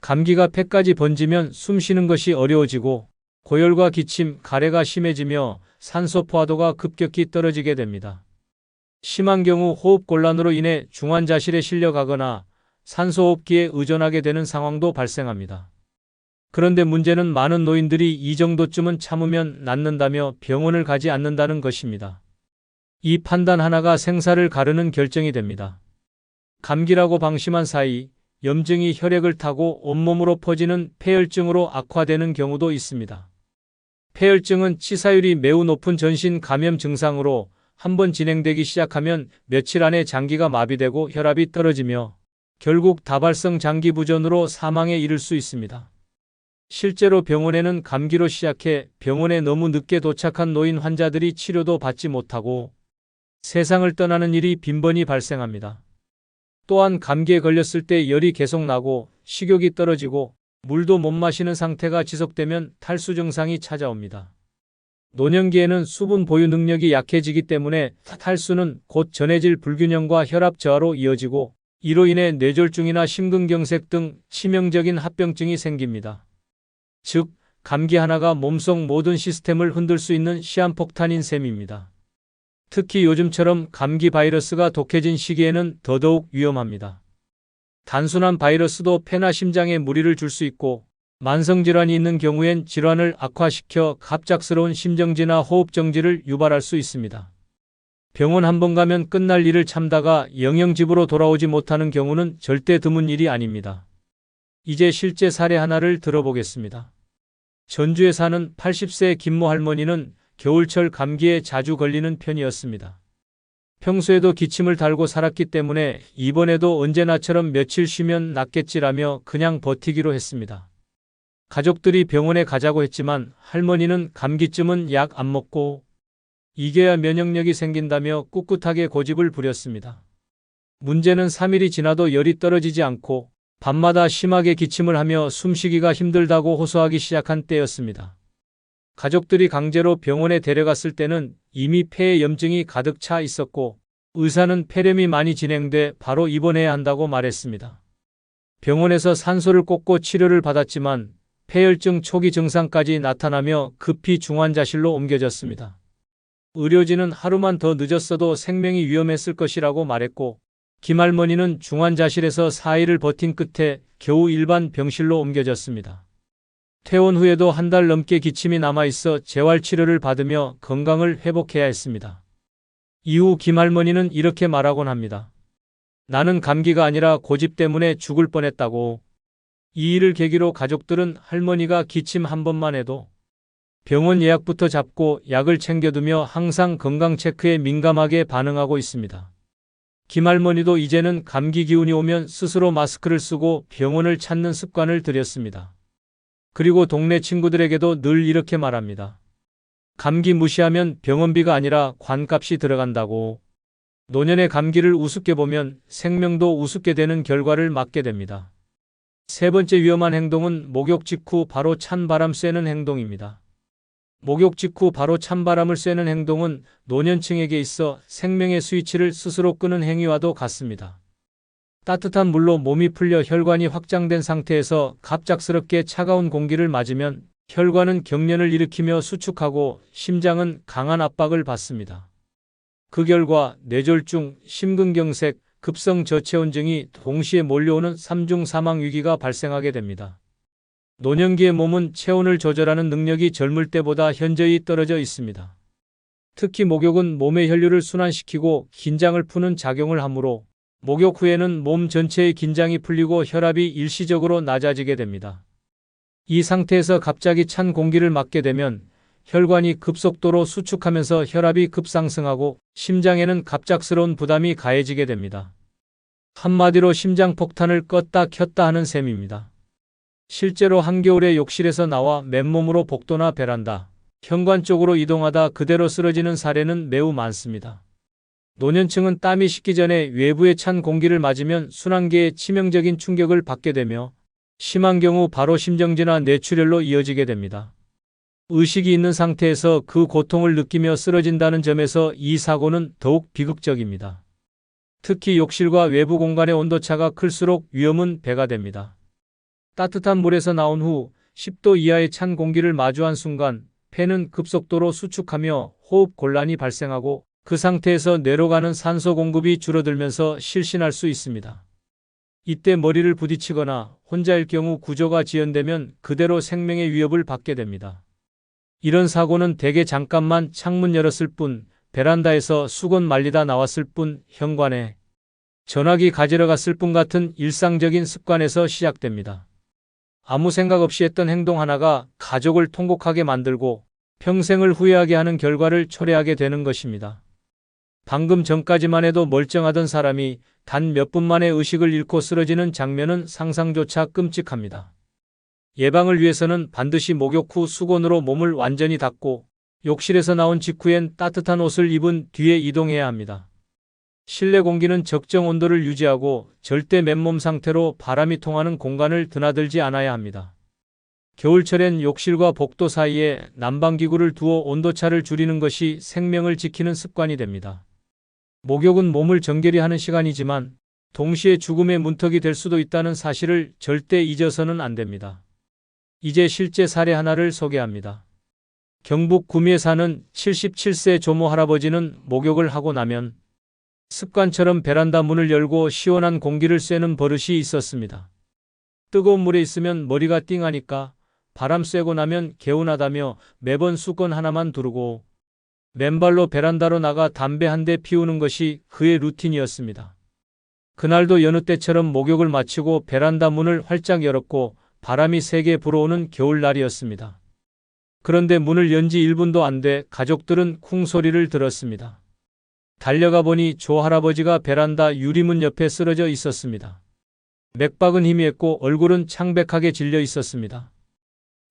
감기가 폐까지 번지면 숨 쉬는 것이 어려워지고 고열과 기침, 가래가 심해지며 산소 포화도가 급격히 떨어지게 됩니다. 심한 경우 호흡곤란으로 인해 중환자실에 실려가거나 산소호흡기에 의존하게 되는 상황도 발생합니다. 그런데 문제는 많은 노인들이 이 정도쯤은 참으면 낫는다며 병원을 가지 않는다는 것입니다. 이 판단 하나가 생사를 가르는 결정이 됩니다. 감기라고 방심한 사이 염증이 혈액을 타고 온몸으로 퍼지는 폐혈증으로 악화되는 경우도 있습니다. 폐혈증은 치사율이 매우 높은 전신 감염 증상으로 한번 진행되기 시작하면 며칠 안에 장기가 마비되고 혈압이 떨어지며 결국 다발성 장기 부전으로 사망에 이를 수 있습니다. 실제로 병원에는 감기로 시작해 병원에 너무 늦게 도착한 노인 환자들이 치료도 받지 못하고 세상을 떠나는 일이 빈번히 발생합니다. 또한 감기에 걸렸을 때 열이 계속 나고 식욕이 떨어지고 물도 못 마시는 상태가 지속되면 탈수 증상이 찾아옵니다. 노년기에는 수분 보유 능력이 약해지기 때문에 탈수는 곧 전해질 불균형과 혈압 저하로 이어지고 이로 인해 뇌졸중이나 심근경색 등 치명적인 합병증이 생깁니다. 즉, 감기 하나가 몸속 모든 시스템을 흔들 수 있는 시한폭탄인 셈입니다. 특히 요즘처럼 감기 바이러스가 독해진 시기에는 더더욱 위험합니다. 단순한 바이러스도 폐나 심장에 무리를 줄 수 있고 만성질환이 있는 경우엔 질환을 악화시켜 갑작스러운 심정지나 호흡정지를 유발할 수 있습니다. 병원 한 번 가면 끝날 일을 참다가 영영 집으로 돌아오지 못하는 경우는 절대 드문 일이 아닙니다. 이제 실제 사례 하나를 들어보겠습니다. 전주에 사는 80세 김모 할머니는 겨울철 감기에 자주 걸리는 편이었습니다. 평소에도 기침을 달고 살았기 때문에 이번에도 언제나처럼 며칠 쉬면 낫겠지라며 그냥 버티기로 했습니다. 가족들이 병원에 가자고 했지만 할머니는 감기쯤은 약 안 먹고 이겨야 면역력이 생긴다며 꿋꿋하게 고집을 부렸습니다. 문제는 3일이 지나도 열이 떨어지지 않고 밤마다 심하게 기침을 하며 숨쉬기가 힘들다고 호소하기 시작한 때였습니다. 가족들이 강제로 병원에 데려갔을 때는 이미 폐에 염증이 가득 차 있었고 의사는 폐렴이 많이 진행돼 바로 입원해야 한다고 말했습니다. 병원에서 산소를 꽂고 치료를 받았지만 폐혈증 초기 증상까지 나타나며 급히 중환자실로 옮겨졌습니다. 의료진은 하루만 더 늦었어도 생명이 위험했을 것이라고 말했고 김할머니는 중환자실에서 4일을 버틴 끝에 겨우 일반 병실로 옮겨졌습니다. 퇴원 후에도 한 달 넘게 기침이 남아있어 재활치료를 받으며 건강을 회복해야 했습니다. 이후 김할머니는 이렇게 말하곤 합니다. 나는 감기가 아니라 고집 때문에 죽을 뻔했다고. 이 일을 계기로 가족들은 할머니가 기침 한 번만 해도 병원 예약부터 잡고 약을 챙겨두며 항상 건강 체크에 민감하게 반응하고 있습니다. 김할머니도 이제는 감기 기운이 오면 스스로 마스크를 쓰고 병원을 찾는 습관을 들였습니다. 그리고 동네 친구들에게도 늘 이렇게 말합니다. 감기 무시하면 병원비가 아니라 관값이 들어간다고. 노년의 감기를 우습게 보면 생명도 우습게 되는 결과를 맞게 됩니다. 세 번째 위험한 행동은 목욕 직후 바로 찬 바람 쐬는 행동입니다. 목욕 직후 바로 찬바람을 쐬는 행동은 노년층에게 있어 생명의 스위치를 스스로 끄는 행위와도 같습니다. 따뜻한 물로 몸이 풀려 혈관이 확장된 상태에서 갑작스럽게 차가운 공기를 맞으면 혈관은 경련을 일으키며 수축하고 심장은 강한 압박을 받습니다. 그 결과 뇌졸중, 심근경색, 급성 저체온증이 동시에 몰려오는 3중 사망 위기가 발생하게 됩니다. 노년기의 몸은 체온을 조절하는 능력이 젊을 때보다 현저히 떨어져 있습니다. 특히 목욕은 몸의 혈류를 순환시키고 긴장을 푸는 작용을 하므로 목욕 후에는 몸 전체의 긴장이 풀리고 혈압이 일시적으로 낮아지게 됩니다. 이 상태에서 갑자기 찬 공기를 맞게 되면 혈관이 급속도로 수축하면서 혈압이 급상승하고 심장에는 갑작스러운 부담이 가해지게 됩니다. 한마디로 심장폭탄을 껐다 켰다 하는 셈입니다. 실제로 한겨울에 욕실에서 나와 맨몸으로 복도나 베란다, 현관 쪽으로 이동하다 그대로 쓰러지는 사례는 매우 많습니다. 노년층은 땀이 식기 전에 외부의 찬 공기를 맞으면 순환계에 치명적인 충격을 받게 되며 심한 경우 바로 심정지나 뇌출혈로 이어지게 됩니다. 의식이 있는 상태에서 그 고통을 느끼며 쓰러진다는 점에서 이 사고는 더욱 비극적입니다. 특히 욕실과 외부 공간의 온도차가 클수록 위험은 배가 됩니다. 따뜻한 물에서 나온 후 10도 이하의 찬 공기를 마주한 순간 폐는 급속도로 수축하며 호흡 곤란이 발생하고 그 상태에서 뇌로 가는 산소 공급이 줄어들면서 실신할 수 있습니다. 이때 머리를 부딪히거나 혼자일 경우 구조가 지연되면 그대로 생명의 위협을 받게 됩니다. 이런 사고는 대개 잠깐만 창문 열었을 뿐, 베란다에서 수건 말리다 나왔을 뿐, 현관에 전화기 가지러 갔을 뿐 같은 일상적인 습관에서 시작됩니다. 아무 생각 없이 했던 행동 하나가 가족을 통곡하게 만들고 평생을 후회하게 하는 결과를 초래하게 되는 것입니다. 방금 전까지만 해도 멀쩡하던 사람이 단 몇 분 만에 의식을 잃고 쓰러지는 장면은 상상조차 끔찍합니다. 예방을 위해서는 반드시 목욕 후 수건으로 몸을 완전히 닦고 욕실에서 나온 직후엔 따뜻한 옷을 입은 뒤에 이동해야 합니다. 실내 공기는 적정 온도를 유지하고 절대 맨몸 상태로 바람이 통하는 공간을 드나들지 않아야 합니다. 겨울철엔 욕실과 복도 사이에 난방기구를 두어 온도차를 줄이는 것이 생명을 지키는 습관이 됩니다. 목욕은 몸을 정결히 하는 시간이지만 동시에 죽음의 문턱이 될 수도 있다는 사실을 절대 잊어서는 안 됩니다. 이제 실제 사례 하나를 소개합니다. 경북 구미에 사는 77세 조모 할아버지는 목욕을 하고 나면 습관처럼 베란다 문을 열고 시원한 공기를 쐬는 버릇이 있었습니다. 뜨거운 물에 있으면 머리가 띵하니까 바람 쐬고 나면 개운하다며 매번 수건 하나만 두르고 맨발로 베란다로 나가 담배 한 대 피우는 것이 그의 루틴이었습니다. 그날도 여느 때처럼 목욕을 마치고 베란다 문을 활짝 열었고 바람이 세게 불어오는 겨울날이었습니다. 그런데 문을 연 지 1분도 안 돼 가족들은 쿵 소리를 들었습니다. 달려가 보니 조 할아버지가 베란다 유리문 옆에 쓰러져 있었습니다. 맥박은 희미했고 얼굴은 창백하게 질려 있었습니다.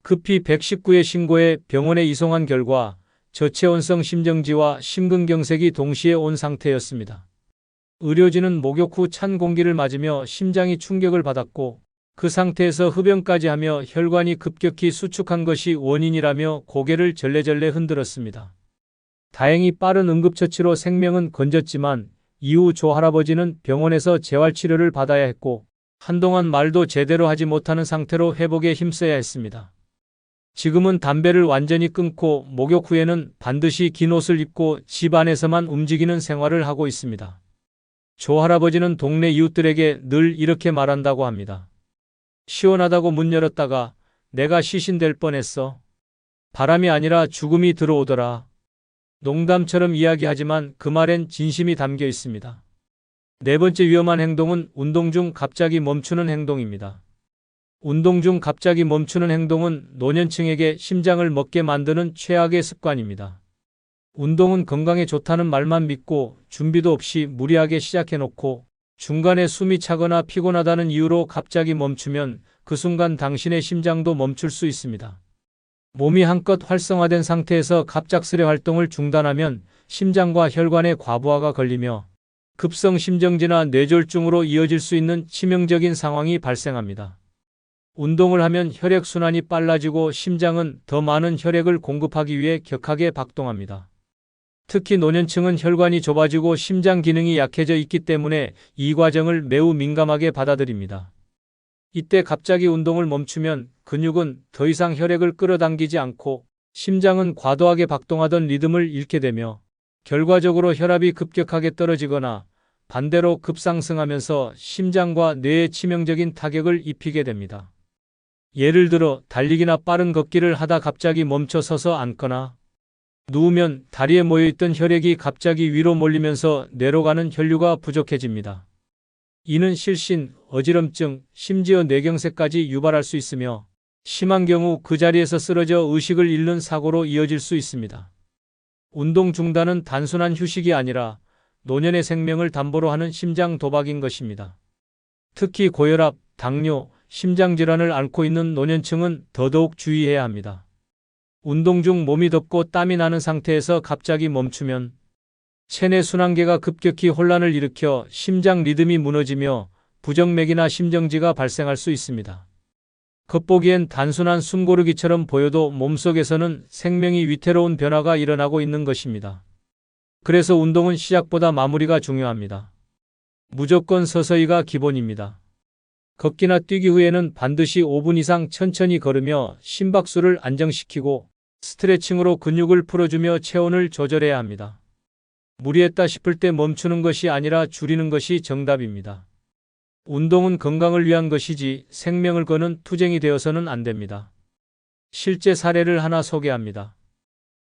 급히 119에 신고해 병원에 이송한 결과 저체온성 심정지와 심근경색이 동시에 온 상태였습니다. 의료진은 목욕 후 찬 공기를 맞으며 심장이 충격을 받았고 그 상태에서 흡연까지 하며 혈관이 급격히 수축한 것이 원인이라며 고개를 절레절레 흔들었습니다. 다행히 빠른 응급처치로 생명은 건졌지만 이후 조 할아버지는 병원에서 재활치료를 받아야 했고 한동안 말도 제대로 하지 못하는 상태로 회복에 힘써야 했습니다. 지금은 담배를 완전히 끊고 목욕 후에는 반드시 긴 옷을 입고 집 안에서만 움직이는 생활을 하고 있습니다. 조 할아버지는 동네 이웃들에게 늘 이렇게 말한다고 합니다. 시원하다고 문 열었다가 내가 시신될 뻔했어. 바람이 아니라 죽음이 들어오더라. 농담처럼 이야기하지만 그 말엔 진심이 담겨 있습니다. 네 번째 위험한 행동은 운동 중 갑자기 멈추는 행동입니다. 운동 중 갑자기 멈추는 행동은 노년층에게 심장을 먹게 만드는 최악의 습관입니다. 운동은 건강에 좋다는 말만 믿고 준비도 없이 무리하게 시작해놓고 중간에 숨이 차거나 피곤하다는 이유로 갑자기 멈추면 그 순간 당신의 심장도 멈출 수 있습니다. 몸이 한껏 활성화된 상태에서 갑작스레 활동을 중단하면 심장과 혈관에 과부하가 걸리며 급성 심정지나 뇌졸중으로 이어질 수 있는 치명적인 상황이 발생합니다. 운동을 하면 혈액순환이 빨라지고 심장은 더 많은 혈액을 공급하기 위해 격하게 박동합니다. 특히 노년층은 혈관이 좁아지고 심장 기능이 약해져 있기 때문에 이 과정을 매우 민감하게 받아들입니다. 이때 갑자기 운동을 멈추면 근육은 더 이상 혈액을 끌어당기지 않고 심장은 과도하게 박동하던 리듬을 잃게 되며 결과적으로 혈압이 급격하게 떨어지거나 반대로 급상승하면서 심장과 뇌에 치명적인 타격을 입히게 됩니다. 예를 들어 달리기나 빠른 걷기를 하다 갑자기 멈춰 서서 앉거나 누우면 다리에 모여있던 혈액이 갑자기 위로 몰리면서 뇌로 가는 혈류가 부족해집니다. 이는 실신, 어지럼증, 심지어 뇌경색까지 유발할 수 있으며 심한 경우 그 자리에서 쓰러져 의식을 잃는 사고로 이어질 수 있습니다. 운동 중단은 단순한 휴식이 아니라 노년의 생명을 담보로 하는 심장 도박인 것입니다. 특히 고혈압, 당뇨, 심장질환을 앓고 있는 노년층은 더더욱 주의해야 합니다. 운동 중 몸이 덥고 땀이 나는 상태에서 갑자기 멈추면 체내 순환계가 급격히 혼란을 일으켜 심장 리듬이 무너지며 부정맥이나 심정지가 발생할 수 있습니다. 겉보기엔 단순한 숨고르기처럼 보여도 몸속에서는 생명이 위태로운 변화가 일어나고 있는 것입니다. 그래서 운동은 시작보다 마무리가 중요합니다. 무조건 서서히가 기본입니다. 걷기나 뛰기 후에는 반드시 5분 이상 천천히 걸으며 심박수를 안정시키고 스트레칭으로 근육을 풀어주며 체온을 조절해야 합니다. 무리했다 싶을 때 멈추는 것이 아니라 줄이는 것이 정답입니다. 운동은 건강을 위한 것이지 생명을 거는 투쟁이 되어서는 안 됩니다. 실제 사례를 하나 소개합니다.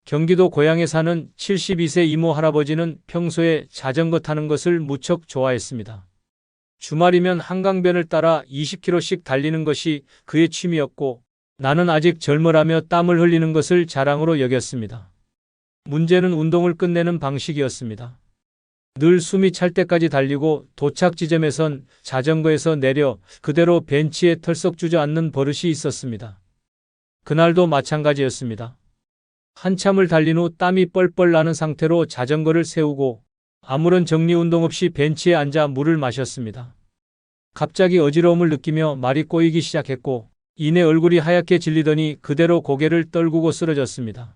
경기도 고양에 사는 72세 이모 할아버지는 평소에 자전거 타는 것을 무척 좋아했습니다. 주말이면 한강변을 따라 20km씩 달리는 것이 그의 취미였고 나는 아직 젊으라며 땀을 흘리는 것을 자랑으로 여겼습니다. 문제는 운동을 끝내는 방식이었습니다. 늘 숨이 찰 때까지 달리고 도착 지점에선 자전거에서 내려 그대로 벤치에 털썩 주저앉는 버릇이 있었습니다. 그날도 마찬가지였습니다. 한참을 달린 후 땀이 뻘뻘 나는 상태로 자전거를 세우고 아무런 정리 운동 없이 벤치에 앉아 물을 마셨습니다. 갑자기 어지러움을 느끼며 말이 꼬이기 시작했고 이내 얼굴이 하얗게 질리더니 그대로 고개를 떨구고 쓰러졌습니다.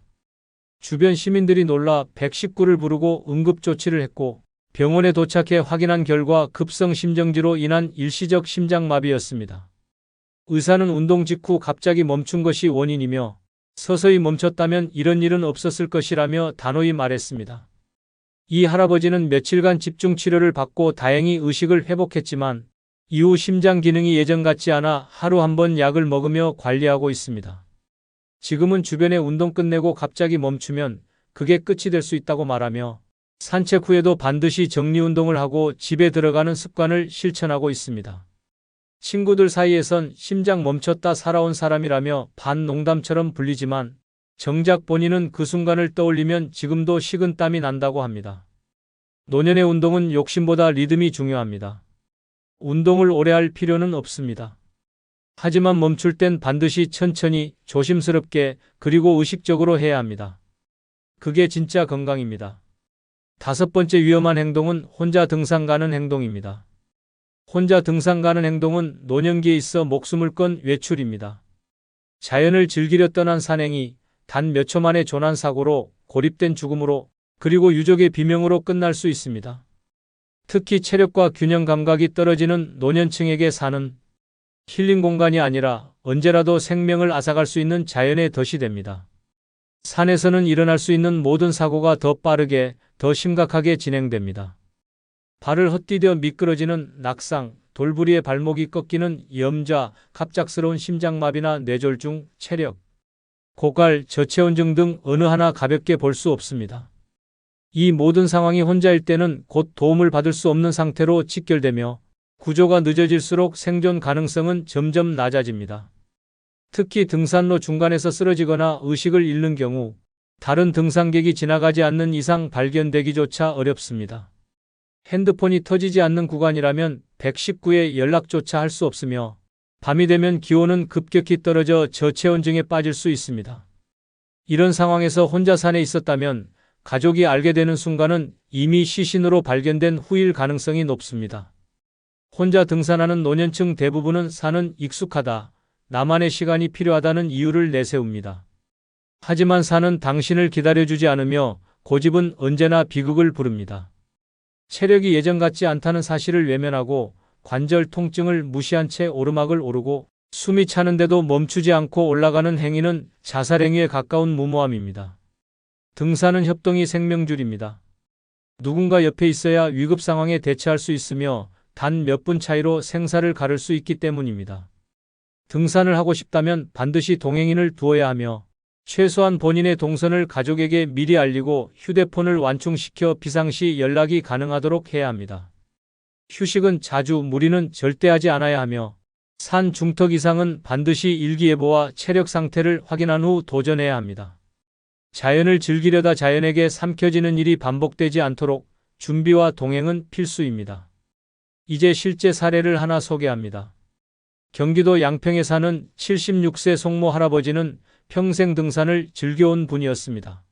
주변 시민들이 놀라 119를 부르고 응급조치를 했고 병원에 도착해 확인한 결과 급성 심정지로 인한 일시적 심장마비였습니다. 의사는 운동 직후 갑자기 멈춘 것이 원인이며 서서히 멈췄다면 이런 일은 없었을 것이라며 단호히 말했습니다. 이 할아버지는 며칠간 집중치료를 받고 다행히 의식을 회복했지만 이후 심장 기능이 예전 같지 않아 하루 한 번 약을 먹으며 관리하고 있습니다. 지금은 주변에 운동 끝내고 갑자기 멈추면 그게 끝이 될 수 있다고 말하며 산책 후에도 반드시 정리운동을 하고 집에 들어가는 습관을 실천하고 있습니다. 친구들 사이에선 심장 멈췄다 살아온 사람이라며 반농담처럼 불리지만 정작 본인은 그 순간을 떠올리면 지금도 식은땀이 난다고 합니다. 노년의 운동은 욕심보다 리듬이 중요합니다. 운동을 오래 할 필요는 없습니다. 하지만 멈출 땐 반드시 천천히, 조심스럽게, 그리고 의식적으로 해야 합니다. 그게 진짜 건강입니다. 5번째 위험한 행동은 혼자 등산 가는 행동입니다. 혼자 등산 가는 행동은 노년기에 있어 목숨을 건 외출입니다. 자연을 즐기려 떠난 산행이 단 몇 초 만에 조난사고로, 고립된 죽음으로, 그리고 유족의 비명으로 끝날 수 있습니다. 특히 체력과 균형 감각이 떨어지는 노년층에게 산은 힐링 공간이 아니라 언제라도 생명을 앗아갈 수 있는 자연의 덫이 됩니다. 산에서는 일어날 수 있는 모든 사고가 더 빠르게, 더 심각하게 진행됩니다. 발을 헛디뎌 미끄러지는 낙상, 돌부리에 발목이 꺾이는 염좌, 갑작스러운 심장마비나 뇌졸중, 체력, 고갈, 저체온증 등 어느 하나 가볍게 볼 수 없습니다. 이 모든 상황이 혼자일 때는 곧 도움을 받을 수 없는 상태로 직결되며 구조가 늦어질수록 생존 가능성은 점점 낮아집니다. 특히 등산로 중간에서 쓰러지거나 의식을 잃는 경우 다른 등산객이 지나가지 않는 이상 발견되기조차 어렵습니다. 핸드폰이 터지지 않는 구간이라면 119에 연락조차 할 수 없으며 밤이 되면 기온은 급격히 떨어져 저체온증에 빠질 수 있습니다. 이런 상황에서 혼자 산에 있었다면 가족이 알게 되는 순간은 이미 시신으로 발견된 후일 가능성이 높습니다. 혼자 등산하는 노년층 대부분은 산은 익숙하다, 나만의 시간이 필요하다는 이유를 내세웁니다. 하지만 산은 당신을 기다려주지 않으며 고집은 언제나 비극을 부릅니다. 체력이 예전 같지 않다는 사실을 외면하고 관절 통증을 무시한 채 오르막을 오르고 숨이 차는데도 멈추지 않고 올라가는 행위는 자살 행위에 가까운 무모함입니다. 등산은 협동이 생명줄입니다. 누군가 옆에 있어야 위급 상황에 대처할 수 있으며 단 몇 분 차이로 생사를 가를 수 있기 때문입니다. 등산을 하고 싶다면 반드시 동행인을 두어야 하며 최소한 본인의 동선을 가족에게 미리 알리고 휴대폰을 완충시켜 비상시 연락이 가능하도록 해야 합니다. 휴식은 자주, 무리는 절대 하지 않아야 하며 산 중턱 이상은 반드시 일기예보와 체력 상태를 확인한 후 도전해야 합니다. 자연을 즐기려다 자연에게 삼켜지는 일이 반복되지 않도록 준비와 동행은 필수입니다. 이제 실제 사례를 하나 소개합니다. 경기도 양평에 사는 76세 송모 할아버지는 평생 등산을 즐겨온 분이었습니다.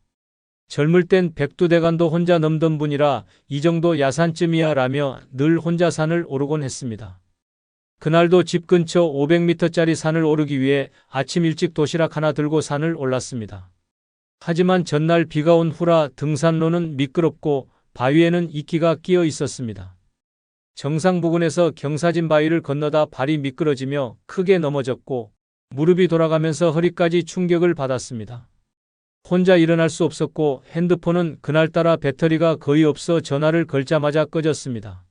젊을 땐 백두대간도 혼자 넘던 분이라 이 정도 야산쯤이야 라며 늘 혼자 산을 오르곤 했습니다. 그날도 집 근처 500m짜리 산을 오르기 위해 아침 일찍 도시락 하나 들고 산을 올랐습니다. 하지만 전날 비가 온 후라 등산로는 미끄럽고 바위에는 이끼가 끼어 있었습니다. 정상 부근에서 경사진 바위를 건너다 발이 미끄러지며 크게 넘어졌고 무릎이 돌아가면서 허리까지 충격을 받았습니다. 혼자 일어날 수 없었고 핸드폰은 그날따라 배터리가 거의 없어 전화를 걸자마자 꺼졌습니다.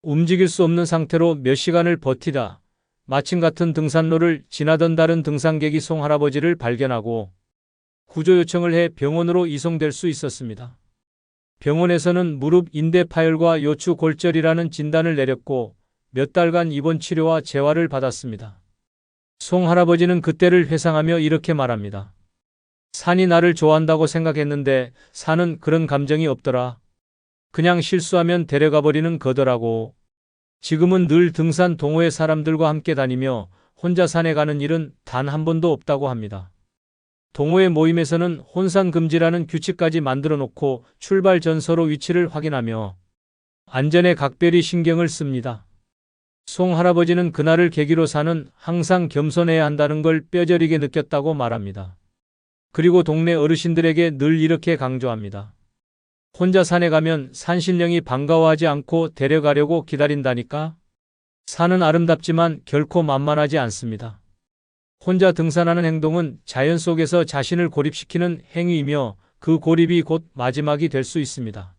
움직일 수 없는 상태로 몇 시간을 버티다 마침 같은 등산로를 지나던 다른 등산객이 송 할아버지를 발견하고 구조 요청을 해 병원으로 이송될 수 있었습니다. 병원에서는 무릎 인대 파열과 요추 골절이라는 진단을 내렸고 몇 달간 입원 치료와 재활을 받았습니다. 송할아버지는 그때를 회상하며 이렇게 말합니다. 산이 나를 좋아한다고 생각했는데 산은 그런 감정이 없더라. 그냥 실수하면 데려가 버리는 거더라고. 지금은 늘 등산 동호회 사람들과 함께 다니며 혼자 산에 가는 일은 단 한 번도 없다고 합니다. 동호회 모임에서는 혼산 금지라는 규칙까지 만들어 놓고 출발 전 서로 위치를 확인하며 안전에 각별히 신경을 씁니다. 송 할아버지는 그날을 계기로 산은 항상 겸손해야 한다는 걸 뼈저리게 느꼈다고 말합니다. 그리고 동네 어르신들에게 늘 이렇게 강조합니다. 혼자 산에 가면 산신령이 반가워하지 않고 데려가려고 기다린다니까? 산은 아름답지만 결코 만만하지 않습니다. 혼자 등산하는 행동은 자연 속에서 자신을 고립시키는 행위이며 그 고립이 곧 마지막이 될 수 있습니다.